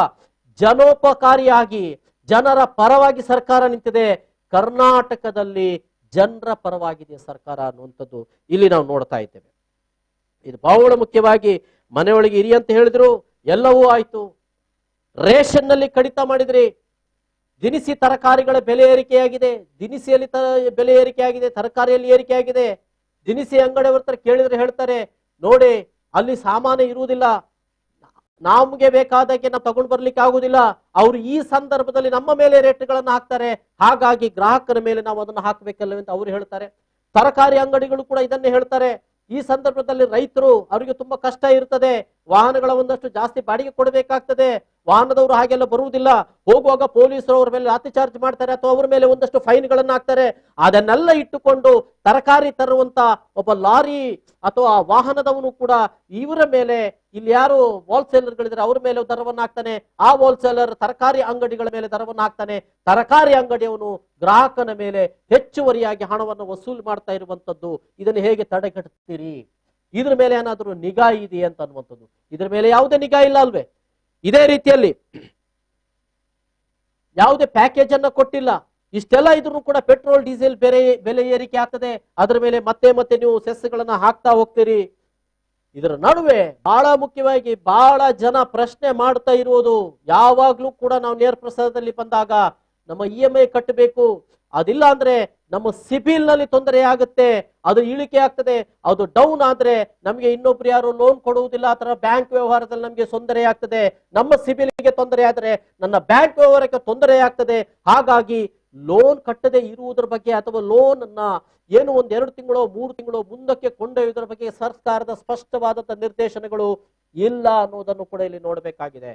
ಜನೋಪಕಾರಿಯಾಗಿ ಜನರ ಪರವಾಗಿ ಸರ್ಕಾರ ನಿಂತಿದೆ. ಕರ್ನಾಟಕದಲ್ಲಿ ಜನರ ಪರವಾಗಿದೆ ಸರ್ಕಾರ ಅನ್ನುವಂಥದ್ದು ಇಲ್ಲಿ ನಾವು ನೋಡ್ತಾ ಇದ್ದೇವೆ. ಇದು ಬಹಳ ಮುಖ್ಯವಾಗಿ ಮನೆಯೊಳಗೆ ಇರಿ ಅಂತ ಹೇಳಿದ್ರು, ಎಲ್ಲವೂ ಆಯ್ತು. ರೇಷನ್ ನಲ್ಲಿ ಕಡಿತ ಮಾಡಿದ್ರಿ, ದಿನಸಿ ತರಕಾರಿಗಳ ಬೆಲೆ ಏರಿಕೆಯಾಗಿದೆ, ದಿನಸಿಯಲ್ಲಿ ಬೆಲೆ ಏರಿಕೆಯಾಗಿದೆ, ತರಕಾರಿಯಲ್ಲಿ ಏರಿಕೆಯಾಗಿದೆ. ದಿನಸಿ ಅಂಗಡಿಯವರ ಕೇಳಿದ್ರೆ ಹೇಳ್ತಾರೆ, ನೋಡಿ ಅಲ್ಲಿ ಸಾಮಾನು ಇರುವುದಿಲ್ಲ, ನಮಗೆ ಬೇಕಾದಾಗೆ ನಾವು ತಗೊಂಡು ಬರ್ಲಿಕ್ಕೆ ಆಗುದಿಲ್ಲ. ಅವರು ಈ ಸಂದರ್ಭದಲ್ಲಿ ನಮ್ಮ ಮೇಲೆ ರೇಟ್ಗಳನ್ನು ಹಾಕ್ತಾರೆ, ಹಾಗಾಗಿ ಗ್ರಾಹಕರ ಮೇಲೆ ನಾವು ಅದನ್ನು ಹಾಕಬೇಕಲ್ಲ ಅಂತ ಅವರು ಹೇಳ್ತಾರೆ. ತರಕಾರಿ ಅಂಗಡಿಗಳು ಕೂಡ ಇದನ್ನೇ ಹೇಳ್ತಾರೆ. ಈ ಸಂದರ್ಭದಲ್ಲಿ ರೈತರು, ಅವರಿಗೆ ತುಂಬಾ ಕಷ್ಟ ಇರ್ತದೆ, ವಾಹನಗಳ ಒಂದಷ್ಟು ಜಾಸ್ತಿ ಬಾಡಿಗೆ ಕೊಡಬೇಕಾಗ್ತದೆ, ವಾಹನದವರು ಹಾಗೆಲ್ಲ ಬರುವುದಿಲ್ಲ, ಹೋಗುವಾಗ ಪೊಲೀಸರು ಅವ್ರ ಮೇಲೆ ಲಾಠಿ ಚಾರ್ಜ್ ಮಾಡ್ತಾರೆ ಅಥವಾ ಅವ್ರ ಮೇಲೆ ಒಂದಷ್ಟು ಫೈನ್ಗಳನ್ನ ಹಾಕ್ತಾರೆ. ಅದನ್ನೆಲ್ಲ ಇಟ್ಟುಕೊಂಡು ತರಕಾರಿ ತರುವಂತ ಒಬ್ಬ ಲಾರಿ ಅಥವಾ ವಾಹನದವನು ಕೂಡ ಇವರ ಮೇಲೆ, ಇಲ್ಲಿ ಯಾರು ಹೋಲ್ಸೇಲರ್ಗಳಿದ್ರೆ ಅವ್ರ ಮೇಲೆ ದರವನ್ನು ಹಾಕ್ತಾನೆ, ಆ ಹೋಲ್ಸೇಲರ್ ತರಕಾರಿ ಅಂಗಡಿಗಳ ಮೇಲೆ ದರವನ್ನು ಹಾಕ್ತಾನೆ, ತರಕಾರಿ ಅಂಗಡಿಯವನು ಗ್ರಾಹಕನ ಮೇಲೆ ಹೆಚ್ಚುವರಿಯಾಗಿ ಹಣವನ್ನು ವಸೂಲು ಮಾಡ್ತಾ ಇರುವಂತದ್ದು. ಇದನ್ನು ಹೇಗೆ ತಡೆಗಟ್ಟುತ್ತೀರಿ? ಇದ್ರ ಮೇಲೆ ಏನಾದರೂ ನಿಗಾ ಇದೆ ಅಂತ ಅನ್ನುವಂಥದ್ದು. ಇದ್ರ ಮೇಲೆ ಯಾವುದೇ ನಿಗಾ ಇಲ್ಲ ಅಲ್ವೇ? ಇದೇ ರೀತಿಯಲ್ಲಿ ಯಾವುದೇ ಪ್ಯಾಕೇಜ್ ಅನ್ನ ಕೊಟ್ಟಿಲ್ಲ. ಇಷ್ಟೆಲ್ಲ ಇದ್ರೂ ಕೂಡ ಪೆಟ್ರೋಲ್ ಡೀಸೆಲ್ ಬೆಲೆ ಏರಿಕೆ ಆಗ್ತದೆ, ಅದರ ಮೇಲೆ ಮತ್ತೆ ಮತ್ತೆ ನೀವು ಸೆಸ್ಗಳನ್ನ ಹಾಕ್ತಾ ಹೋಗ್ತೀರಿ. ಇದರ ನಡುವೆ ಬಹಳ ಮುಖ್ಯವಾಗಿ ಬಹಳ ಜನ ಪ್ರಶ್ನೆ ಮಾಡ್ತಾ ಇರುವುದು, ಯಾವಾಗ್ಲೂ ಕೂಡ ನಾವು ನೇರ ಪ್ರಸಾರದಲ್ಲಿ ಬಂದಾಗ ನಮ್ಮ EMI ಕಟ್ಟಬೇಕು, ಅದಿಲ್ಲ ಅಂದ್ರೆ ನಮ್ಮ ಸಿಬಿಲ್ ನಲ್ಲಿ ತೊಂದರೆ ಆಗುತ್ತೆ, ಅದು ಇಳಿಕೆ ಆಗ್ತದೆ, ಅದು ಡೌನ್ ಆದ್ರೆ ನಮಗೆ ಇನ್ನೊಬ್ರು ಯಾರು ಲೋನ್ ಕೊಡುವುದಿಲ್ಲ, ಆತರ ಬ್ಯಾಂಕ್ ವ್ಯವಹಾರದಲ್ಲಿ ನಮಗೆ ತೊಂದರೆ ಆಗ್ತದೆ, ನಮ್ಮ ಸಿಬಿಲ್ಗೆ ತೊಂದರೆ ಆದ್ರೆ ನನ್ನ ಬ್ಯಾಂಕ್ ವ್ಯವಹಾರಕ್ಕೆ ತೊಂದರೆ ಆಗ್ತದೆ. ಹಾಗಾಗಿ ಲೋನ್ ಕಟ್ಟದೆ ಇರುವುದರ ಬಗ್ಗೆ ಅಥವಾ ಲೋನ್ ಅನ್ನ ಏನು 1-2 ತಿಂಗಳು 3 ತಿಂಗಳು ಮುಂದಕ್ಕೆ ಕೊಂಡೊಯ್ಯುವುದರ ಬಗ್ಗೆ ಸರ್ಕಾರದ ಸ್ಪಷ್ಟವಾದಂತಹ ನಿರ್ದೇಶನಗಳು ಇಲ್ಲ ಅನ್ನೋದನ್ನು ಕೂಡ ಇಲ್ಲಿ ನೋಡಬೇಕಾಗಿದೆ.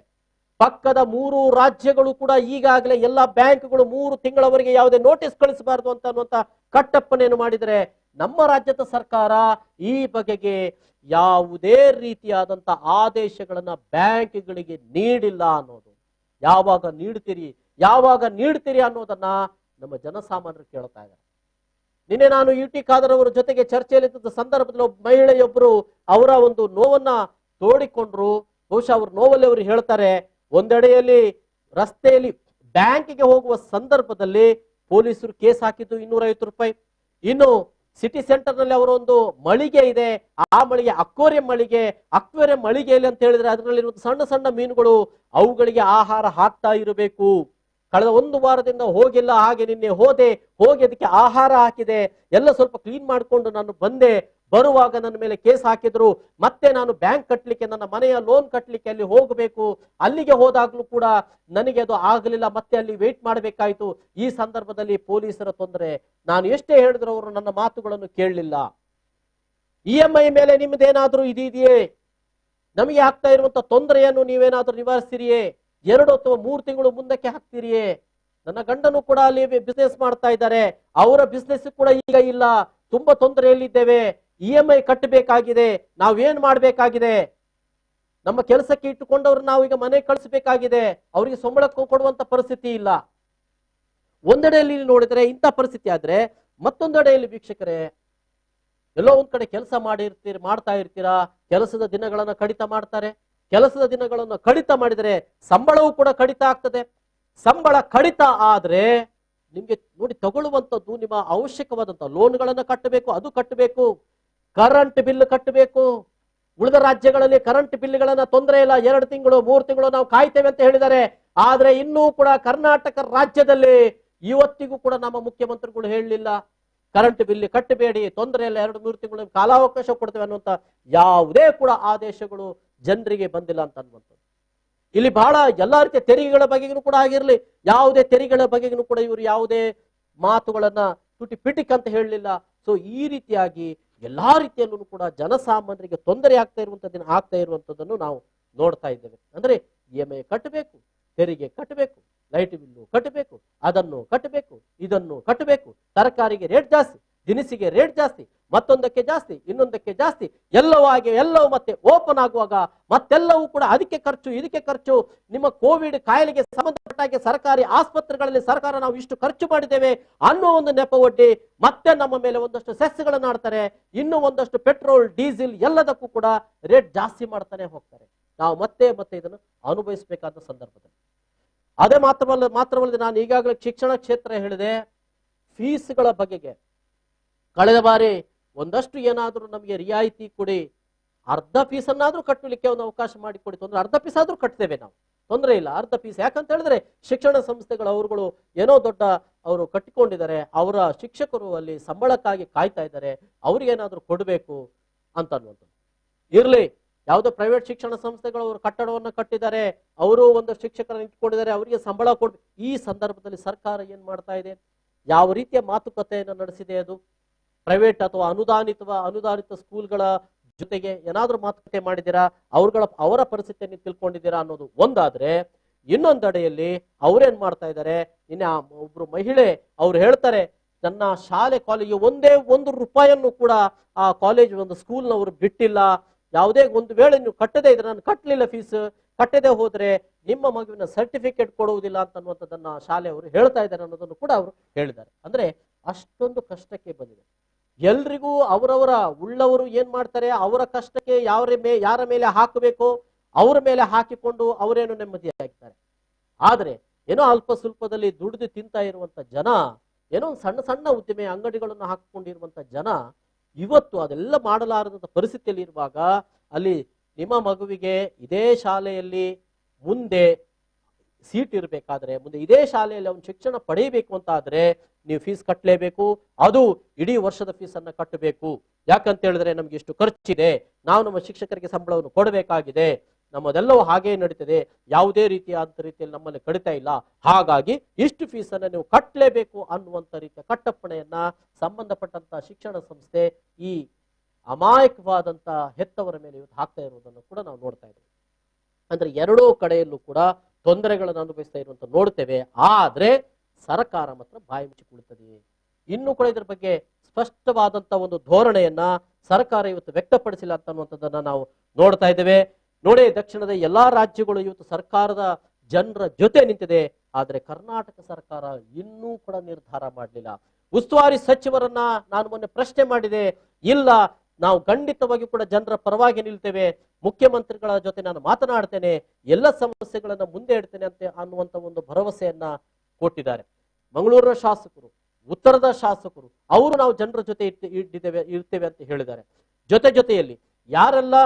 ಪಕ್ಕದ 3 ರಾಜ್ಯಗಳು ಕೂಡ ಈಗಾಗಲೇ ಎಲ್ಲ ಬ್ಯಾಂಕ್ಗಳು 3 ತಿಂಗಳವರೆಗೆ ಯಾವುದೇ ನೋಟಿಸ್ ಕಳಿಸಬಾರದು ಅಂತ ಅನ್ನುವಂತ ಕಟ್ಟಪ್ಪಣೆಯನ್ನು ಮಾಡಿದರೆ, ನಮ್ಮ ರಾಜ್ಯದ ಸರ್ಕಾರ ಈ ಬಗೆಗೆ ಯಾವುದೇ ರೀತಿಯಾದಂತ ಆದೇಶಗಳನ್ನ ಬ್ಯಾಂಕ್ಗಳಿಗೆ ನೀಡಿಲ್ಲ ಅನ್ನೋದು. ಯಾವಾಗ ನೀಡ್ತೀರಿ ಅನ್ನೋದನ್ನ ನಮ್ಮ ಜನಸಾಮಾನ್ಯರು ಕೇಳ್ತಾ ಇದ್ದಾರೆ. ನಿನ್ನೆ ನಾನು UT ಖಾದರ್ ಅವರ ಜೊತೆಗೆ ಚರ್ಚೆಯಲ್ಲಿದ್ದ ಸಂದರ್ಭದಲ್ಲಿ ಒಬ್ಬ ಮಹಿಳೆಯೊಬ್ಬರು ಅವರ ಒಂದು ನೋವನ್ನ ತೋಡಿಕೊಂಡ್ರು. ಬಹುಶಃ ಅವ್ರ ನೋವಲ್ಲಿ ಅವರು ಹೇಳ್ತಾರೆ, ಒಂದೆಡೆಯಲ್ಲಿ ರಸ್ತೆಯಲ್ಲಿ ಬ್ಯಾಂಕಿಗೆ ಹೋಗುವ ಸಂದರ್ಭದಲ್ಲಿ ಪೊಲೀಸರು ಕೇಸ್ ಹಾಕಿದ್ದು 250 ರೂಪಾಯಿ. ಇನ್ನು ಸಿಟಿ ಸೆಂಟರ್ ನಲ್ಲಿ ಅವರ ಒಂದು ಮಳಿಗೆ ಇದೆ, ಆ ಮಳಿಗೆ ಅಕ್ವೇರಿಯಂ ಮಳಿಗೆಯಲ್ಲಿ ಅಂತ ಹೇಳಿದ್ರೆ ಅದರಲ್ಲಿ ಸಣ್ಣ ಸಣ್ಣ ಮೀನುಗಳು, ಅವುಗಳಿಗೆ ಆಹಾರ ಹಾಕ್ತಾ ಇರಬೇಕು. ಕಳೆದ 1 ವಾರದಿಂದ ಹೋಗಿಲ್ಲ, ಹಾಗೆ ನಿನ್ನೆ ಹೋಗಿ ಅದಕ್ಕೆ ಆಹಾರ ಹಾಕಿದೆ, ಎಲ್ಲ ಸ್ವಲ್ಪ ಕ್ಲೀನ್ ಮಾಡಿಕೊಂಡು ನಾನು ಬಂದೆ. ಬರುವಾಗ ನನ್ನ ಮೇಲೆ ಕೇಸ್ ಹಾಕಿದ್ರು. ಮತ್ತೆ ನಾನು ಬ್ಯಾಂಕ್ ಕಟ್ಟಲಿಕ್ಕೆ, ನನ್ನ ಮನೆಯ ಲೋನ್ ಕಟ್ಟಲಿಕ್ಕೆ ಅಲ್ಲಿ ಹೋಗಬೇಕು. ಅಲ್ಲಿಗೆ ಹೋದಾಗ್ಲೂ ಕೂಡ ನನಗೆ ಅದು ಆಗಲಿಲ್ಲ, ಮತ್ತೆ ಅಲ್ಲಿ ವೇಟ್ ಮಾಡಬೇಕಾಯ್ತು. ಈ ಸಂದರ್ಭದಲ್ಲಿ ಪೊಲೀಸರ ತೊಂದರೆ, ನಾನು ಎಷ್ಟೇ ಹೇಳಿದ್ರು ಅವರು ನನ್ನ ಮಾತುಗಳನ್ನು ಕೇಳಲಿಲ್ಲ. EMI ಮೇಲೆ ನಿಮ್ಮದೇನಾದ್ರೂ ಇದೆಯೇ? ನಮಗೆ ಆಗ್ತಾ ಇರುವಂತ ತೊಂದರೆಯನ್ನು ನೀವೇನಾದ್ರೂ ನಿವಾರಿಸ್ತೀರಿಯೇ? 2 ಅಥವಾ 3 ತಿಂಗಳು ಮುಂದಕ್ಕೆ ಹಾಕ್ತೀರಿಯೇ? ನನ್ನ ಗಂಡನು ಕೂಡ ಅಲ್ಲಿ ಬಿಸ್ನೆಸ್ ಮಾಡ್ತಾ ಇದ್ದಾರೆ, ಅವರ ಬಿಸ್ನೆಸ್ ಕೂಡ ಈಗ ಇಲ್ಲ, ತುಂಬಾ ತೊಂದರೆಯಲ್ಲಿದ್ದೇವೆ, EMI ಕಟ್ಟಬೇಕಾಗಿದೆ, ನಾವೇನ್ ಮಾಡ್ಬೇಕಾಗಿದೆ? ನಮ್ಮ ಕೆಲಸಕ್ಕೆ ಇಟ್ಟುಕೊಂಡವ್ರು ನಾವು ಈಗ ಮನೆ ಕಳಿಸಬೇಕಾಗಿದೆ, ಅವರಿಗೆ ಸಂಬಳ ಕೊಡುವಂತ ಪರಿಸ್ಥಿತಿ ಇಲ್ಲ. ಒಂದೆಡೆಯಲ್ಲಿ ನೋಡಿದ್ರೆ ಇಂಥ ಪರಿಸ್ಥಿತಿ ಆದ್ರೆ, ಮತ್ತೊಂದೆಡೆಯಲ್ಲಿ ವೀಕ್ಷಕರೇ, ಎಲ್ಲೋ ಒಂದ್ ಕಡೆ ಕೆಲಸ ಮಾಡ್ತಾ ಇರ್ತೀರಾ, ಕೆಲಸದ ದಿನಗಳನ್ನ ಕಡಿತ ಮಾಡ್ತಾರೆ. ಕೆಲಸದ ದಿನಗಳನ್ನು ಕಡಿತ ಮಾಡಿದರೆ ಸಂಬಳವೂ ಕೂಡ ಕಡಿತ ಆಗ್ತದೆ. ಸಂಬಳ ಕಡಿತ ಆದ್ರೆ ನಿಮ್ಗೆ ನೋಡಿ ತಗೊಳ್ಳುವಂಥದ್ದು ನಿಮ್ಮ ಅವಶ್ಯಕವಾದಂತಹ ಲೋನ್ಗಳನ್ನ ಕಟ್ಟಬೇಕು, ಅದು ಕಟ್ಟಬೇಕು. ಕರೆಂಟ್ ಬಿಲ್ ಕಟ್ಟಬೇಕು. ಉಳಿದ ರಾಜ್ಯಗಳಲ್ಲಿ ಕರೆಂಟ್ ಬಿಲ್ಗಳನ್ನ ತೊಂದರೆ ಇಲ್ಲ, 2 ತಿಂಗಳು 3 ತಿಂಗಳು ನಾವು ಕಾಯ್ತೇವೆ ಅಂತ ಹೇಳಿದ್ದಾರೆ. ಆದ್ರೆ ಇನ್ನೂ ಕೂಡ ಕರ್ನಾಟಕ ರಾಜ್ಯದಲ್ಲಿ ಇವತ್ತಿಗೂ ಕೂಡ ನಮ್ಮ ಮುಖ್ಯಮಂತ್ರಿಗಳು ಹೇಳಲಿಲ್ಲ ಕರೆಂಟ್ ಬಿಲ್ ಕಟ್ಟಬೇಡಿ, ತೊಂದರೆ ಇಲ್ಲ, 2-3 ತಿಂಗಳು ಕಾಲಾವಕಾಶ ಕೊಡ್ತೇವೆ ಅನ್ನುವಂತ ಯಾವುದೇ ಕೂಡ ಆದೇಶಗಳು ಜನರಿಗೆ ಬಂದಿಲ್ಲ ಅಂತ ಅನ್ನುವಂಥದ್ದು. ಇಲ್ಲಿ ಬಹಳ ಎಲ್ಲಾ ರೀತಿಯ ತೆರಿಗೆಗಳ ಬಗೆಗೂ ಕೂಡ ಆಗಿರ್ಲಿ, ಯಾವುದೇ ತೆರಿಗೆಗಳ ಬಗೆಗೂ ಕೂಡ ಇವರು ಯಾವುದೇ ಮಾತುಗಳನ್ನ ತುಟಿ ಪಿಟಿಕ್ ಅಂತ ಹೇಳಲಿಲ್ಲ. ಸೊ ಈ ರೀತಿಯಾಗಿ ಎಲ್ಲಾ ರೀತಿಯಲ್ಲೂ ಕೂಡ ಜನಸಾಮಾನ್ಯರಿಗೆ ತೊಂದರೆ ಆಗ್ತಾ ಇರುವಂತದ್ದನ್ನು ನಾವು ನೋಡ್ತಾ ಇದ್ದೇವೆ. ಅಂದ್ರೆ EMI ಕಟ್ಟಬೇಕು, ತೆರಿಗೆ ಕಟ್ಟಬೇಕು, ಲೈಟ್ ಬಿಲ್ಲು ಕಟ್ಟಬೇಕು, ಅದನ್ನು ಕಟ್ಟಬೇಕು, ಇದನ್ನು ಕಟ್ಟಬೇಕು, ತರಕಾರಿಗೆ ರೇಟ್ ಜಾಸ್ತಿ, ದಿನಸಿಗೆ ರೇಟ್ ಜಾಸ್ತಿ, ಮತ್ತೊಂದಕ್ಕೆ ಜಾಸ್ತಿ, ಇನ್ನೊಂದಕ್ಕೆ ಜಾಸ್ತಿ, ಎಲ್ಲವೂ ಮತ್ತೆ ಓಪನ್ ಆಗುವಾಗ ಮತ್ತೆಲ್ಲವೂ ಕೂಡ ಅದಕ್ಕೆ ಖರ್ಚು, ಇದಕ್ಕೆ ಖರ್ಚು. ನಿಮ್ಮ ಕೋವಿಡ್ ಕಾಯಿಲೆಗೆ ಸಂಬಂಧಪಟ್ಟಾಗೆ ಸರ್ಕಾರಿ ಆಸ್ಪತ್ರೆಗಳಲ್ಲಿ ಸರ್ಕಾರ ನಾವು ಇಷ್ಟು ಖರ್ಚು ಮಾಡಿದ್ದೇವೆ ಅನ್ನೋ ಒಂದು ನೆಪ ಒಡ್ಡಿ ಮತ್ತೆ ನಮ್ಮ ಮೇಲೆ ಒಂದಷ್ಟು ಸೆಸ್ಗಳನ್ನು ಆಡ್ತಾರೆ. ಇನ್ನು ಒಂದಷ್ಟು ಪೆಟ್ರೋಲ್, ಡೀಸೆಲ್ ಎಲ್ಲದಕ್ಕೂ ಕೂಡ ರೇಟ್ ಜಾಸ್ತಿ ಮಾಡ್ತಾನೆ ಹೋಗ್ತಾರೆ. ನಾವು ಮತ್ತೆ ಇದನ್ನು ಅನುಭವಿಸಬೇಕಾದ ಸಂದರ್ಭದಲ್ಲಿ ಅದೇ ಮಾತ್ರವಲ್ಲದೆ ನಾನು ಈಗಾಗಲೇ ಶಿಕ್ಷಣ ಕ್ಷೇತ್ರ ಹೇಳಿದೆ, ಫೀಸ್ಗಳ ಬಗೆಗೆ ಕಳೆದ ಬಾರಿ ಒಂದಷ್ಟು ಏನಾದರೂ ನಮಗೆ ರಿಯಾಯಿತಿ ಕೊಡಿ, ಅರ್ಧ ಫೀಸನ್ನಾದ್ರೂ ಕಟ್ಟಲಿಕ್ಕೆ ಒಂದು ಅವಕಾಶ ಮಾಡಿಕೊಡಿ, ತೊಂದರೆ ಅರ್ಧ ಫೀಸ್ ಆದ್ರೂ ಕಟ್ತೇವೆ ನಾವು, ತೊಂದರೆ ಇಲ್ಲ ಅರ್ಧ ಫೀಸ್. ಯಾಕಂತ ಹೇಳಿದ್ರೆ ಶಿಕ್ಷಣ ಸಂಸ್ಥೆಗಳು ಅವರುಗಳು ಏನೋ ದೊಡ್ಡ ಅವರು ಕಟ್ಟಿಕೊಂಡಿದ್ದಾರೆ, ಅವರ ಶಿಕ್ಷಕರು ಅಲ್ಲಿ ಸಂಬಳಕ್ಕಾಗಿ ಕಾಯ್ತಾ ಇದ್ದಾರೆ, ಅವ್ರಿಗೇನಾದ್ರೂ ಕೊಡಬೇಕು ಅಂತ ಅನ್ನುವಂಥದ್ದು ಇರ್ಲಿ. ಯಾವುದೋ ಪ್ರೈವೇಟ್ ಶಿಕ್ಷಣ ಸಂಸ್ಥೆಗಳು ಅವರು ಕಟ್ಟಡವನ್ನು ಕಟ್ಟಿದ್ದಾರೆ, ಅವರು ಒಂದು ಶಿಕ್ಷಕರನ್ನು ಇಟ್ಕೊಂಡಿದ್ದಾರೆ, ಅವರಿಗೆ ಸಂಬಳ ಕೊಡ್ಬೇಕು. ಈ ಸಂದರ್ಭದಲ್ಲಿ ಸರ್ಕಾರ ಏನ್ ಮಾಡ್ತಾ ಇದೆ, ಯಾವ ರೀತಿಯ ಮಾತುಕತೆಯನ್ನು ನಡೆಸಿದೆ, ಅದು ಪ್ರೈವೇಟ್ ಅಥವಾ ಅನುದಾನಿತ ಸ್ಕೂಲ್ಗಳ ಜೊತೆಗೆ ಏನಾದ್ರೂ ಮಾತುಕತೆ ಮಾಡಿದ್ದೀರಾ, ಅವರ ಪರಿಸ್ಥಿತಿಯನ್ನು ತಿಳ್ಕೊಂಡಿದ್ದೀರಾ ಅನ್ನೋದು ಒಂದಾದ್ರೆ, ಇನ್ನೊಂದೆಡೆಯಲ್ಲಿ ಅವ್ರೇನ್ ಮಾಡ್ತಾ ಇದ್ದಾರೆ, ಇನ್ನು ಒಬ್ರು ಮಹಿಳೆ ಅವ್ರು ಹೇಳ್ತಾರೆ, ನನ್ನ ಶಾಲೆ ಕಾಲೇಜು ಒಂದೇ ₹1 ಕೂಡ ಆ ಕಾಲೇಜ್ ಒಂದು ಸ್ಕೂಲ್ನವರು ಬಿಟ್ಟಿಲ್ಲ, ಯಾವುದೇ ಒಂದು ವೇಳೆ ನೀವು ಕಟ್ಟದೇ ಇದ್ರೆ, ನಾನು ಕಟ್ಟಲಿಲ್ಲ ಫೀಸ್, ಕಟ್ಟದೆ ಹೋದ್ರೆ ನಿಮ್ಮ ಮಗುವಿನ ಸರ್ಟಿಫಿಕೇಟ್ ಕೊಡುವುದಿಲ್ಲ ಅಂತನ್ನುವಂಥದ್ದನ್ನ ಶಾಲೆಯವರು ಹೇಳ್ತಾ ಇದ್ದಾರೆ ಅನ್ನೋದನ್ನು ಕೂಡ ಅವರು ಹೇಳಿದ್ದಾರೆ. ಅಂದ್ರೆ ಅಷ್ಟೊಂದು ಕಷ್ಟಕ್ಕೆ ಬಂದಿದೆ. ಎಲ್ರಿಗೂ ಅವರವರ ಉಳ್ಳವರು ಏನ್ ಮಾಡ್ತಾರೆ, ಅವರ ಕಷ್ಟಕ್ಕೆ ಯಾರ ಮೇಲೆ ಹಾಕಬೇಕು ಅವರ ಮೇಲೆ ಹಾಕಿಕೊಂಡು ಅವರೇನು ನೆಮ್ಮದಿಯಾಗ್ತಾರೆ. ಆದ್ರೆ ಏನೋ ಅಲ್ಪ ಸ್ವಲ್ಪದಲ್ಲಿ ದುಡಿದು ತಿಂತಾ ಇರುವಂತ ಜನ, ಏನೋ ಸಣ್ಣ ಉದ್ದಿಮೆ ಅಂಗಡಿಗಳನ್ನು ಹಾಕಿಕೊಂಡಿರುವಂತ ಜನ ಇವತ್ತು ಅದೆಲ್ಲ ಮಾಡಲಾರದಂತ ಪರಿಸ್ಥಿತಿಯಲ್ಲಿ ಇರುವಾಗ, ಅಲ್ಲಿ ನಿಮ್ಮ ಮಗುವಿಗೆ ಇದೇ ಶಾಲೆಯಲ್ಲಿ ಮುಂದೆ ಸೀಟ್ ಇರಬೇಕಾದ್ರೆ, ಮುಂದೆ ಇದೇ ಶಾಲೆಯಲ್ಲಿ ಅವನು ಶಿಕ್ಷಣ ಪಡೆಯಬೇಕು ಅಂತ ಆದ್ರೆ ನೀವು ಫೀಸ್ ಕಟ್ಟಲೇಬೇಕು. ಅದು ಇಡೀ ವರ್ಷದ ಫೀಸ್ ಅನ್ನ ಕಟ್ಟಬೇಕು. ಯಾಕಂತ ಹೇಳಿದ್ರೆ ನಮ್ಗೆ ಇಷ್ಟು ಖರ್ಚಿದೆ, ನಾವು ನಮ್ಮ ಶಿಕ್ಷಕರಿಗೆ ಸಂಬಳವನ್ನು ಕೊಡಬೇಕಾಗಿದೆ, ನಮ್ಮದೆಲ್ಲವೂ ಹಾಗೇ ನಡೀತದೆ, ಯಾವುದೇ ರೀತಿಯಲ್ಲಿ ನಮ್ಮಲ್ಲಿ ಕಡಿತ ಇಲ್ಲ, ಹಾಗಾಗಿ ಇಷ್ಟು ಫೀಸ್ ಅನ್ನ ನೀವು ಕಟ್ಟಲೇಬೇಕು ಅನ್ನುವಂತ ರೀತಿಯ ಕಟ್ಟಪ್ಪಣೆಯನ್ನ ಸಂಬಂಧಪಟ್ಟಂತ ಶಿಕ್ಷಣ ಸಂಸ್ಥೆ ಈ ಅಮಾಯಕವಾದಂತ ಹೆತ್ತವರ ಮೇಲೆ ಇವತ್ತು ಹಾಕ್ತಾ ಇರುವುದನ್ನು ಕೂಡ ನಾವು ನೋಡ್ತಾ ಇದ್ದೇವೆ. ಅಂದ್ರೆ ಎರಡೂ ಕಡೆಯಲ್ಲೂ ಕೂಡ ತೊಂದರೆಗಳನ್ನು ಅನುಭವಿಸ್ತಾ ಇರುವಂತ ನೋಡ್ತೇವೆ. ಆದ್ರೆ ಸರ್ಕಾರ ಮಾತ್ರ ಬಾಯಿ ಮುಚ್ಚಿ ಕುಳಿತದೆ. ಇನ್ನು ಕೂಡ ಇದ್ರ ಬಗ್ಗೆ ಸ್ಪಷ್ಟವಾದಂತ ಒಂದು ಧೋರಣೆಯನ್ನ ಸರ್ಕಾರ ಇವತ್ತು ವ್ಯಕ್ತಪಡಿಸಿಲ್ಲ ಅಂತ ಅನ್ನುವಂಥದ್ದನ್ನ ನಾವು ನೋಡ್ತಾ ಇದ್ದೇವೆ. ನೋಡಿ, ದಕ್ಷಿಣದ ಎಲ್ಲಾ ರಾಜ್ಯಗಳು ಇವತ್ತು ಸರ್ಕಾರದ ಜನರ ಜೊತೆ ನಿಂತಿದೆ. ಆದ್ರೆ ಕರ್ನಾಟಕ ಸರ್ಕಾರ ಇನ್ನೂ ಕೂಡ ನಿರ್ಧಾರ ಮಾಡಲಿಲ್ಲ. ಉಸ್ತುವಾರಿ ಸಚಿವರನ್ನ ನಾನು ಮೊನ್ನೆ ಪ್ರಶ್ನೆ ಮಾಡಿದೆ, ಇಲ್ಲ ನಾವು ಖಂಡಿತವಾಗಿ ಕೂಡ ಜನರ ಪರವಾಗಿ ನಿಲ್ತೇವೆ, ಮುಖ್ಯಮಂತ್ರಿಗಳ ಜೊತೆ ನಾನು ಮಾತನಾಡ್ತೇನೆ, ಎಲ್ಲ ಸಮಸ್ಯೆಗಳನ್ನ ಮುಂದೆ ಇಡ್ತೇನೆ ಅಂತ ಅನ್ನುವಂತ ಒಂದು ಭರವಸೆಯನ್ನ ಕೊಟ್ಟಿದ್ದಾರೆ. ಮಂಗಳೂರಿನ ಶಾಸಕರು, ಉತ್ತರದ ಶಾಸಕರು ಅವರು ನಾವು ಜನರ ಜೊತೆ ಇರ್ತೇವೆ ಅಂತ ಹೇಳಿದ್ದಾರೆ. ಜೊತೆಯಲ್ಲಿ ಯಾರೆಲ್ಲ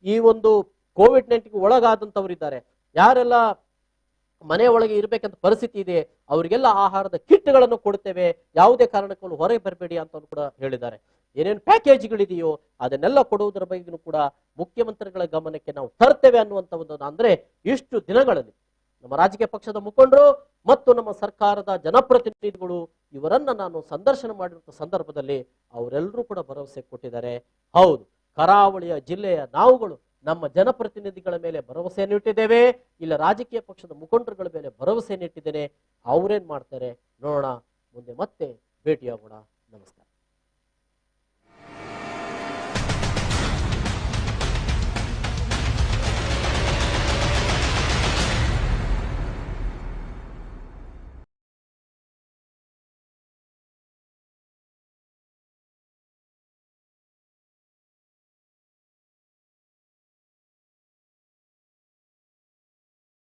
ಈ ಒಂದು ಕೋವಿಡ್-19 ಒಳಗಾದಂತವರಿದ್ದಾರೆ, ಯಾರೆಲ್ಲ ಮನೆ ಒಳಗೆ ಇರ್ಬೇಕಂತ ಪರಿಸ್ಥಿತಿ ಇದೆ, ಅವರಿಗೆಲ್ಲ ಆಹಾರದ ಕಿಟ್ಗಳನ್ನು ಕೊಡ್ತೇವೆ, ಯಾವುದೇ ಕಾರಣಕ್ಕೂ ಹೊರಗೆ ಬರಬೇಡಿ ಅಂತ ಕೂಡ ಹೇಳಿದ್ದಾರೆ. ಏನೇನು ಪ್ಯಾಕೇಜ್ಗಳಿದೆಯೋ ಅದನ್ನೆಲ್ಲ ಕೊಡುವುದರ ಬಗ್ಗೆನೂ ಕೂಡ ಮುಖ್ಯಮಂತ್ರಿಗಳ ಗಮನಕ್ಕೆ ನಾವು ತರ್ತೇವೆ ಅನ್ನುವಂತ ಒಂದು, ಅಂದ್ರೆ ಇಷ್ಟು ದಿನಗಳಲ್ಲಿ ನಮ್ಮ ರಾಜಕೀಯ ಪಕ್ಷದ ಮುಖಂಡರು ಮತ್ತು ನಮ್ಮ ಸರ್ಕಾರದ ಜನಪ್ರತಿನಿಧಿಗಳು ಇವರನ್ನ ನಾನು ಸಂದರ್ಶನ ಮಾಡಿರುವಂತ ಸಂದರ್ಭದಲ್ಲಿ ಅವರೆಲ್ಲರೂ ಕೂಡ ಭರವಸೆ ಕೊಟ್ಟಿದ್ದಾರೆ. ಹೌದು, ಕರಾವಳಿಯ ಜಿಲ್ಲೆಯ ನಾವುಗಳು ನಮ್ಮ ಜನಪ್ರತಿನಿಧಿಗಳ ಮೇಲೆ ಭರವಸೆಯನ್ನು ಇಟ್ಟಿದ್ದೇವೆ, ಇಲ್ಲ ರಾಜಕೀಯ ಪಕ್ಷದ ಮುಖಂಡರುಗಳ ಮೇಲೆ ಭರವಸೆಯನ್ನು ಇಟ್ಟಿದ್ದೇನೆ. ಅವರೇನ್ ಮಾಡ್ತಾರೆ ನೋಡೋಣ, ಮುಂದೆ ಮತ್ತೆ ಭೇಟಿಯಾಗೋಣ.